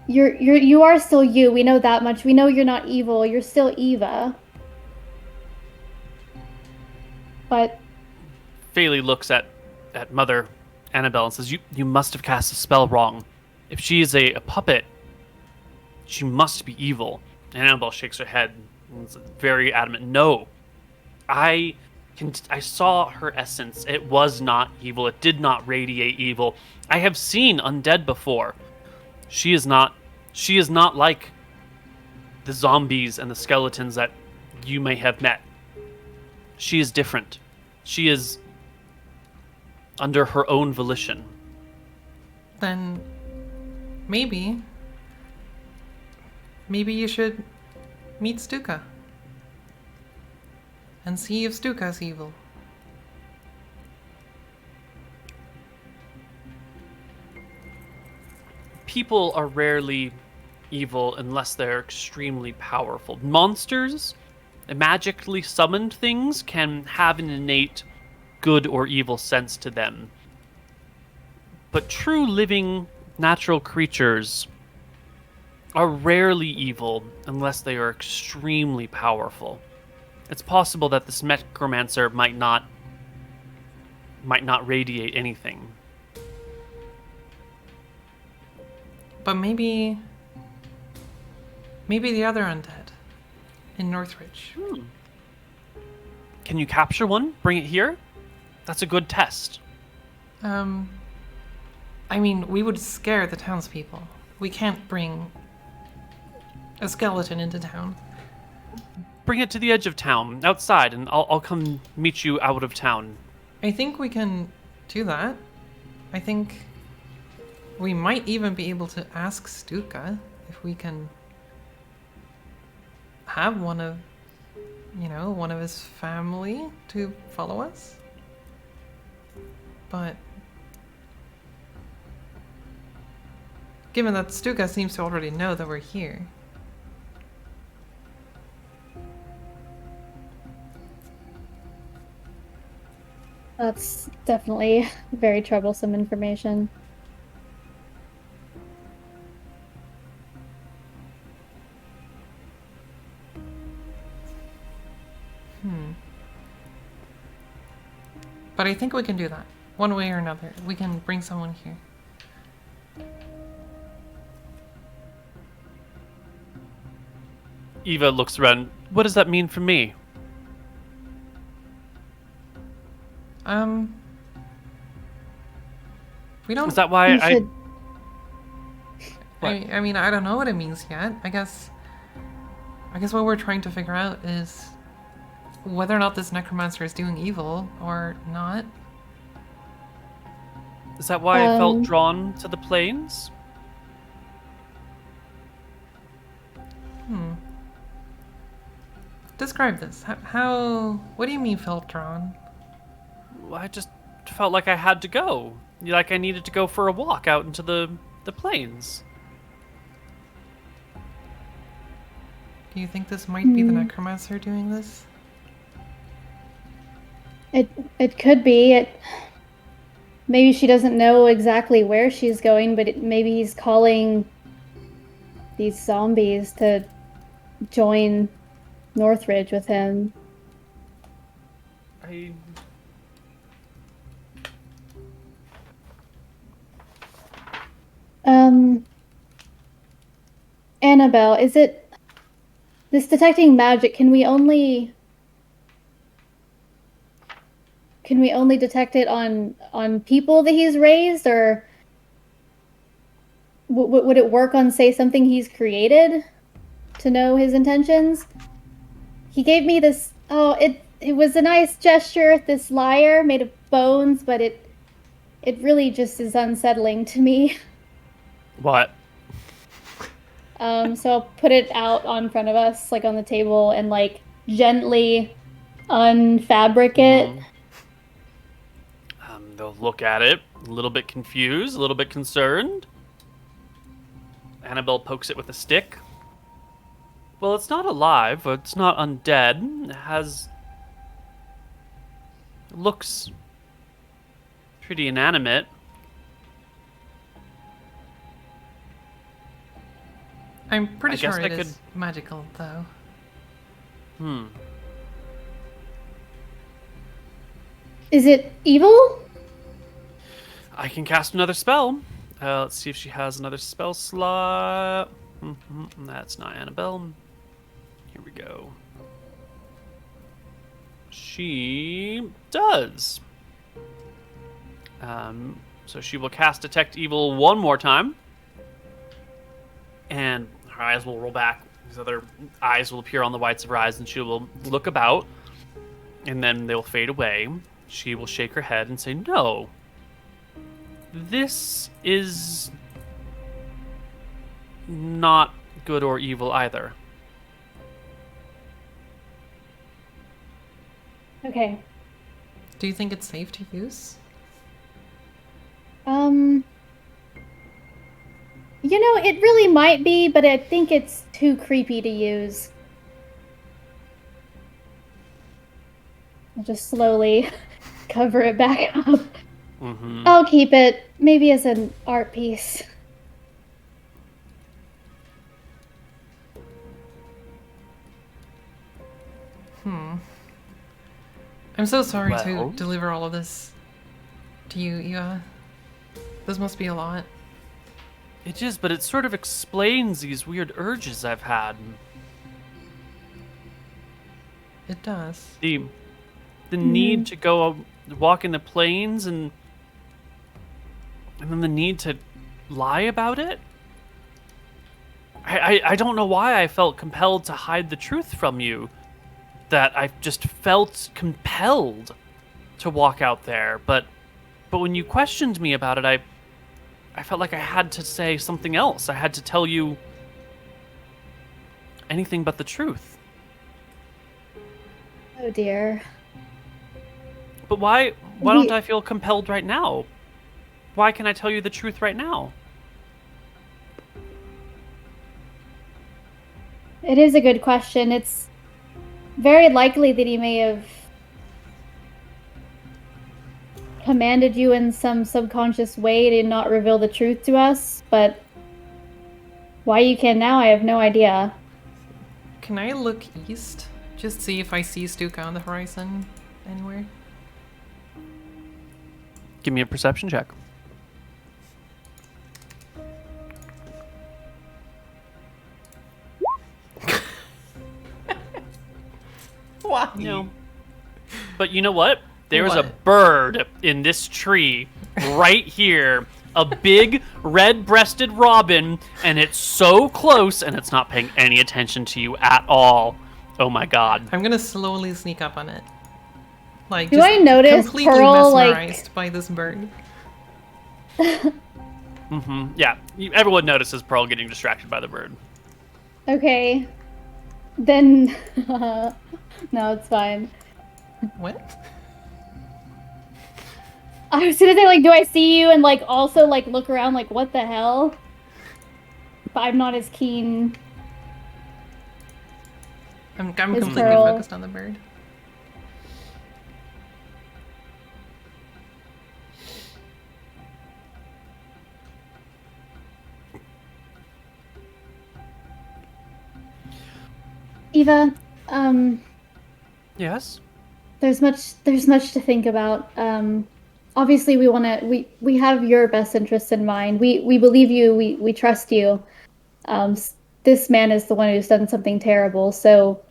you are still you. We know that much. We know you're not evil. You're still Eva. But Faley looks at Mother Annabelle and says, You must have cast a spell wrong. If she is a puppet, she must be evil. And Annabelle shakes her head and is very adamant. No. I saw her essence. It was not evil. It did not radiate evil. I have seen undead before. She is not like the zombies and the skeletons that you may have met. She is different. She is under her own volition. Then maybe you should meet Stuka and see if Stuka's evil. People are rarely evil unless they're extremely powerful. Monsters, magically summoned things, can have an innate good or evil sense to them. But true living natural creatures are rarely evil unless they are extremely powerful. It's possible that this necromancer might not radiate anything. But maybe the other undead in Northridge. Can you capture one? Bring it here? That's a good test. I mean, we would scare the townspeople. We can't bring a skeleton into town. Bring it to the edge of town, outside, and I'll come meet you out of town. I think we can do that. I think we might even be able to ask Stuka if we can have one of his family to follow us. But given that Stuka seems to already know that we're here. that's definitely very troublesome information. But I think we can do that. One way or another. We can bring someone here. Eva looks around. What does that mean for me? We don't... Is that why You should. I mean, I don't know what it means yet. I guess what we're trying to figure out is whether or not this necromancer is doing evil or not. Is that why I felt drawn to the plains? Describe this. How... What do you mean felt drawn? I just felt like I had to go. Like I needed to go for a walk out into the plains. Do you think this might be the necromancer doing this? It could be. Maybe she doesn't know exactly where she's going, but maybe he's calling these zombies to join Northridge with him. Annabelle, is it this detecting magic? Can we only detect it on people that he's raised, or would it work on, say, something he's created to know his intentions? He gave me this. Oh, it was a nice gesture. This lyre made of bones, but it really just is unsettling to me. What? So I'll put it out on front of us, like on the table, and like gently unfabric it. They'll look at it, a little bit confused, a little bit concerned. Annabelle pokes it with a stick. Well, it's not alive, it's not undead. It looks pretty inanimate. I'm pretty sure I it is magical, though. Is it evil? I can cast another spell. Let's see if she has another spell slot. That's not Annabelle. Here we go. She does. So she will cast Detect Evil one more time. And her eyes will roll back. These other eyes will appear on the whites of her eyes, and she will look about. And then they will fade away. She will shake her head and say, no. This is not good or evil either. Okay. Do you think it's safe to use? You know, it really might be, but I think it's too creepy to use. I'll just slowly cover it back up. I'll keep it, maybe as an art piece. I'm so sorry to deliver all of this to you, Eva. This must be a lot. It is, but it sort of explains these weird urges I've had. It does. The need to go walk in the plains and then the need to lie about it. I don't know why I felt compelled to hide the truth from you. That I just felt compelled to walk out there, but when you questioned me about it, I felt like I had to say something else. I had to tell you anything but the truth. Oh dear. But why don't I feel compelled right now? Why can I tell you the truth right now? It is a good question. It's very likely that he may have commanded you in some subconscious way to not reveal the truth to us, but why you can now, I have no idea. Can I look east? Just see if I see Stuka on the horizon anywhere? Give me a perception check. Why? No. But you know what? There's a What? bird in this tree right here. A big red-breasted robin, and it's so close, and it's not paying any attention to you at all. Oh my god. I'm gonna slowly sneak up on it. Like, Do just I notice completely Pearl, mesmerized by this bird. Yeah, everyone notices Pearl getting distracted by the bird. Okay. Then no, it's fine. What? I was gonna say, like, do I see you and, like, also, like, look around, like, what the hell? But I'm not as keen. I'm Is completely Pearl- focused on the bird. Eva, Yes? there's much to think about. Obviously we have your best interests in mind. We believe you, we trust you. This man is the one who's done something terrible, so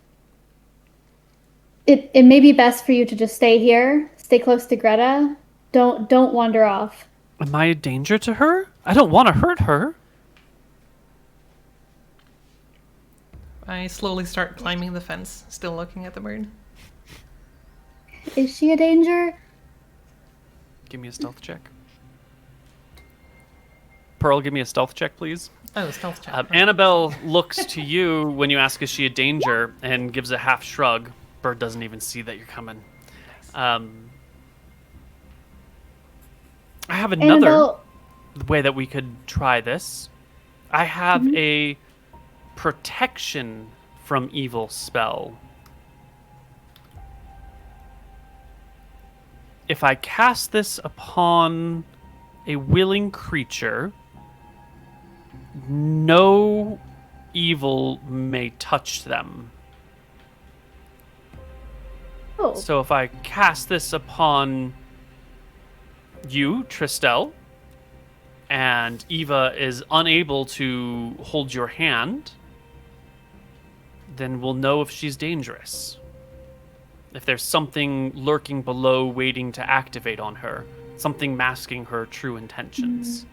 it may be best for you to just stay here, stay close to Greta. Don't wander off. Am I a danger to her? I don't want to hurt her. I slowly start climbing the fence, still looking at the bird. Is she a danger? Give me a stealth check. Pearl, give me a stealth check, please. Oh, stealth check. Annabelle looks to you when you ask, is she a danger, and gives a half shrug. Bird doesn't even see that you're coming. I have another Annabelle, way that we could try this. I have a protection from evil spell. If I cast this upon a willing creature, no evil may touch them. oh, So if I cast this upon you, Tristel, and Eva is unable to hold your hand, then we'll know if she's dangerous. If there's something lurking below waiting to activate on her, something masking her true intentions.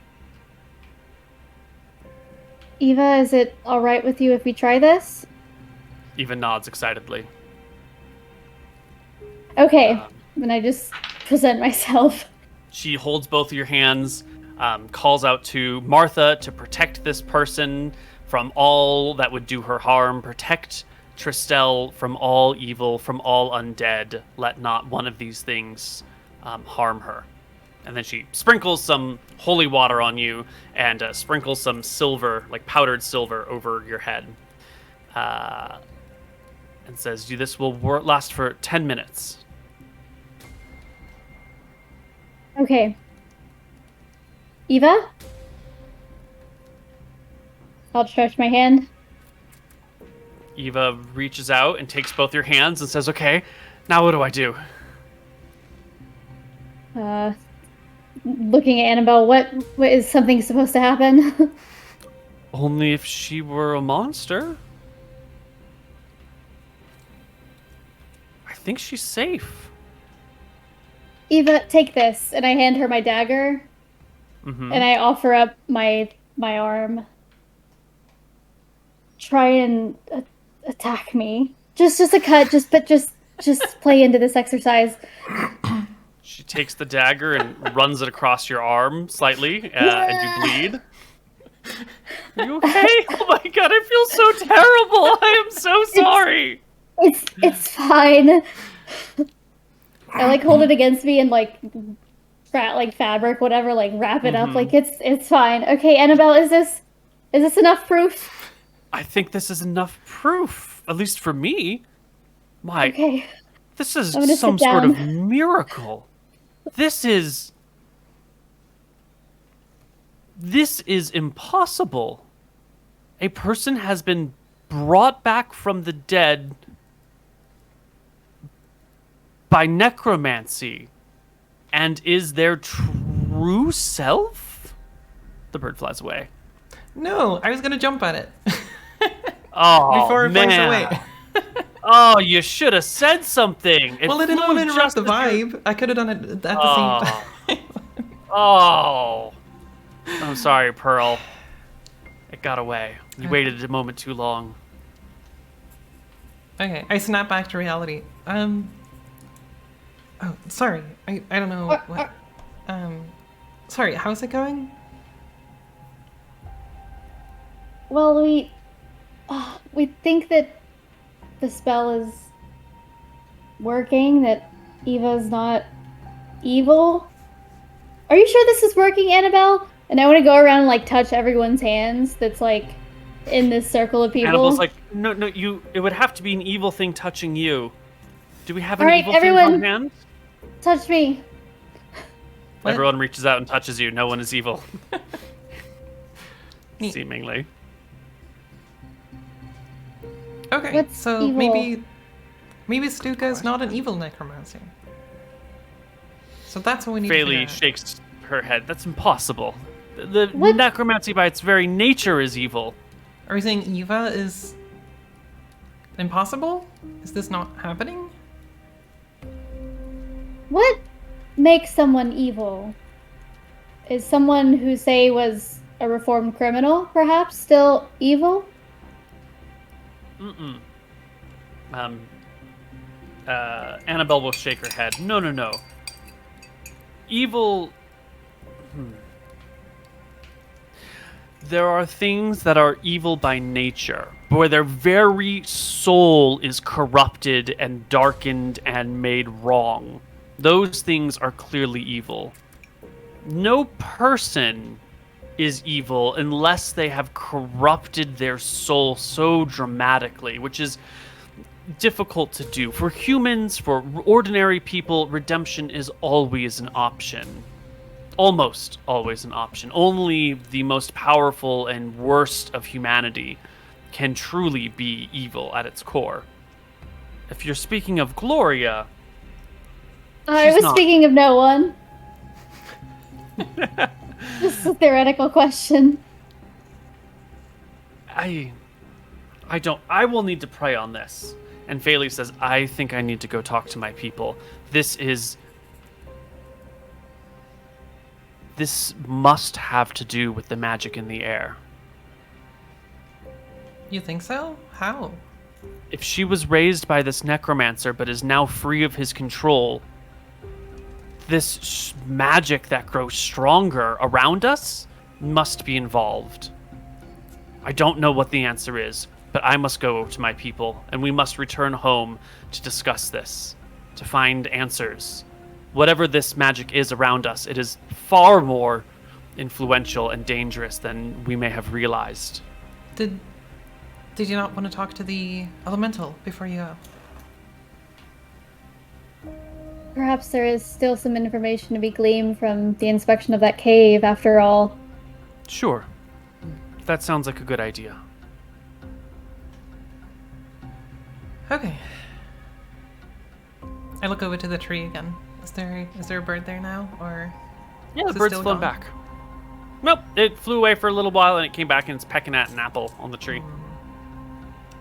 Eva, is it all right with you if we try this? Eva nods excitedly. Okay, then I just present myself. She holds both of your hands, calls out to Martha to protect this person from all that would do her harm, protect Tristel from all evil, from all undead. Let not one of these things harm her. And then she sprinkles some holy water on you and sprinkles some silver, like powdered silver, over your head. And says, this will last for 10 minutes. Okay. Eva? I'll stretch my hand. Eva reaches out and takes both your hands and says, okay, now what do I do? Looking at Annabelle, what is something supposed to happen? Only if she were a monster. I think she's safe. Eva, take this, and I hand her my dagger, and I offer up my arm. Try and attack me. Just a cut. Just play into this exercise. She takes the dagger and runs it across your arm slightly, and you bleed. Are you okay? Oh my god, I feel so terrible. I am so sorry. It's fine. I hold it against me and fabric, whatever, wrap it up. It's fine. Okay, Annabelle, is this enough proof? I think this is enough proof, at least for me. Okay. This is I'm gonna some sit sort of down. miracle. This is impossible. A person has been brought back from the dead by necromancy. And is their true self? The bird flies away. No, I was gonna jump on it. Oh, Before it flies man. away. Oh, you should have said something. Well, I didn't want to flew interrupt just the as you- vibe. I could have done it at the same time. Oh. I'm sorry, Pearl. It got away. You waited a moment too long. Okay, I snap back to reality. Oh, sorry. I don't know what. Sorry. How's it going? Well, we think that the spell is working, that Eva's not evil. Are you sure this is working, Annabelle? And I want to go around and like touch everyone's hands that's like in this circle of people. Annabelle's like, no, it would have to be an evil thing touching you. Do we have an All right, evil everyone. thing on hand? Touch me. What? Everyone reaches out and touches you. No one is evil. Neat. Seemingly. Okay, What's so evil? maybe Stuka is not an evil necromancer. So that's what we need to figure Bailey out. shakes her head. That's impossible. The What? necromancy by its very nature is evil. Are you saying Eva is impossible? Is this not happening? What makes someone evil? Is someone who, say, was a reformed criminal, perhaps, still evil? Mm-mm. Annabelle will shake her head. No. Evil... There are things that are evil by nature, where their very soul is corrupted and darkened and made wrong. Those things are clearly evil. No person is evil unless they have corrupted their soul so dramatically, which is difficult to do. For humans, for ordinary people, redemption is always an option. Almost always an option. Only the most powerful and worst of humanity can truly be evil at its core. If you're speaking of Gloria, I she's was not. speaking of no one. Just a theoretical question. I will need to pray on this. And Phaley says, I think I need to go talk to my people. This must have to do with the magic in the air. You think so? How? If she was raised by this necromancer but is now free of his control, this magic that grows stronger around us must be involved. I don't know what the answer is, but I must go to my people, and we must return home to discuss this, to find answers. Whatever this magic is around us, it is far more influential and dangerous than we may have realized. Did you not want to talk to the elemental before you go? Perhaps there is still some information to be gleaned from the inspection of that cave, after all. Sure. That sounds like a good idea. Okay. I look over to the tree again. Is there a bird there now, or? Yeah, is the it bird's still flown gone? back. Nope, it flew away for a little while and it came back and it's pecking at an apple on the tree.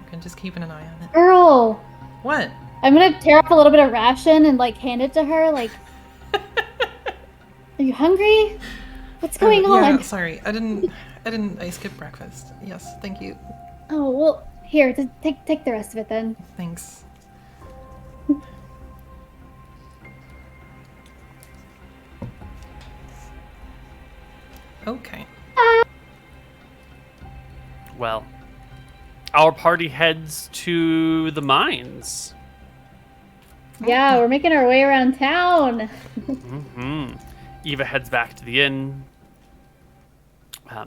Okay, just keeping an eye on it. Earl! What? I'm gonna tear up a little bit of ration and like hand it to her, like... Are you hungry? What's going Yeah, on? sorry, I skipped breakfast. Yes, thank you. Oh, well, here, take the rest of it then. Thanks. Okay. Well, our party heads to the mines. Yeah, we're making our way around town. Eva heads back to the inn.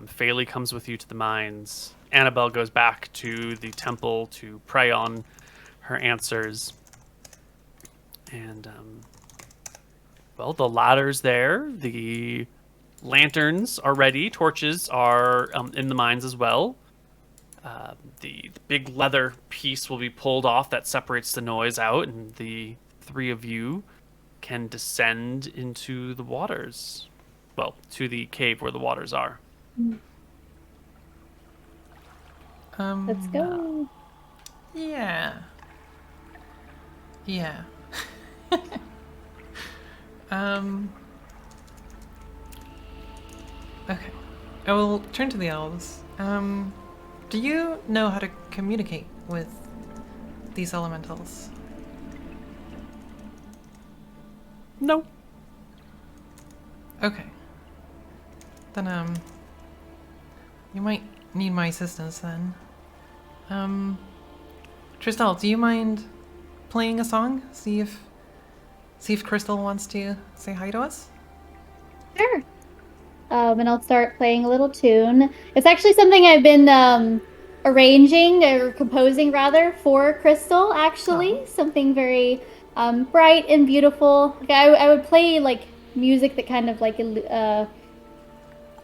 Phaley comes with you to the mines. Annabelle goes back to the temple to pray on her answers. And, well, the ladder's there. The lanterns are ready. Torches are in the mines as well. The big leather piece will be pulled off that separates the noise out, and the three of you can descend into the waters. Well, to the cave where the waters are. Let's go. Yeah. Yeah. Okay. I will turn to the elves. Do you know how to communicate with these elementals? No. Okay. Then, you might need my assistance then. Tristal, do you mind playing a song? See if Crystal wants to say hi to us? Sure. And I'll start playing a little tune. It's actually something I've been arranging or composing rather for Crystal. Actually, something very bright and beautiful. Like I would play like music that kind of like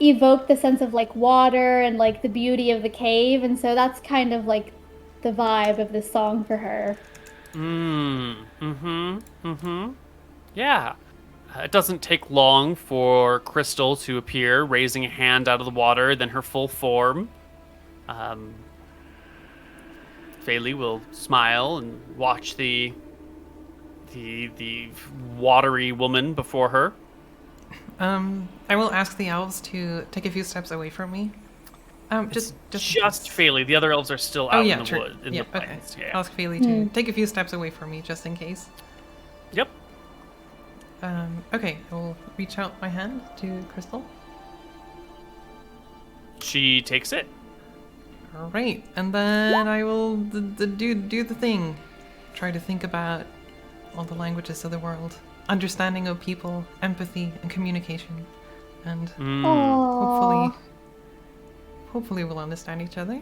evoke the sense of like water and like the beauty of the cave, and so that's kind of like the vibe of this song for her. Yeah. It doesn't take long for Crystal to appear, raising a hand out of the water, then her full form. Faylee will smile and watch the watery woman before her. I will ask the elves to take a few steps away from me. Just Faylee. The other elves are still out in the wood. Okay. Plains. Yeah. I'll ask Faylee to take a few steps away from me, just in case. Yep. Okay, I will reach out my hand to Crystal. She takes it. All right, and then I will do the thing. Try to think about all the languages of the world, understanding of people, empathy, and communication, and hopefully we'll understand each other.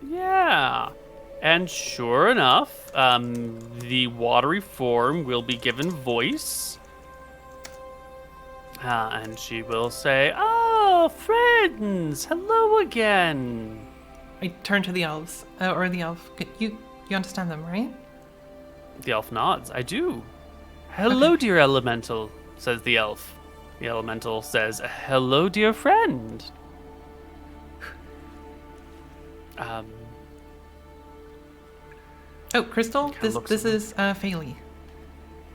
Yeah. And sure enough, the watery form will be given voice. And she will say, "Oh, friends, hello again." I turn to the elves, or the elf. You understand them, right? The elf nods. I do. "Hello, dear elemental," says the elf. The elemental says, "Hello, dear friend." Oh, Crystal, Kinda looks this at is Faylee,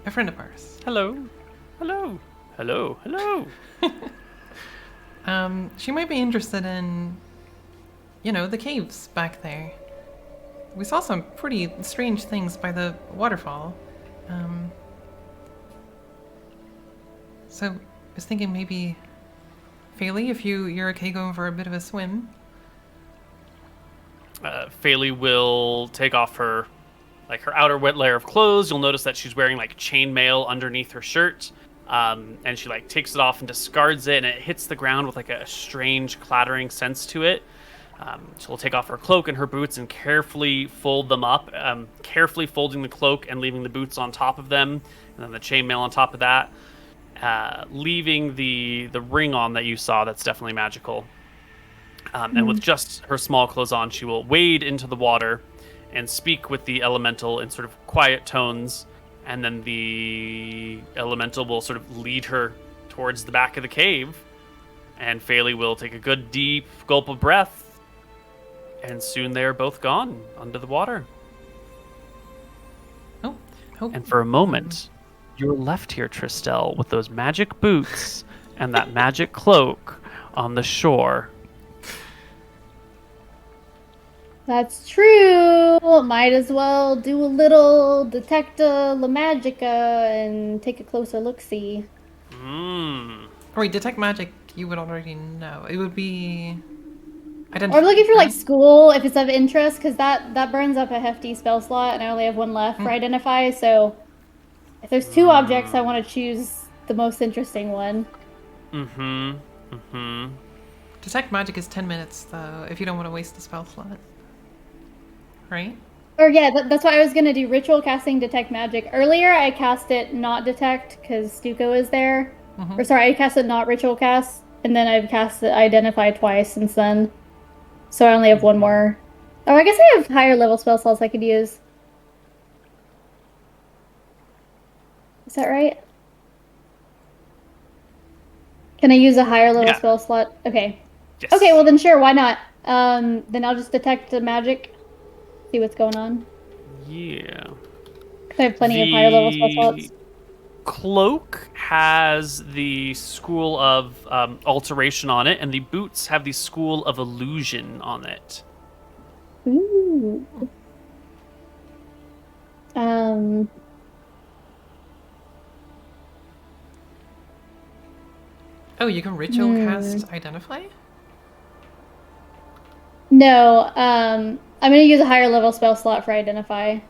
a friend of ours. Hello. Hello. Hello. Hello. She might be interested in, the caves back there. We saw some pretty strange things by the waterfall. So I was thinking maybe, Faylee, if you're okay going for a bit of a swim. Faylee will take off her outer wet layer of clothes. You'll notice that she's wearing like chainmail underneath her shirt. And she like takes it off and discards it, and it hits the ground with like a strange clattering sense to it. She'll take off her cloak and her boots and carefully fold them up, carefully folding the cloak and leaving the boots on top of them, and then the chainmail on top of that, leaving the ring on that you saw that's definitely magical. And with just her small clothes on, she will wade into the water and speak with the elemental in sort of quiet tones, and then the elemental will sort of lead her towards the back of the cave, and Faylee will take a good deep gulp of breath, and soon they are both gone under the water. Oh. And for a moment, you're left here, Tristel, with those magic boots and that magic cloak on the shore. That's true. Might as well do a little Detecta La Magica and take a closer look-see. Wait, detect magic, you would already know. It would be... Or I'm looking for like school, if it's of interest, because that burns up a hefty spell slot, and I only have one left for identify, so if there's two objects, I want to choose the most interesting one. Detect magic is 10 minutes, though, if you don't want to waste the spell slot. Right? Or yeah, that's why I was going to do ritual casting detect magic. Earlier, I cast it not detect, because Stuco is there. Or sorry, I cast it not ritual cast, and then I've cast it identify twice since then. So I only have one more. Oh, I guess I have higher level spell slots I could use. Is that right? Can I use a higher level Yeah. spell slot? Okay. Yes. Okay, well then sure, why not? Then I'll just detect the magic. See what's going on. Yeah. 'Cause I have plenty of higher level spell slots. Cloak has the School of Alteration on it, and the boots have the School of Illusion on it. Ooh. Oh, you can ritual cast Identify? No, I'm gonna use a higher level spell slot for Identify.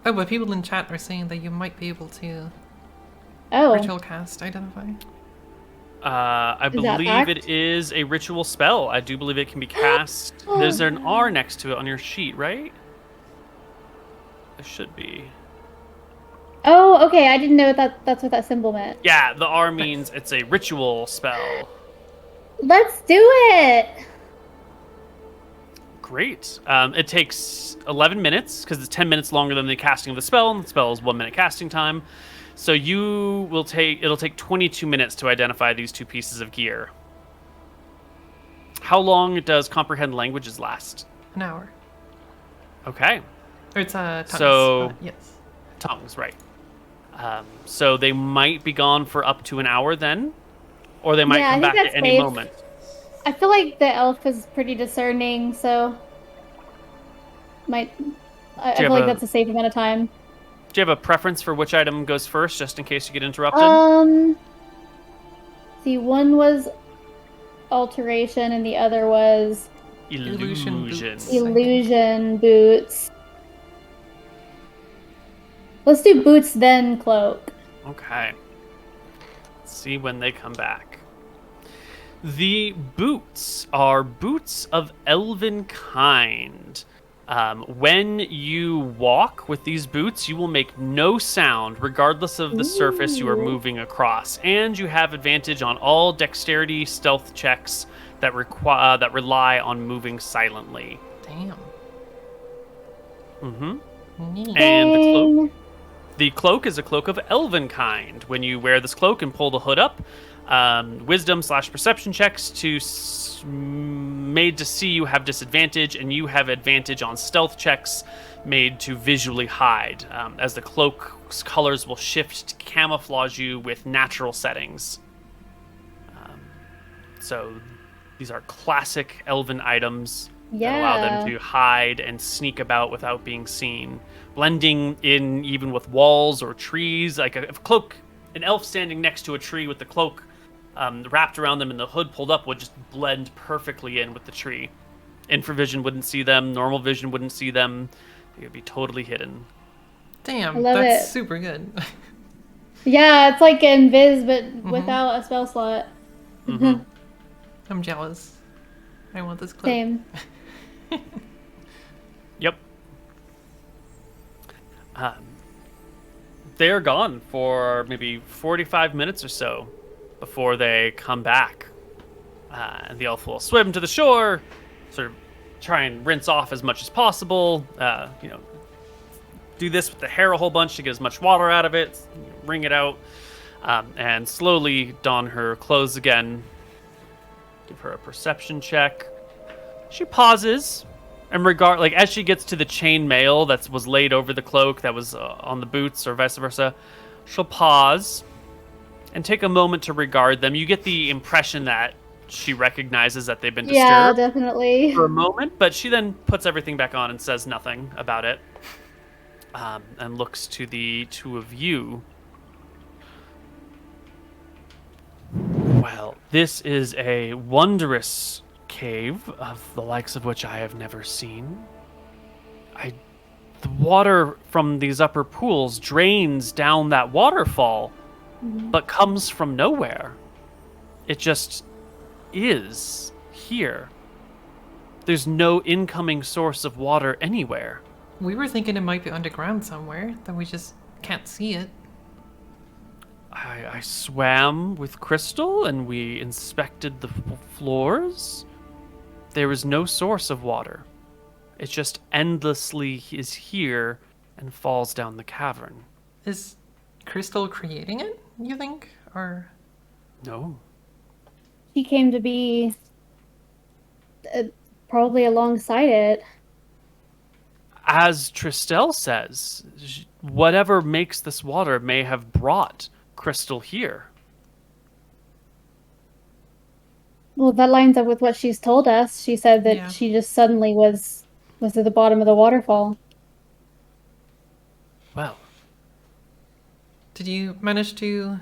Oh, but people in chat are saying that you might be able to Oh. ritual cast Identify. I Is that believe fact? it is a ritual spell. I do believe it can be cast. There's an R next to it on your sheet, right? There should be. Oh, okay. I didn't know that's what that symbol meant. Yeah, the R means it's a ritual spell. Let's do it. Great. It takes 11 minutes because it's 10 minutes longer than the casting of the spell, and the spell is 1 minute casting time. So it'll take 22 minutes to identify these two pieces of gear. How long does comprehend languages last? An hour. Okay. Or it's tongues. So- yes. Tongues, right. So they might be gone for up to an hour then, or they might Yeah, I come think back at that's any safe. moment. I feel like the elf is pretty discerning, so I Do feel you like have that's a safe amount of time. Do you have a preference for which item goes first, just in case you get interrupted? See, one was alteration and the other was Illusion Illusion. boots. illusion boots. Let's do boots then cloak. Okay. Let's see when they come back. The boots are boots of elven kind. When you walk with these boots, you will make no sound regardless of the surface you are moving across, and you have advantage on all dexterity stealth checks that rely on moving silently. Damn. Mm-hmm. Neat. And the cloak. Dang. The cloak is a cloak of elven kind. When you wear this cloak and pull the hood up, wisdom/perception checks made to see you have disadvantage, and you have advantage on stealth checks made to visually hide, as the cloak's colors will shift to camouflage you with natural settings. So these are classic elven items that allow them to hide and sneak about without being seen, blending in even with walls or trees. Like a cloak, an elf standing next to a tree with the cloak wrapped around them and the hood pulled up would just blend perfectly in with the tree. Infravision wouldn't see them, normal vision wouldn't see them. They would be totally hidden. Damn, I love that's it. super good. Yeah, it's like Invis, but without a spell slot. Mm-hmm. I'm jealous. I want this cloak. Same. Yep. They're gone for maybe 45 minutes or so before they come back. And the elf will swim to the shore, sort of try and rinse off as much as possible. Do this with the hair a whole bunch to get as much water out of it, wring it out, and slowly don her clothes again. Give her a perception check. She pauses, and as she gets to the chain mail that was laid over the cloak that was on the boots, or vice versa, she'll pause and take a moment to regard them. You get the impression that she recognizes that they've been Yeah, disturbed definitely. for a moment, but she then puts everything back on and says nothing about it, and looks to the two of you. Well, this is a wondrous cave of the likes of which I have never seen. The water from these upper pools drains down that waterfall, but comes from nowhere. It just is here. There's no incoming source of water anywhere. We were thinking it might be underground somewhere, that we just can't see it. I swam with Crystal and we inspected the floors. There is no source of water. It just endlessly is here and falls down the cavern. Is Crystal creating it, you think? Or No. she came to be probably alongside it. As Tristel says, whatever makes this water may have brought Crystal here. Well, that lines up with what she's told us. She said that Yeah. she just suddenly was at the bottom of the waterfall. Well, Did you manage to...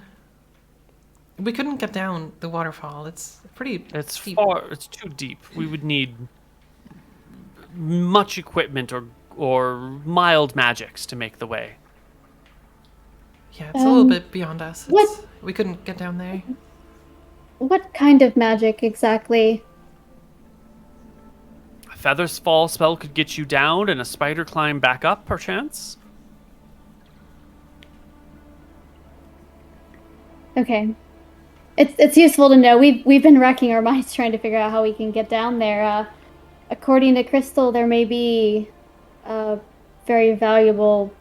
We couldn't get down the waterfall. It's pretty it's steep. it's too deep. We would need much equipment or mild magics to make the way. Yeah, it's a little bit beyond us. what- We couldn't get down there. What kind of magic exactly? A feather's fall spell could get you down and a spider climb back up, perchance. Okay. It's useful to know. We've been racking our minds trying to figure out how we can get down there. According to Crystal, there may be very valuable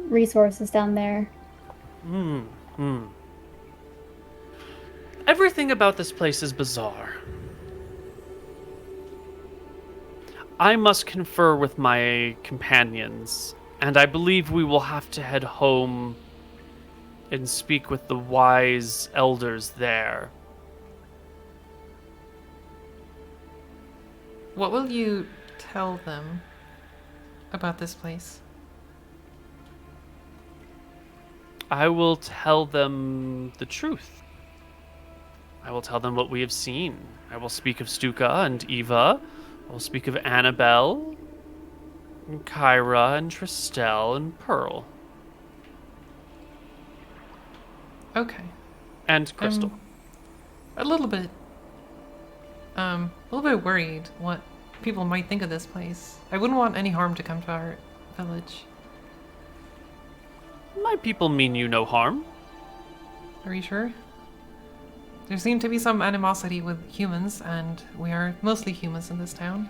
resources down there. Everything about this place is bizarre. I must confer with my companions, and I believe we will have to head home and speak with the wise elders there. What will you tell them about this place? I will tell them the truth. I will tell them what we have seen. I will speak of Stuka and Eva. I will speak of Annabelle, and Kyra, and Tristel, and Pearl, Okay. and Crystal. A little bit worried what people might think of this place. I wouldn't want any harm to come to our village. My people mean you no harm. Are you sure? There seemed to be some animosity with humans, and we are mostly humans in this town.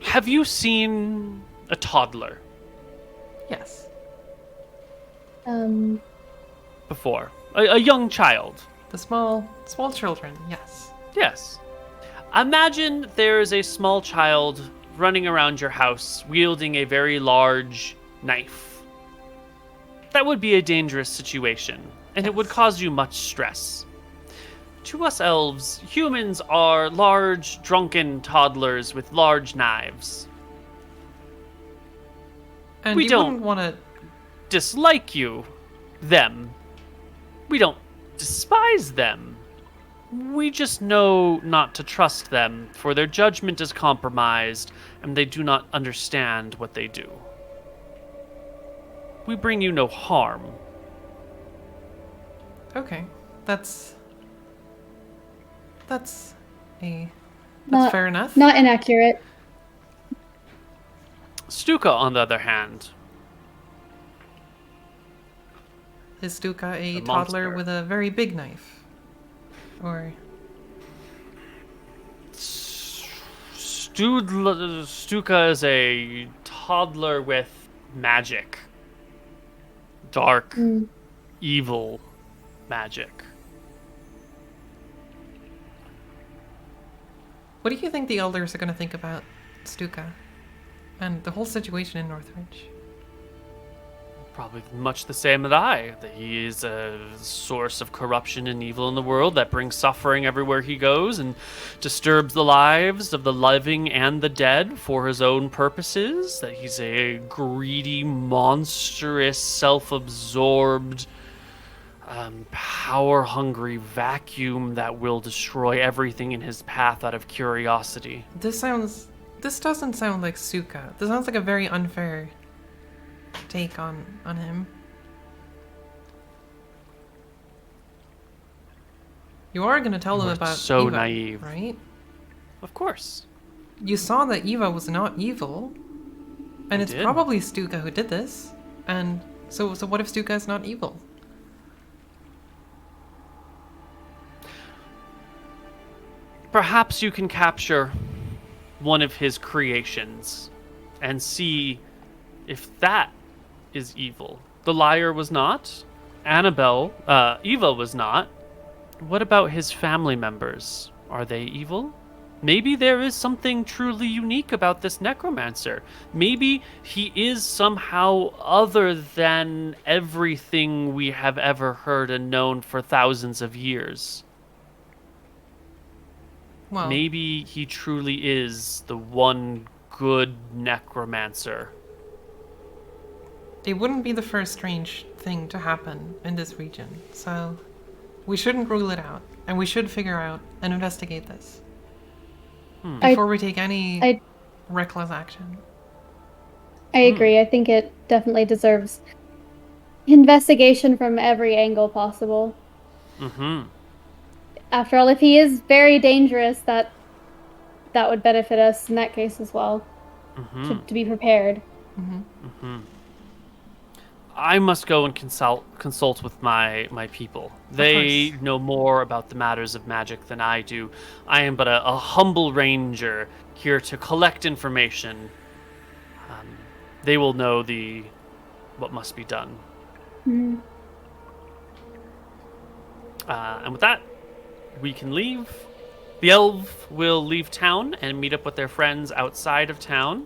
Have you seen a toddler Yes. before? A young child? The small children, yes. Yes. Imagine there is a small child running around your house wielding a very large knife. That would be a dangerous situation, and it would cause you much stress. To us elves, humans are large, drunken toddlers with large knives. And We you don't- wouldn't want to... Dislike you, them. We don't despise them. We just know not to trust them, for their judgment is compromised, and they do not understand what they do. We bring you no harm. Okay. That's Not- fair enough. Not inaccurate. Stuka, on the other hand, Is Stuka a The toddler monster. with a very big knife? Or... Stuka is a toddler with magic. Dark, evil magic. What do you think the elders are going to think about Stuka and the whole situation in Northridge? Probably much the same as I. That he is a source of corruption and evil in the world that brings suffering everywhere he goes and disturbs the lives of the living and the dead for his own purposes. That he's a greedy, monstrous, self-absorbed, power-hungry vacuum that will destroy everything in his path out of curiosity. This doesn't sound like Stuka. This sounds like a very unfair take on him. You are going to tell them You're about so Eva, naive. right? Of course. You saw that Eva was not evil, and I it's did. probably Stuka who did this. And so what if Stuka is not evil? Perhaps you can capture one of his creations and see if that is evil. The liar was not. Eva was not. What about his family members? Are they evil? Maybe there is something truly unique about this necromancer. Maybe he is somehow other than everything we have ever heard and known for thousands of years. Well, Maybe he truly is the one good necromancer. it wouldn't be the first strange thing to happen in this region, so we shouldn't rule it out, and we should figure out and investigate this before we take any reckless action. I agree. I think it definitely deserves investigation from every angle possible. Mm-hmm. After all, if he is very dangerous, that would benefit us in that case as well. To be prepared. I must go and consult with my people. They know more about the matters of magic than I do. I am but a humble ranger here to collect information. They will know what must be done. And with that, we can leave. The elf will leave town and meet up with their friends outside of town.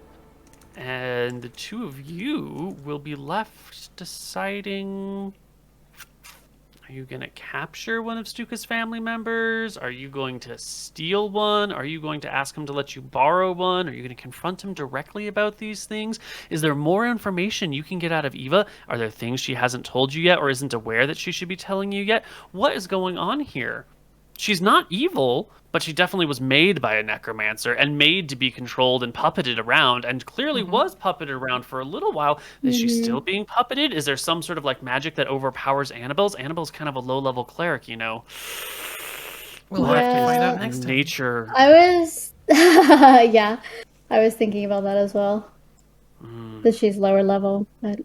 And the two of you will be left deciding, are you going to capture one of Stuka's family members? Are you going to steal one? Are you going to ask him to let you borrow one? Are you going to confront him directly about these things? Is there more information you can get out of Eva? Are there things she hasn't told you yet or isn't aware that she should be telling you yet? What is going on here? She's not evil, but she definitely was made by a necromancer and made to be controlled and puppeted around, and clearly was puppeted around for a little while. Is she still being puppeted? Is there some sort of like magic that overpowers Annabelle's? Annabelle's kind of a low-level cleric, you know. We'll have to find out next time. Nature. I was, I was thinking about that as well. That she's lower level, but.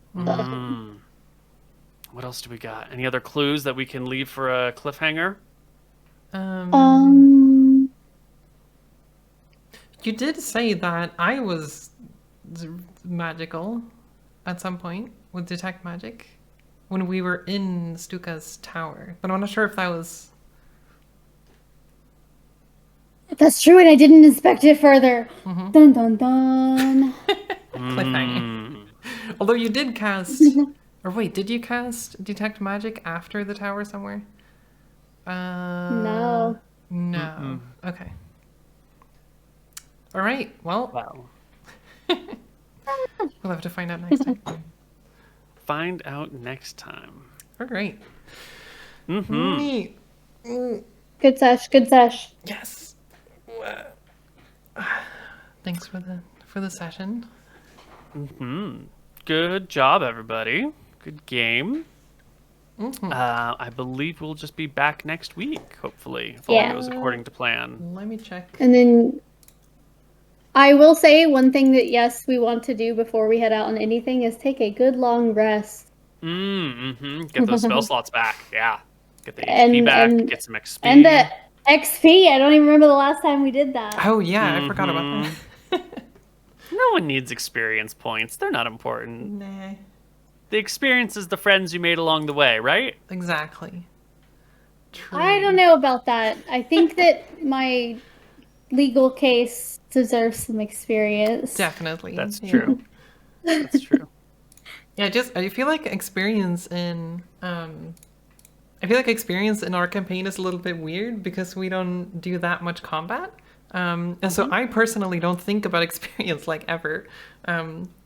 What else do we got? Any other clues that we can leave for a cliffhanger? You did say that I was magical at some point with detect magic when we were in Stuka's tower, but I'm not sure if that was. That's true, and I didn't inspect it further. Dun dun dun. Cliffhanger. Although you did cast, or wait, did you cast detect magic after the tower somewhere? No. No. Okay. All right. Well, Wow. we'll have to find out next time. Find out next time. All right. Mm-hmm. Neat. Good sesh. Good sesh. Yes. Thanks for the session. Good job, everybody. Good game. I believe we'll just be back next week, hopefully, if all goes according to plan. Let me check. And then I will say one thing that, yes, we want to do before we head out on anything is take a good long rest. Get those spell slots back. Yeah. Get the HP back, get some XP. And the XP. I don't even remember the last time we did that. Oh, yeah, I forgot about that. No one needs experience points. They're not important. Nah. The experience is the friends you made along the way, right? Exactly. True. I don't know about that. I think that my legal case deserves some experience. Definitely. That's true. That's true. Yeah, I feel like experience in our campaign is a little bit weird because we don't do that much combat. And so I personally don't think about experience like ever,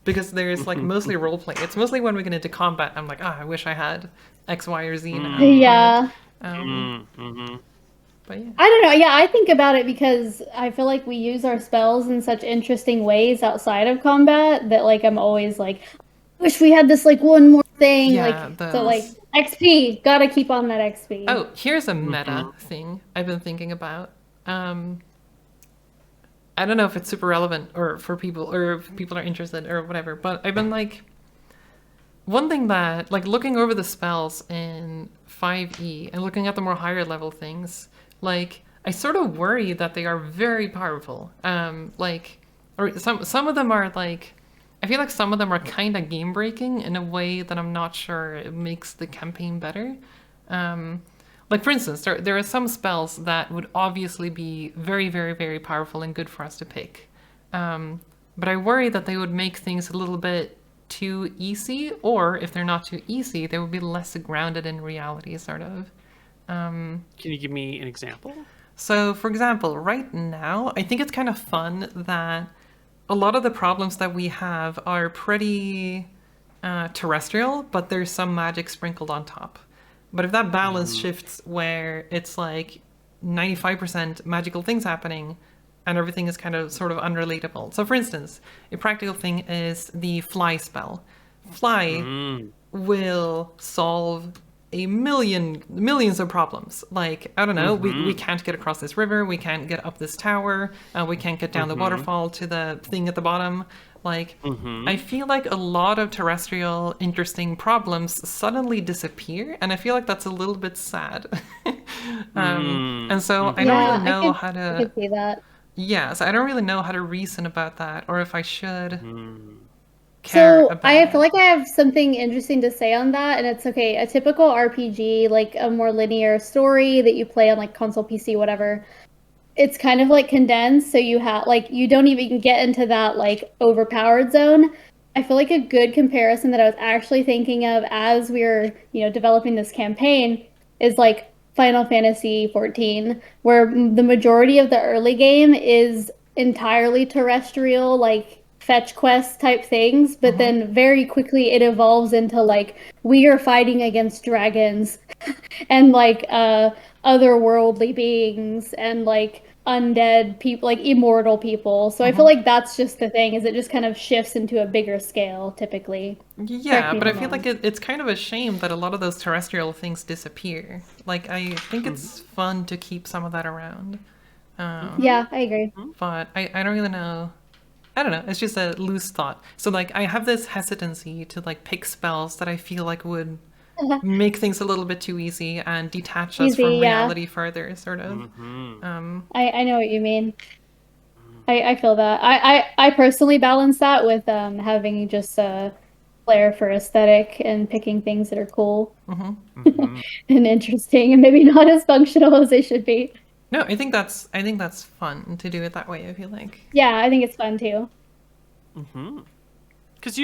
because there's like mostly roleplay. It's mostly when we get into combat, I'm like, I wish I had X, Y, or Z now. Yeah. But yeah. I don't know. Yeah, I think about it because I feel like we use our spells in such interesting ways outside of combat that like I'm always like, wish we had this like one more thing. Yeah, so like XP, gotta keep on that XP. Oh, here's a meta thing I've been thinking about. I don't know if it's super relevant or for people or if people are interested or whatever, but I've been like, one thing that, like looking over the spells in 5e and looking at the more higher level things, like I sort of worry that they are very powerful. Or some of them are like I feel like some of them are kind of game breaking in a way that I'm not sure it makes the campaign better. Like for instance, there are some spells that would obviously be very, very, very powerful and good for us to pick. But I worry that they would make things a little bit too easy, or if they're not too easy, they would be less grounded in reality, sort of. Can you give me an example? So, for example, right now, I think it's kind of fun that a lot of the problems that we have are pretty terrestrial, but there's some magic sprinkled on top. But if that balance shifts where it's like 95% magical things happening and everything is kind of sort of unrelatable. So, for instance, a practical thing is the fly spell. Fly will solve millions of problems. Like, I don't know, we can't get across this river, we can't get up this tower, we can't get down the waterfall to the thing at the bottom. Like, I feel like a lot of terrestrial interesting problems suddenly disappear, and I feel like that's a little bit sad. And so I don't really know how I to... could see that. Yeah, so I don't really know how to reason about that, or if I should So about I feel it. like I have something interesting to say on that, and it's okay. A typical RPG, like a more linear story that you play on like console, PC, whatever. It's kind of like condensed, so you have like you don't even get into that like overpowered zone. I feel like a good comparison that I was actually thinking of as we were, developing this campaign is like Final Fantasy 14, where the majority of the early game is entirely terrestrial, like fetch quest type things, but then very quickly it evolves into like we are fighting against dragons and like otherworldly beings and like undead people, like immortal people. So I feel like that's just the thing, is it just kind of shifts into a bigger scale typically. Yeah, Correct me but I if I'm feel like wrong. it's kind of a shame that a lot of those terrestrial things disappear. Like, I think it's fun to keep some of that around. Yeah, I agree. But I don't really know. I don't know. It's just a loose thought. So, like, I have this hesitancy to, like, pick spells that I feel like would make things a little bit too easy and detach us Easy, from yeah. reality further, sort of. I know what you mean. I feel that. I personally balance that with having just a flair for aesthetic and picking things that are cool and interesting and maybe not as functional as they should be. No, I think that's fun to do it that way, I feel like. Yeah, I think it's fun too. Because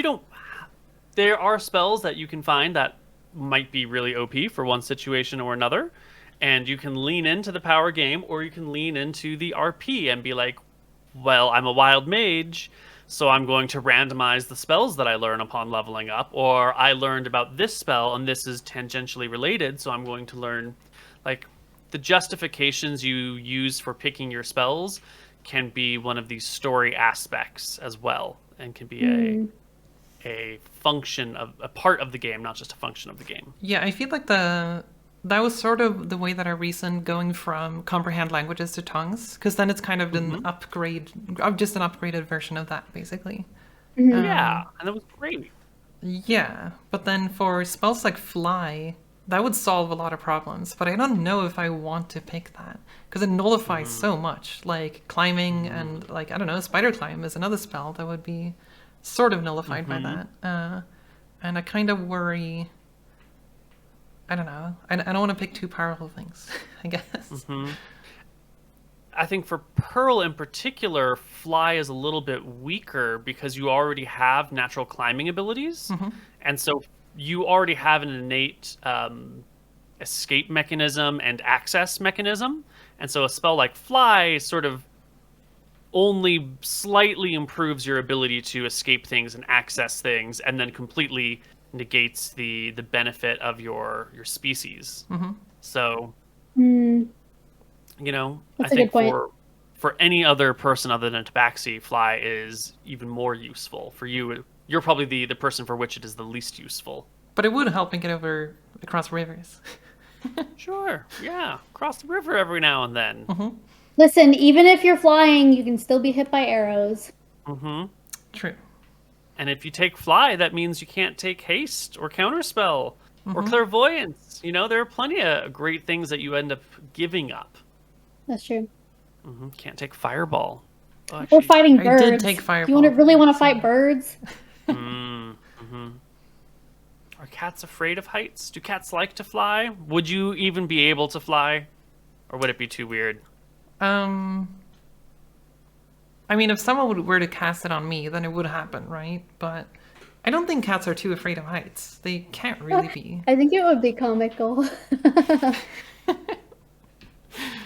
there are spells that you can find that might be really OP for one situation or another, and you can lean into the power game, or you can lean into the RP and be like, well, I'm a wild mage, so I'm going to randomize the spells that I learn upon leveling up, or I learned about this spell and this is tangentially related, so I'm going to learn, like, the justifications you use for picking your spells can be one of these story aspects as well, and can be a function of a part of the game, not just a function of the game. Yeah, I feel like that was sort of the way that I reasoned going from comprehend languages to tongues, because then it's kind of an upgrade, just an upgraded version of that, basically. Yeah, and that was great. Yeah, but then for spells like fly, that would solve a lot of problems, but I don't know if I want to pick that, because it nullifies so much. Like climbing and, like, I don't know, spider climb is another spell that would be sort of nullified by that. And I kind of worry, I don't know, I don't want to pick too powerful things, I guess. I think for Pearl in particular, fly is a little bit weaker because you already have natural climbing abilities, and so you already have an innate escape mechanism and access mechanism, and so a spell like fly sort of only slightly improves your ability to escape things and access things, and then completely negates the benefit of your species. So, That's I a think good point. for any other person other than Tabaxi, fly is even more useful. For you, you're probably the person for which it is the least useful. But it would help me get across rivers. Sure, yeah, cross the river every now and then. Listen, even if you're flying, you can still be hit by arrows. True. And if you take fly, that means you can't take haste or counterspell or clairvoyance. There are plenty of great things that you end up giving up. That's true. Can't take fireball. Oh, Or actually, fighting I birds. did take Do you fireball. really want to fight birds? Are cats afraid of heights? Do cats like to fly? Would you even be able to fly? Or would it be too weird? I mean, if someone were to cast it on me, then it would happen, right? But I don't think cats are too afraid of heights. They can't really be. I think it would be comical.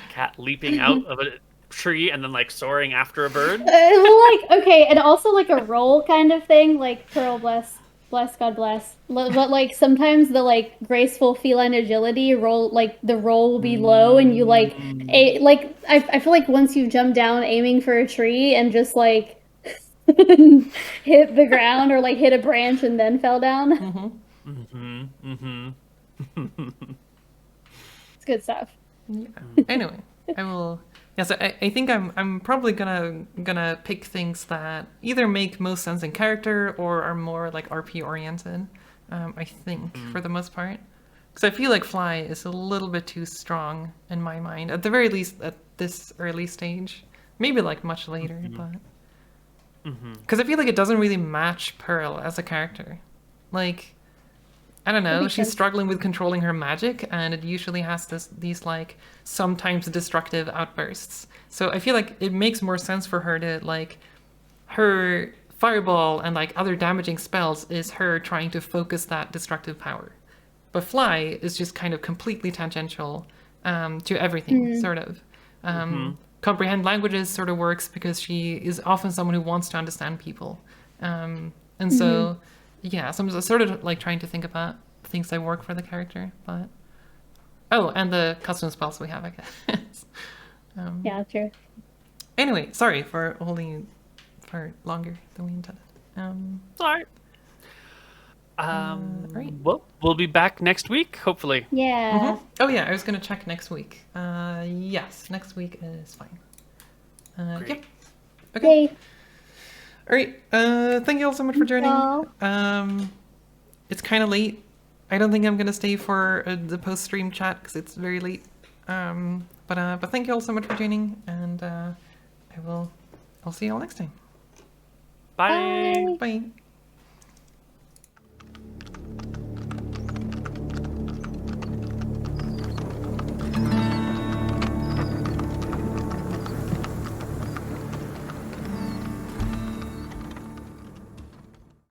Cat leaping out of a tree and then like soaring after a bird? Okay, and also like a roll kind of thing, like Pearl bless, God bless. But like sometimes the like graceful feline agility roll, like the roll will be low, and you like, I feel like once you jump down aiming for a tree and just like hit the ground or like hit a branch and then fell down. It's good stuff. Yeah. Anyway, I will. Yes, I think I'm probably gonna pick things that either make most sense in character or are more like RP oriented. I think for the most part, because I feel like Fly is a little bit too strong in my mind. At the very least, at this early stage, maybe like much later, but because I feel like it doesn't really match Pearl as a character. Like, I don't know, she's struggling with controlling her magic, and it usually has these like sometimes destructive outbursts. So I feel like it makes more sense for her to like her fireball and like other damaging spells is her trying to focus that destructive power. But Fly is just kind of completely tangential to everything, sort of. Comprehend languages sort of works because she is often someone who wants to understand people. And so, yeah, so I'm sort of like trying to think about things that work for the character. But oh, and the custom spells we have, I guess. Yeah, true. Anyway, sorry for holding you for longer than we intended. Sorry. Right. Well, we'll be back next week, hopefully. Yeah. Oh yeah, I was gonna check next week. Yes, next week is fine. Great. Yep. Okay. Yay. All right. Thank you all so much for joining. It's kind of late. I don't think I'm gonna stay for the post-stream chat because it's very late. But thank you all so much for joining, and I'll see you all next time. Bye. Bye.